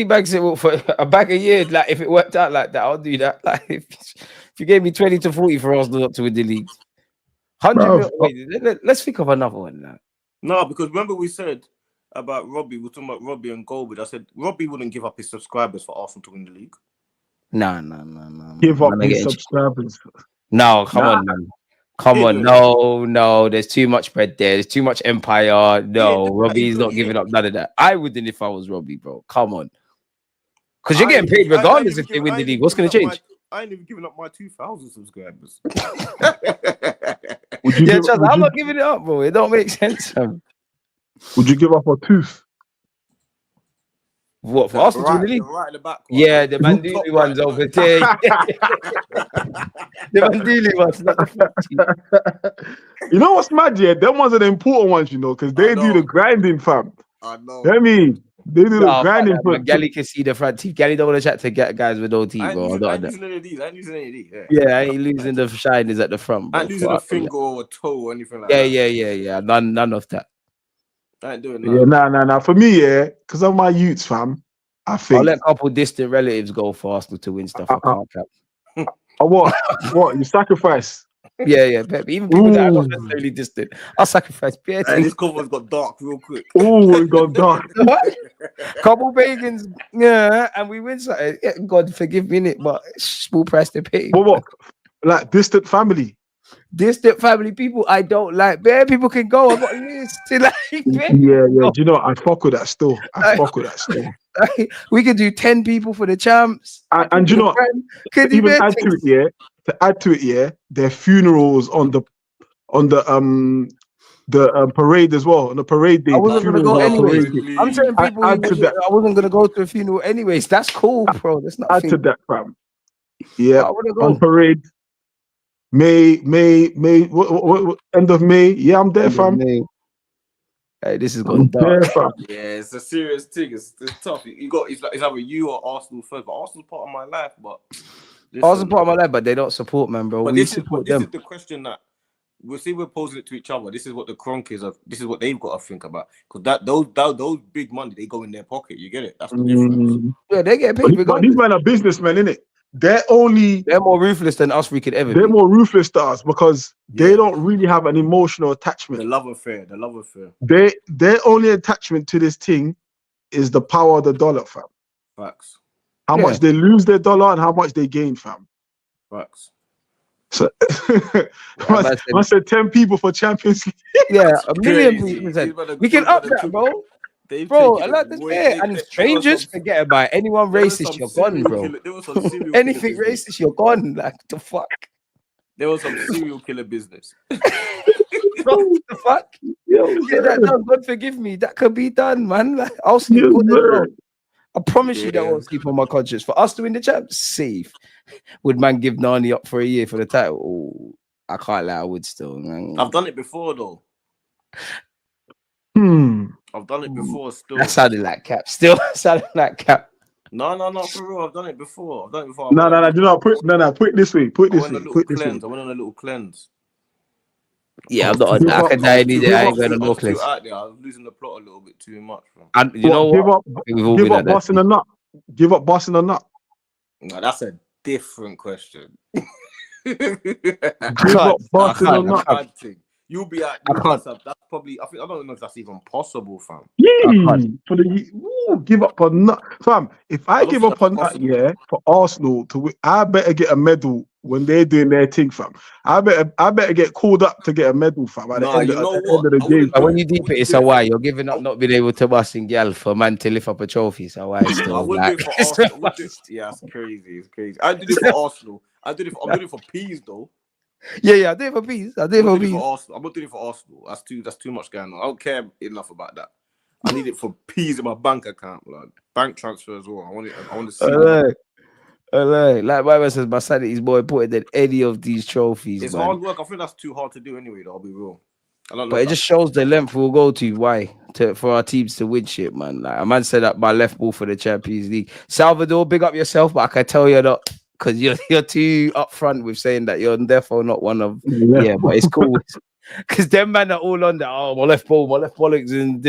bags for a bag a year. Like if it worked out like that, I'll do that. Like if you gave me 20 to 40 for Arsenal up to win the league, 100. Wait, let's think of another one now. No, because remember we said about Robbie. We're talking about Robbie and Goldwood. I said Robbie wouldn't give up his subscribers for Arsenal to win the league. No. Give up his subscribers. No, come on, man. Come on, no. There's too much bread there. There's too much empire. No, Robbie's not giving up none of that. I wouldn't if I was Robbie, bro. Come on. Because you're getting paid regardless if they win the league. What's going to change? I ain't even giving up my 2,000 subscribers. I'm not giving it up, bro. It don't make sense. Would you give up a tooth? What for Arsenal to win the league? Right in the back. Yeah, the Mandili ones over there. The Mandili ones, not the You know what's mad? Yeah, them ones are the important ones, you know, because they do the grinding, fam. I know. I mean, they do the grinding. Gally can see the front teeth. Gally don't want to chat to get guys with no teeth, bro. I ain't losing any of these. Yeah, I ain't losing the shinies at the front, bro. I ain't losing a finger or a toe or anything like that. Yeah. None of that. I ain't doing that. Yeah, nah. For me, yeah, because of my youths, fam, I think I'll let a couple distant relatives go for Arsenal to win stuff. I can't cap. What? You sacrifice? Yeah. Even people that are not necessarily distant, I'll sacrifice. And this cover's got dark real quick. Oh, it got dark. Couple bagans, yeah, and we win something. God forgive me, but small price to pay. What? Like distant family? Distant family people I don't like. Bare people can go. I've got a list to like. Yeah. Do you know? I fuck with that still. We could do 10 people for the champs. And you know, to add to it, their funerals on the parade as well. On the parade day. I wasn't gonna go anyways. I'm telling people I wasn't gonna go to a funeral anyways. That's cool, bro. That's not add to that, fam. Yeah, on parade. May, what, end of May? Yeah, I'm there, fam. Hey, this is going dark. Yeah, it's a serious thing. It's tough. It's either you or Arsenal first. But Arsenal's part of my life. But Arsenal's part of my life, but they don't support, man, bro. But this is the question that we'll see. We're posing it to each other. This is what the crunk is. This is what they've got to think about. Because those big money, they go in their pocket. You get it? That's the difference. Yeah, they get paid. But these men are businessmen, innit? They're more ruthless than us. We could ever. They're more ruthless to us because they don't really have an emotional attachment. The love affair. Their only attachment to this thing is the power of the dollar, fam. Facts. How much they lose their dollar and how much they gain, fam. Facts. So I said 10 people for Champions League. Yeah, 1 million. We can up that, bro. Bro, I like this fair. And strangers, forget about it. Anyone racist, you're gone, bro. Anything racist, you're gone. Like, the fuck? There was some serial killer business. Bro, the fuck? Get that done. God forgive me. That could be done, man. Like, I'll sleep good. I promise you that won't sleep on my conscience. For us to win the champs, safe. Would man give Nani up for a year for the title? Oh, I can't lie, I would still. Man. I've done it before, though. I've done it before still. That sounded like cap. Still sounded like cap. No, for real. I've done it before. No. Do not put it this way. Put it this way. I went on a little cleanse. Yeah, I'm not. I can die any day. I ain't going on no cleanse. I was losing the plot a little bit too much, bro. And you know what? Give up busting a nut. Give up busting a nut. No, that's a different question. Give up busting a nut. You'll be at. That's probably. I don't know if that's even possible, fam. Give up a nut, fam. If I give up a nut, for Arsenal to win, I better get a medal when they're doing their thing, fam. I better get called up to get a medal, fam. At the end of the game. And when you deep it, it's a why you're giving up not being able to bust in gal for man to lift up a trophy. So why? I wouldn't do it for Arsenal. Yeah, it's crazy. It's crazy. I did it for Arsenal. I'm doing it for peas though. Yeah, I do it for peas. I do it for peas. I'm not doing it for Arsenal. That's too much going on. I don't care enough about that. I need it for peas in my bank account, like bank transfer as well. I want to see. Like my man says, my sanity's more important than any of these trophies. It's hard work. I think that's too hard to do anyway. Though, I'll be real. But it just shows the length we'll go to. Why? For our teams to win shit, man. Like a man said up my left ball for the Champions League. Salvador, big up yourself, but I can tell you not. Because you're too upfront with saying that you're therefore not one of but it's cool. Because them man are all on that. Oh, my left bollocks and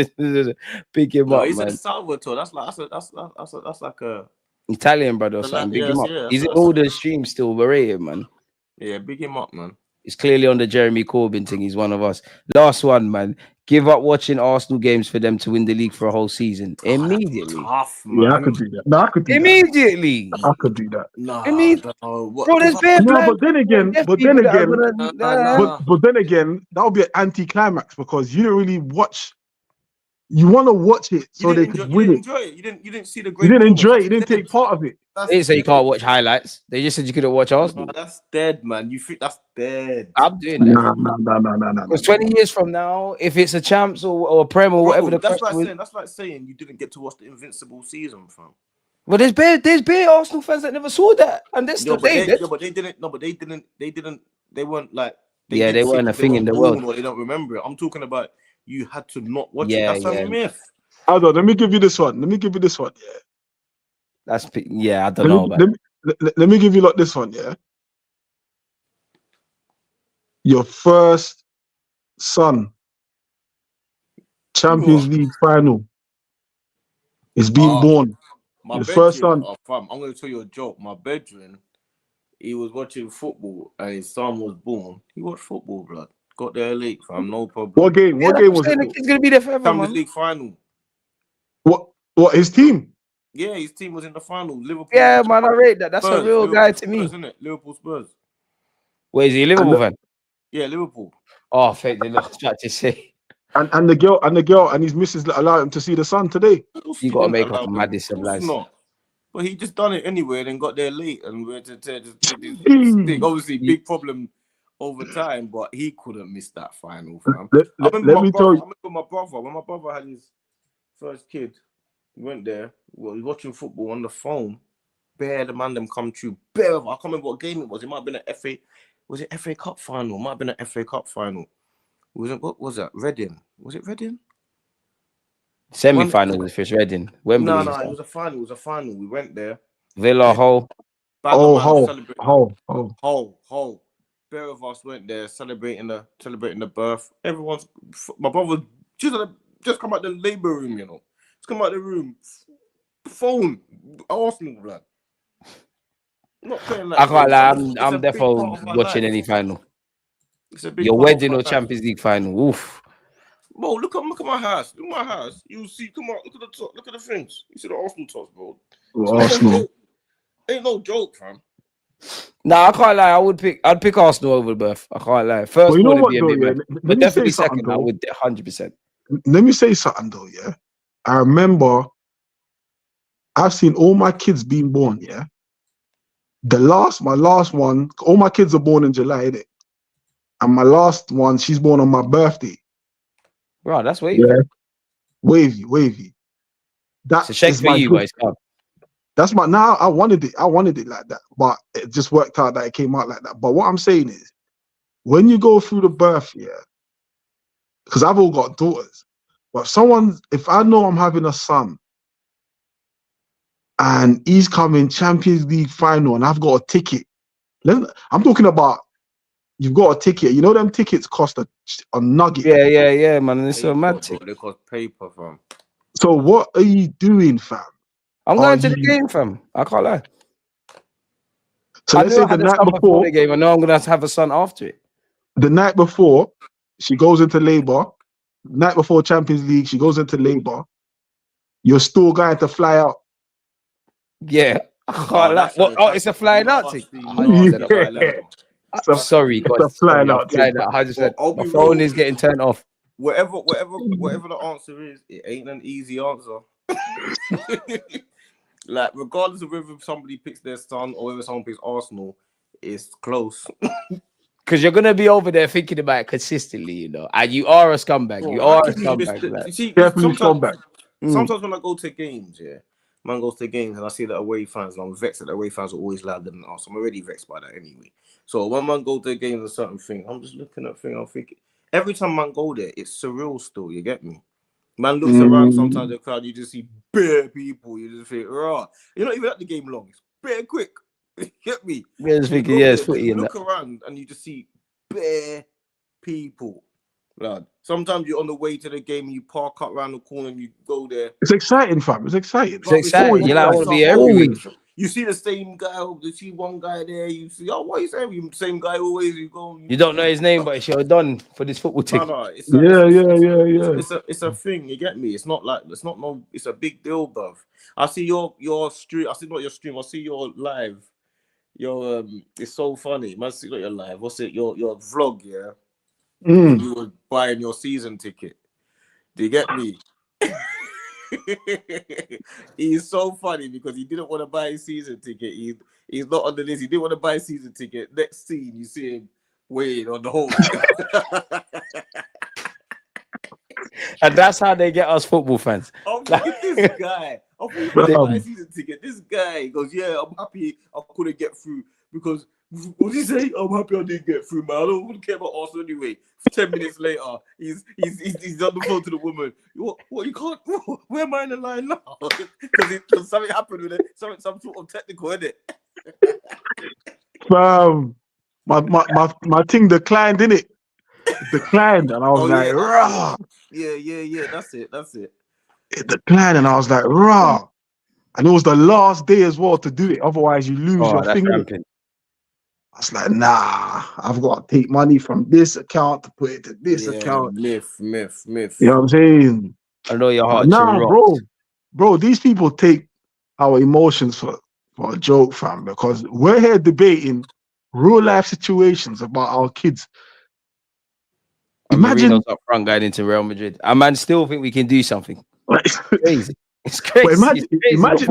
big him up. He man. said Salvatore. That's like a Italian brother or something. Big him up. He's in all the streams still berated, man. Yeah, big him up, man. It's clearly on the Jeremy Corbyn thing. He's one of us. Last one, man. Give up watching Arsenal games for them to win the league for a whole season. Immediately. Tough, man. Yeah, I could do that. No, I could do immediately. That. I could do that. No, bro, there's bad but then again, that would be an anti-climax because you don't really watch You want to watch it so they could win it. Enjoy it. You didn't see the great. You didn't moments. enjoy it. You didn't take part of it. They didn't say you can't watch highlights. They just said you couldn't watch Arsenal. No, that's dead, man. You think that's dead? I'm doing that. No. Because 20 years from now, if it's a champs or a prem or whatever, that's like saying you didn't get to watch the Invincible season, fam. Well, there's bare Arsenal fans that never saw that, and they're still they didn't. No, but they didn't. They weren't like. They weren't a thing in the world. Or they don't remember it. I'm talking about you had to not watch it. That's a myth. Hold on, let me give you this one. Yeah. I don't know. Let me give you like this one. Yeah. Your first son, Champions League final, is being born. My first son. Fam, I'm going to tell you a joke. My bedroom, he was watching football and his son was born. He watched football, blood. Got there late, fam. No problem. What game? What game was it? He's going to be there forever, Champions League final. What? His team? Yeah, his team was in the final. Liverpool. Yeah, man, I rate that. That's Spurs, a real guy to me. Isn't it? Liverpool Spurs. Where is he? Liverpool fan? Yeah, Liverpool. Oh, fake. They lost. Trying to say. And the girl and his missus allow him to see the sun today. You got to make up a madness of lies. But he just done it anyway, and got there late, and went to thing. Obviously, big problem over time, but he couldn't miss that final. Fam. I remember my brother when my brother had his first kid. He went there. Well, he was watching football on the phone. Bear the man them come true. Bear. I can't remember what game it was. It might have been an FA. Was it FA Cup final? Might have been an FA Cup final. What was that? Reading. Was it Reading? Semi-final was first Reading. Wembley. No, it was a final. It was a final. We went there. Villa, Hull. Hull. Bear of us went there celebrating the birth. My brother just come out the labour room, you know. Just come out the room. Phone. Arsenal, blood. Not playing like I can't lie. I'm definitely watching any final. Your wedding or Champions League final. Oof. Bro, look at my house. Look at my house. You see, come on, look at the top, look at the things. You see the Arsenal tops, bro. Arsenal. Ain't no joke, fam. Nah, I can't lie. I'd pick Arsenal over the birth. I can't lie. First, you know what, though, yeah? But definitely second. I would 100%. Let me say something though, yeah. I remember I've seen all my kids being born, yeah. My last one, all my kids are born in July, innit? And my last one, she's born on my birthday. Bro, that's wavy. Yeah. Wavy. That's a shake for you, guys. That's my now. I wanted it like that, but it just worked out that it came out like that. But what I'm saying is, when you go through the birth, yeah, because I've all got daughters, but if I know I'm having a son and he's coming Champions League final and I've got a ticket, I'm talking about you've got a ticket. You know them tickets cost a nugget. Yeah, man. It's so mad. They cost paper, fam. So what are you doing, fam? I'm going to the game, fam. I can't lie. So let's say the night before the game, I know I'm gonna have to have a son after it. The night before, she goes into labor. Night before Champions League, she goes into labor. You're still going to fly out. Yeah, I can't lie. It's a flying out thing. Sorry, guys. It's a flying out thing. My phone is getting turned off. Whatever the answer is, it ain't an easy answer. Like, regardless of whether somebody picks their son or whether someone picks Arsenal, it's close. Because you're gonna be over there thinking about it consistently, you know. And you are a scumbag. Bro, you are a scumbag. You see, sometimes when I go to games, yeah, man goes to games and I see that away fans, and I'm vexed that the away fans are always louder than us. I'm already vexed by that anyway. So when man go to games and certain thing, I'm just looking at thing. I'm thinking every time man go there, it's surreal still. You get me? Man looks around sometimes the crowd, you just see bare people. You just think, raw. You're not even at the game long. It's bare quick. You get me? Yeah, just thinking, it's footy. Look around and you just see bare people. Lad. Sometimes you're on the way to the game and you park up around the corner and you go there. It's exciting, fam. It's exciting. It's exciting. You like, I want to be every week. You see the same guy, you see one guy there, you see, what are you saying? You same guy always, you go. You don't know his name, but it's you're done for this football ticket. No, It's a thing, you get me? It's not like, it's a big deal, bruv. I see your stream, I see your live. It's so funny. Man, see your live. What's it? Your vlog, yeah? You were buying your season ticket. Do you get me? He's so funny because he didn't want to buy a season ticket. He's not on the list. He didn't want to buy a season ticket. Next scene, you see him waiting on the hold. And that's how they get us football fans. Oh, look at this guy. I thought he wanted to buy a season ticket. This guy goes, yeah, I'm happy I couldn't get through because what did he say? I'm happy I didn't get through, man. I don't care about Arsenal anyway. 10 minutes later, he's on the phone to the woman. What you can't? Where am I in the line now? Because something happened with it. Some sort of technical, isn't it? My thing declined, didn't it? Declined, and I was like, rah. Yeah. That's it. It declined, and I was like, rah. And it was the last day as well to do it. Otherwise, you lose your thing. I was like, nah, I've got to take money from this account to put it to this account. Myth. You know what I'm saying? I know your heart. Nah, bro, these people take our emotions for a joke, fam, because we're here debating real life situations about our kids. Imagine Marino's up front going into Real Madrid. I man still think we can do something. It's crazy. It's crazy. Imagine,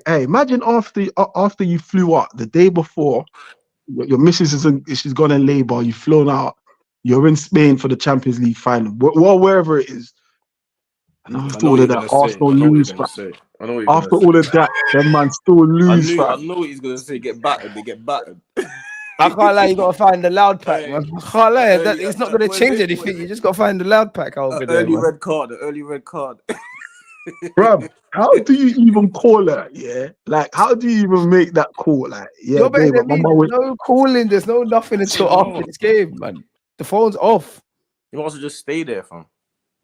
imagine after you flew out the day before, your missus she's gone in labor, you've flown out, you're in Spain for the Champions League final, well, wherever it is. And after all of that, Arsenal lose. After all of that, them man still lose. I know what he's gonna say. Get battered. They get battered. I can't lie, you gotta find the loud pack, man. I can't lie, it's not gonna change anything. You just gotta find the loud pack over there. Early red card. Bruv, how do you even call her? Yeah, like how do you even make that call? Like, yeah, babe, there's no calling, there's no nothing until after this game, man. The phone's off. You want to just stay there, fam.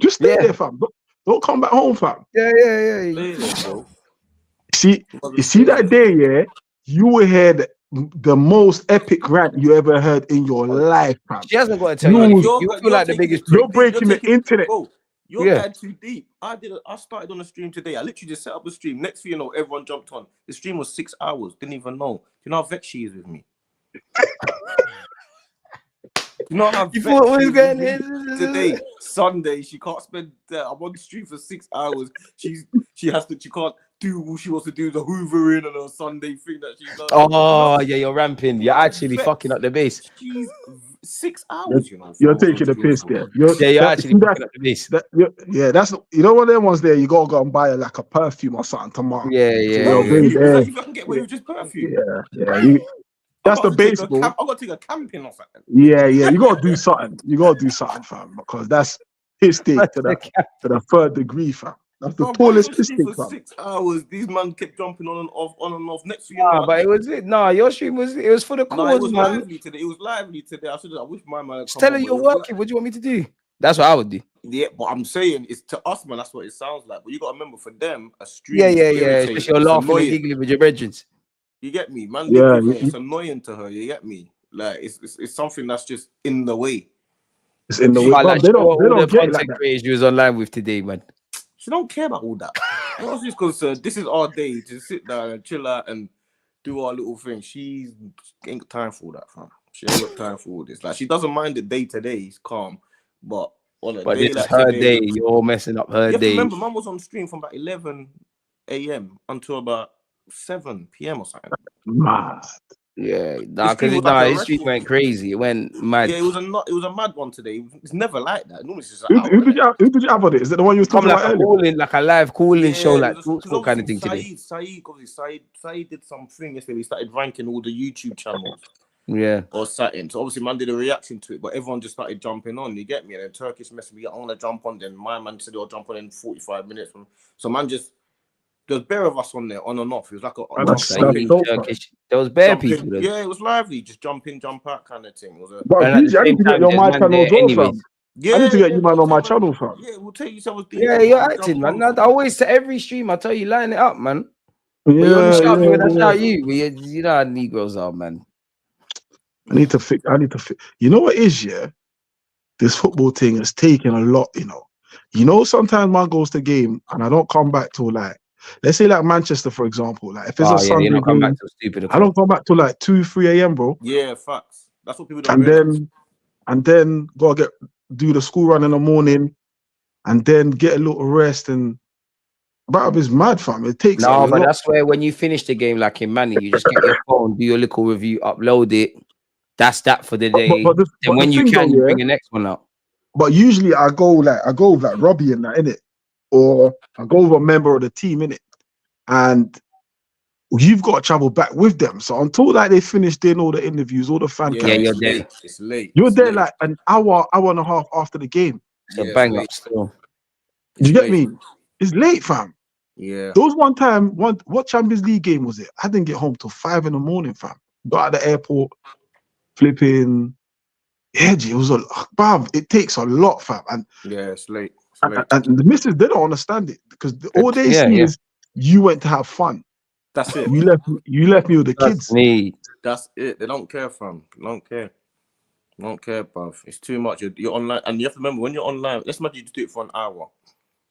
Just stay there, fam. Don't come back home, fam. Yeah. Stay there, bro. You see that day, yeah, you will hear the most epic rant you ever heard in your life, fam. She hasn't got to tell you. You feel like the biggest. You're breaking the internet. Bro, you're going too deep. I started on a stream today. I literally just set up a stream. Next thing you know, everyone jumped on. The stream was 6 hours. Didn't even know. Do you know how vexed she is with me? You know how you thought we was going today, Sunday. She can't spend. I'm on the stream for 6 hours. She can't do what she wants to do. The hoovering and a Sunday thing that she does. Oh yeah, you're ramping. You're actually fucking up the base. She's 6 hours. You're taking the piss there. You're actually fucking up the base. That's you know what them ones there. You gotta go and buy like a perfume or something tomorrow. Yeah. If I can get away with just perfume. Yeah. That's the base, bro. I've got to take a camping or something. Yeah. You gotta do something. Fam, because that's his thing to the third degree, fam. That's the tallest piss thing, fam. 6 hours. These man kept jumping on and off. Next to you. But it was it. Nah, your stream was for the cause, it was man. lively today. I wish my man. Just tell her you're working. What do you want me to do? That's what I would do. Yeah, but I'm saying it's to us, man. That's what it sounds like. But you gotta remember, for them, a stream. Yeah. Especially you're laughing and giggling with your brethren. You get me, man. Yeah, it's annoying to her. You get me? Like it's something that's just in the way. It's in the way. They don't get content creators you was online with today, man. She don't care about all that. What's this concerned? This is our day to sit down and chill out and do our little thing. She ain't got time for all that, fam. She ain't got time for all this. Like, she doesn't mind the day to day. It's calm, but on a day this like is her today, day. You're messing up her day. Remember, Mum was on stream from about 11 a.m. until about 7 p.m. or something. Mad. Yeah, his stream went crazy. It went mad. Yeah, it was a mad one today. It's never like that. Normally it's just who did you have on it? Is it the one you was talking about earlier? Like a live calling show, like talk kind of thing today. Saeed did something yesterday. We started ranking all the YouTube channels. Yeah. Or something. So obviously man did a reaction to it, but everyone just started jumping on. You get me? And then Turkish messaged me, I want to jump on. Then my man said he'll jump on in 45 minutes. So man just. There's bare of us on there, on and off. It was like there was bare people. Then. Yeah, it was lively. Just jump in, jump out kind of thing. It was I need to get you on my channel as well, fam. Yeah, I need to get you man on my channel, fam. Yeah, we'll take you. Yeah, you're acting, man. I always say every stream, I tell you, line it up, man. Yeah, you only shout me when I shout you. You know how Negroes are, man. I need to fix. You know what is, yeah? This football thing has taken a lot, you know. You know, sometimes man goes to game and I don't come back till like, let's say like Manchester, for example. Like if it's a Sunday game, I don't come back till like 2-3 a.m, bro. Yeah, facts. That's what people don't realize. And then do the school run in the morning. and then get a little rest. And bruv, it's mad, fam. It takes no, but that's where when you finish the game, like in Manny, you just get your phone, do your little review, upload it. That's that for the day. And when you can, you bring the next one up. But usually I go with like Robbie and that, innit? Or I go with a member of the team, innit? And you've got to travel back with them. So until like they finish doing all the interviews, all the fan cams, you're there. It's late. You're there like an hour and a half after the game. It's a bang up still. Do you get me? It's late, fam. Yeah. Those what Champions League game was it? I didn't get home till 5 a.m, fam. Got out of the airport, flipping. Yeah, it was bruv, it takes a lot, fam. And yeah, it's late. And the missus, they don't understand it because all they see is you went to have fun. That's it. You left me with the kids. That's it. They don't care, fam. They don't care. They don't care, bruv. It's too much. You're online, and you have to remember when you're online. Let's imagine you just do it for an hour.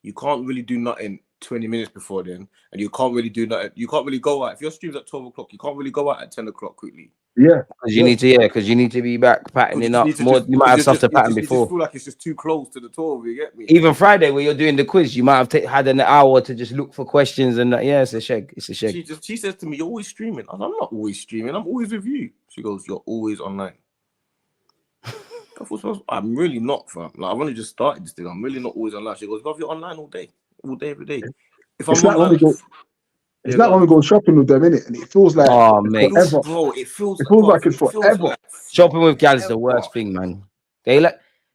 You can't really do nothing 20 minutes before then, and you can't really do nothing. You can't really go out if your stream's at 12 o'clock. You can't really go out at 10 o'clock quickly. Yeah, because you need to be back patterning up more. You might have stuff to pattern before. You just feel like it's just too close to the tour. You get me? Even Friday, where you're doing the quiz, you might have had an hour to just look for questions and yeah, it's a shake. It's a shake. She says to me, "You're always streaming." I'm not always streaming. I'm always with you. She goes, "You're always online." I'm really not, fam. Like I've only just started this thing. I'm really not always online. She goes, "Bro, you're online all day, every day." If I'm online. It's not when we go shopping with them, innit? And it feels like forever. Bro, it feels like it's forever. Like shopping with gals is the worst thing, man. They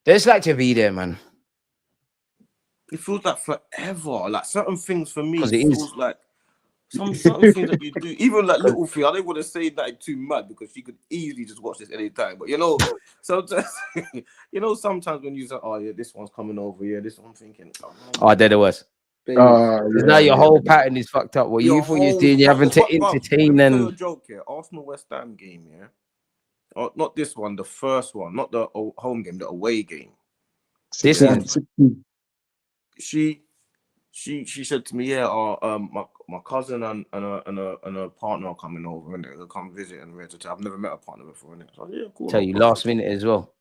just like to be there, man. It feels like forever. Like certain things for me, it feels like certain things that you do, even like little things. I don't want to say that too mad because she could easily just watch this anytime. But sometimes sometimes when you say, "Oh yeah, this one's coming over," this one I'm thinking, "Oh, there it was." Now your whole pattern is fucked up. What you thought you're doing, you're having to entertain and a joke here. Arsenal West Ham game, not this one, the first one, not the home game, the away game. This one. She said to me, my cousin and a partner are coming over and they'll come visit and I've never met a partner before. And so, yeah, cool. Tell you last minute as well.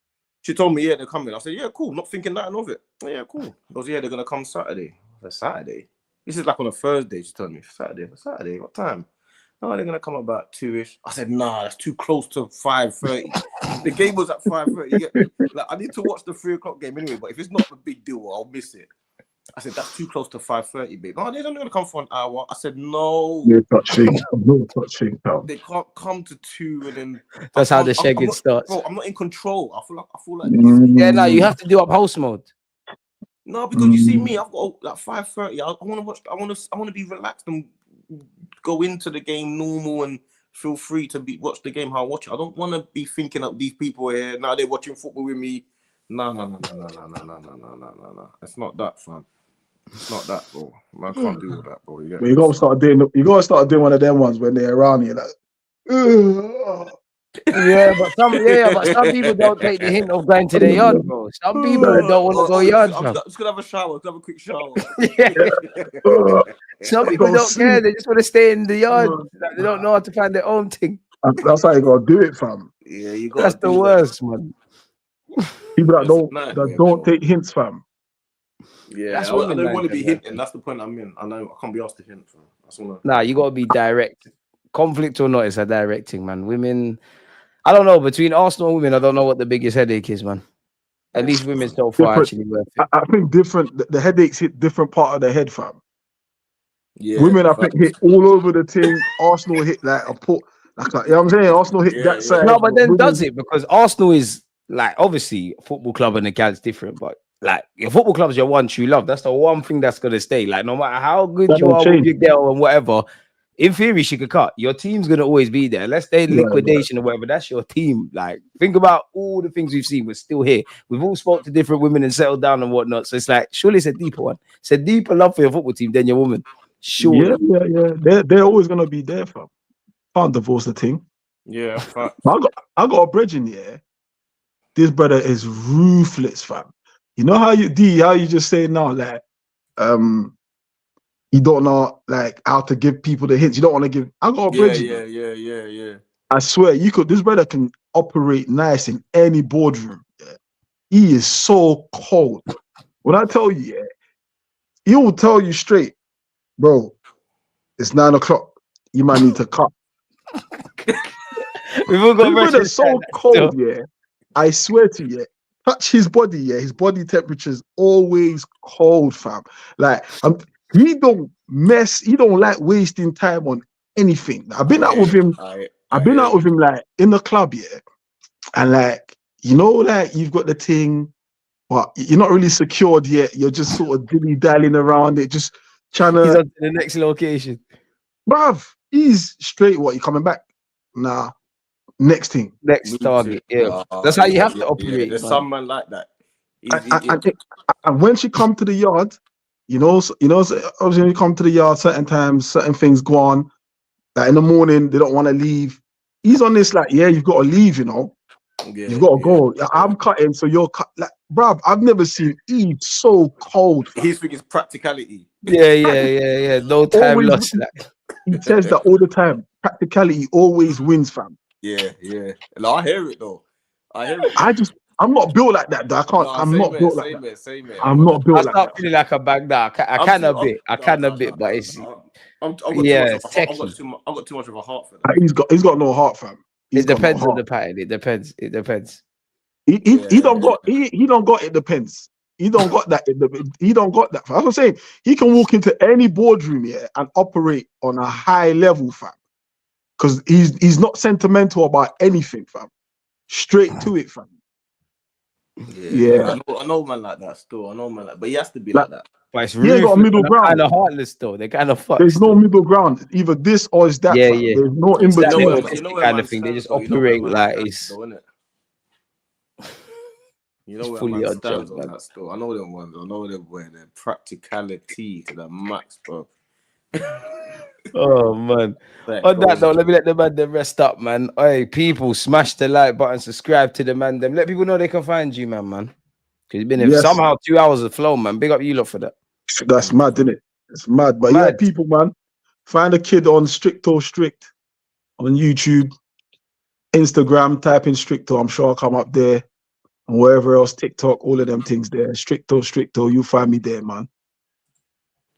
She told me, they're coming. I said, yeah, cool. Not thinking nothing of it. Yeah, cool. She goes, they're gonna come Saturday. I said, Saturday? This is like on a Thursday. She told me, Saturday. What time? No, they're gonna come about 2ish. I said, nah, that's too close to 5:30. The game was at 5:30. You get me? Like, I need to watch the 3 o'clock game anyway. But if it's not a big deal, I'll miss it. I said, that's too close to 5:30, babe. No, they're only going to come for an hour. I said, no. No touching. They can't come to 2 and then... That's how the shagging starts. Bro, I'm not in control. I feel like... Yeah, no, you have to do up host mode. No, because you see me, I've got like 5:30. I want to watch... I want to be relaxed and go into the game normal and feel free to watch the game how I watch it. I don't want to be thinking of these people here. Now they're watching football with me. No. It's not that, fun. It's not that, bro. Man, I can't do all that, bro. You gotta start doing one of them ones when they're around you, like. But some people don't take the hint of going to the yard, bro. Some people don't want to go yard. I'm just gonna have a shower. Have a quick shower. Some people don't care. They just want to stay in the yard. They don't know how to find their own thing. That's how you gotta do it, fam. Yeah, you got. That's the worst, man. People that don't take hints, fam. Yeah, I don't want to be hinting. That's the point I'm in. I know I can't be asked to hint, fam. That's all. Nah, you gotta be direct. Conflict or not, it's a directing, man. Women, I don't know. Between Arsenal and women, I don't know what the biggest headache is, man. At least women so far actually worth it. I think the headaches hit different part of the head, fam. Yeah, women, I think, hit all over the thing. Arsenal hit like a put. Like, you know what I'm saying? Arsenal hit that side. No, but then women, does it? Because Arsenal is like, obviously, a football club and the gal's different, but like, your football club's your one true love. That's the one thing that's going to stay. Like, no matter how good you are with your girl and whatever, in theory, she could cut. Your team's going to always be there. Unless they're liquidation or whatever, that's your team. Like, think about all the things we've seen. We're still here. We've all spoke to different women and settled down and whatnot. So it's like, surely it's a deeper one. It's a deeper love for your football team than your woman. Sure. Yeah. They're always going to be there, fam. Can't divorce the team. Yeah, I got a brethren, yeah. This brother is ruthless, fam. You know how you just say now, like, you don't know like how to give people the hints. You don't want to give. I got a brethren. Yeah. I swear, this brother can operate nice in any boardroom. Yeah. He is so cold. When I tell you, yeah, he will tell you straight, bro, it's 9 o'clock. You might need to cut. We've all got People are so cold, yeah. I swear to you, touch his body, yeah. His body temperature is always cold, fam. Like, he don't like wasting time on anything. I've been out with him. I've been out with him like in the club, yeah. And like, you know, like you've got the thing, but you're not really secured yet. You're just sort of dilly-dallying around it, just trying to. He's on to the next location. Bruv, he's straight. What, you coming back? Nah. Next thing. Next target. Yeah. That's how you have to operate. Yeah. There's some man like that. And when she come to the yard, you know, obviously when you come to the yard, certain times, certain things go on. Like in the morning, they don't want to leave. He's on this like, yeah, you've got to leave, you know. Yeah, you've got to go. I'm cutting, so you're cut. Like, bruv, I've never seen Eve so cold. His thing is practicality. Yeah. No time lost. He says that all the time. Practicality always wins, fam. Yeah. Like, I hear it though. I'm not built like that, though. I can't. I'm not built like that. Same. I'm not built like that. I start feeling like a bag now. I can a bit, but it's I've got too much of a heart for that. He's got no heart, fam. It depends on the pattern. It depends. He don't got it depends. He don't got that. He don't got that. That's what I'm saying. He can walk into any boardroom here and operate on a high level, fam. Because he's not sentimental about anything, fam. Straight to it, fam. Yeah. I know man like that still. But he has to be like that. But it's he ain't got a middle ground. Kind of heartless though. They kind of fuck. There's no middle ground. Either this or it's that. Yeah. There's no in between. Kind of thing. They just operate like it's. You know where man stands on that store. I know them ones. I know them where their practicality to the max, bro. Oh man. On that though, let me let the man them rest up, man. Hey, people, smash the like button, subscribe to the man them. Let people know they can find you, man. Because you've been here somehow 2 hours of flow, man. Big up you lot for that. That's mad, isn't it? It's mad. But yeah, people, man. Find a kid on Stricto Strict on YouTube, Instagram, type in Stricto. I'm sure I'll come up there. And wherever else, TikTok, all of them things there. Stricto, you'll find me there, man.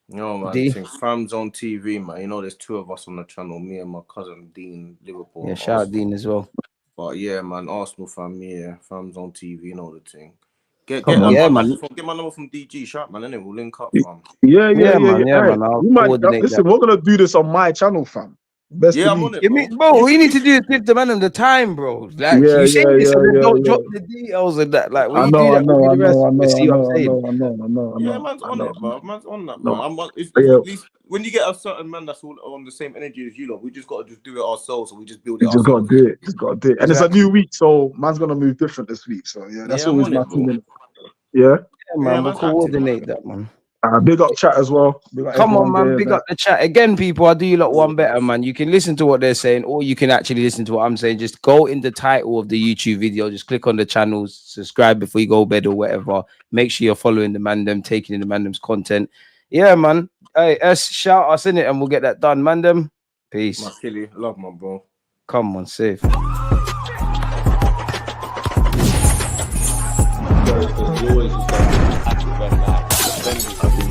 No, man. Fam's on TV, man. You know, there's two of us on the channel, me and my cousin Dean, Liverpool. Yeah, shout out Dean as well. But yeah, man, Arsenal fan, yeah. Fam's on TV, you know the thing. Get my number from DG, shout, man, innit? We'll link up, fam. Yeah, man. Listen, we're going to do this on my channel, fam. I'm on it, bro. What you need to do is give the man the time, bro. Like you say this and then don't drop the details and that. Like when you do that, I know. Yeah, man's on it, bro. Man's on that, bro. At least when you get a certain man that's all on the same energy as you lot, we just got to do it ourselves. So we just build it. Just got to do it. And it's a new week, so man's gonna move different this week. So yeah, that's always my feeling. Yeah, man. We'll coordinate that, man. Big up chat as well. Come on, man. Big up the chat. Again, people, I do you lot one better, man. You can listen to what they're saying, or you can actually listen to what I'm saying. Just go in the title of the YouTube video. Just click on the channels, subscribe before you go to bed or whatever. Make sure you're following the Mandem, taking in the Mandem's content. Yeah, man. Hey, shout us in it and we'll get that done, Mandem. Peace. My killie. Love my bro. Come on, safe. You always just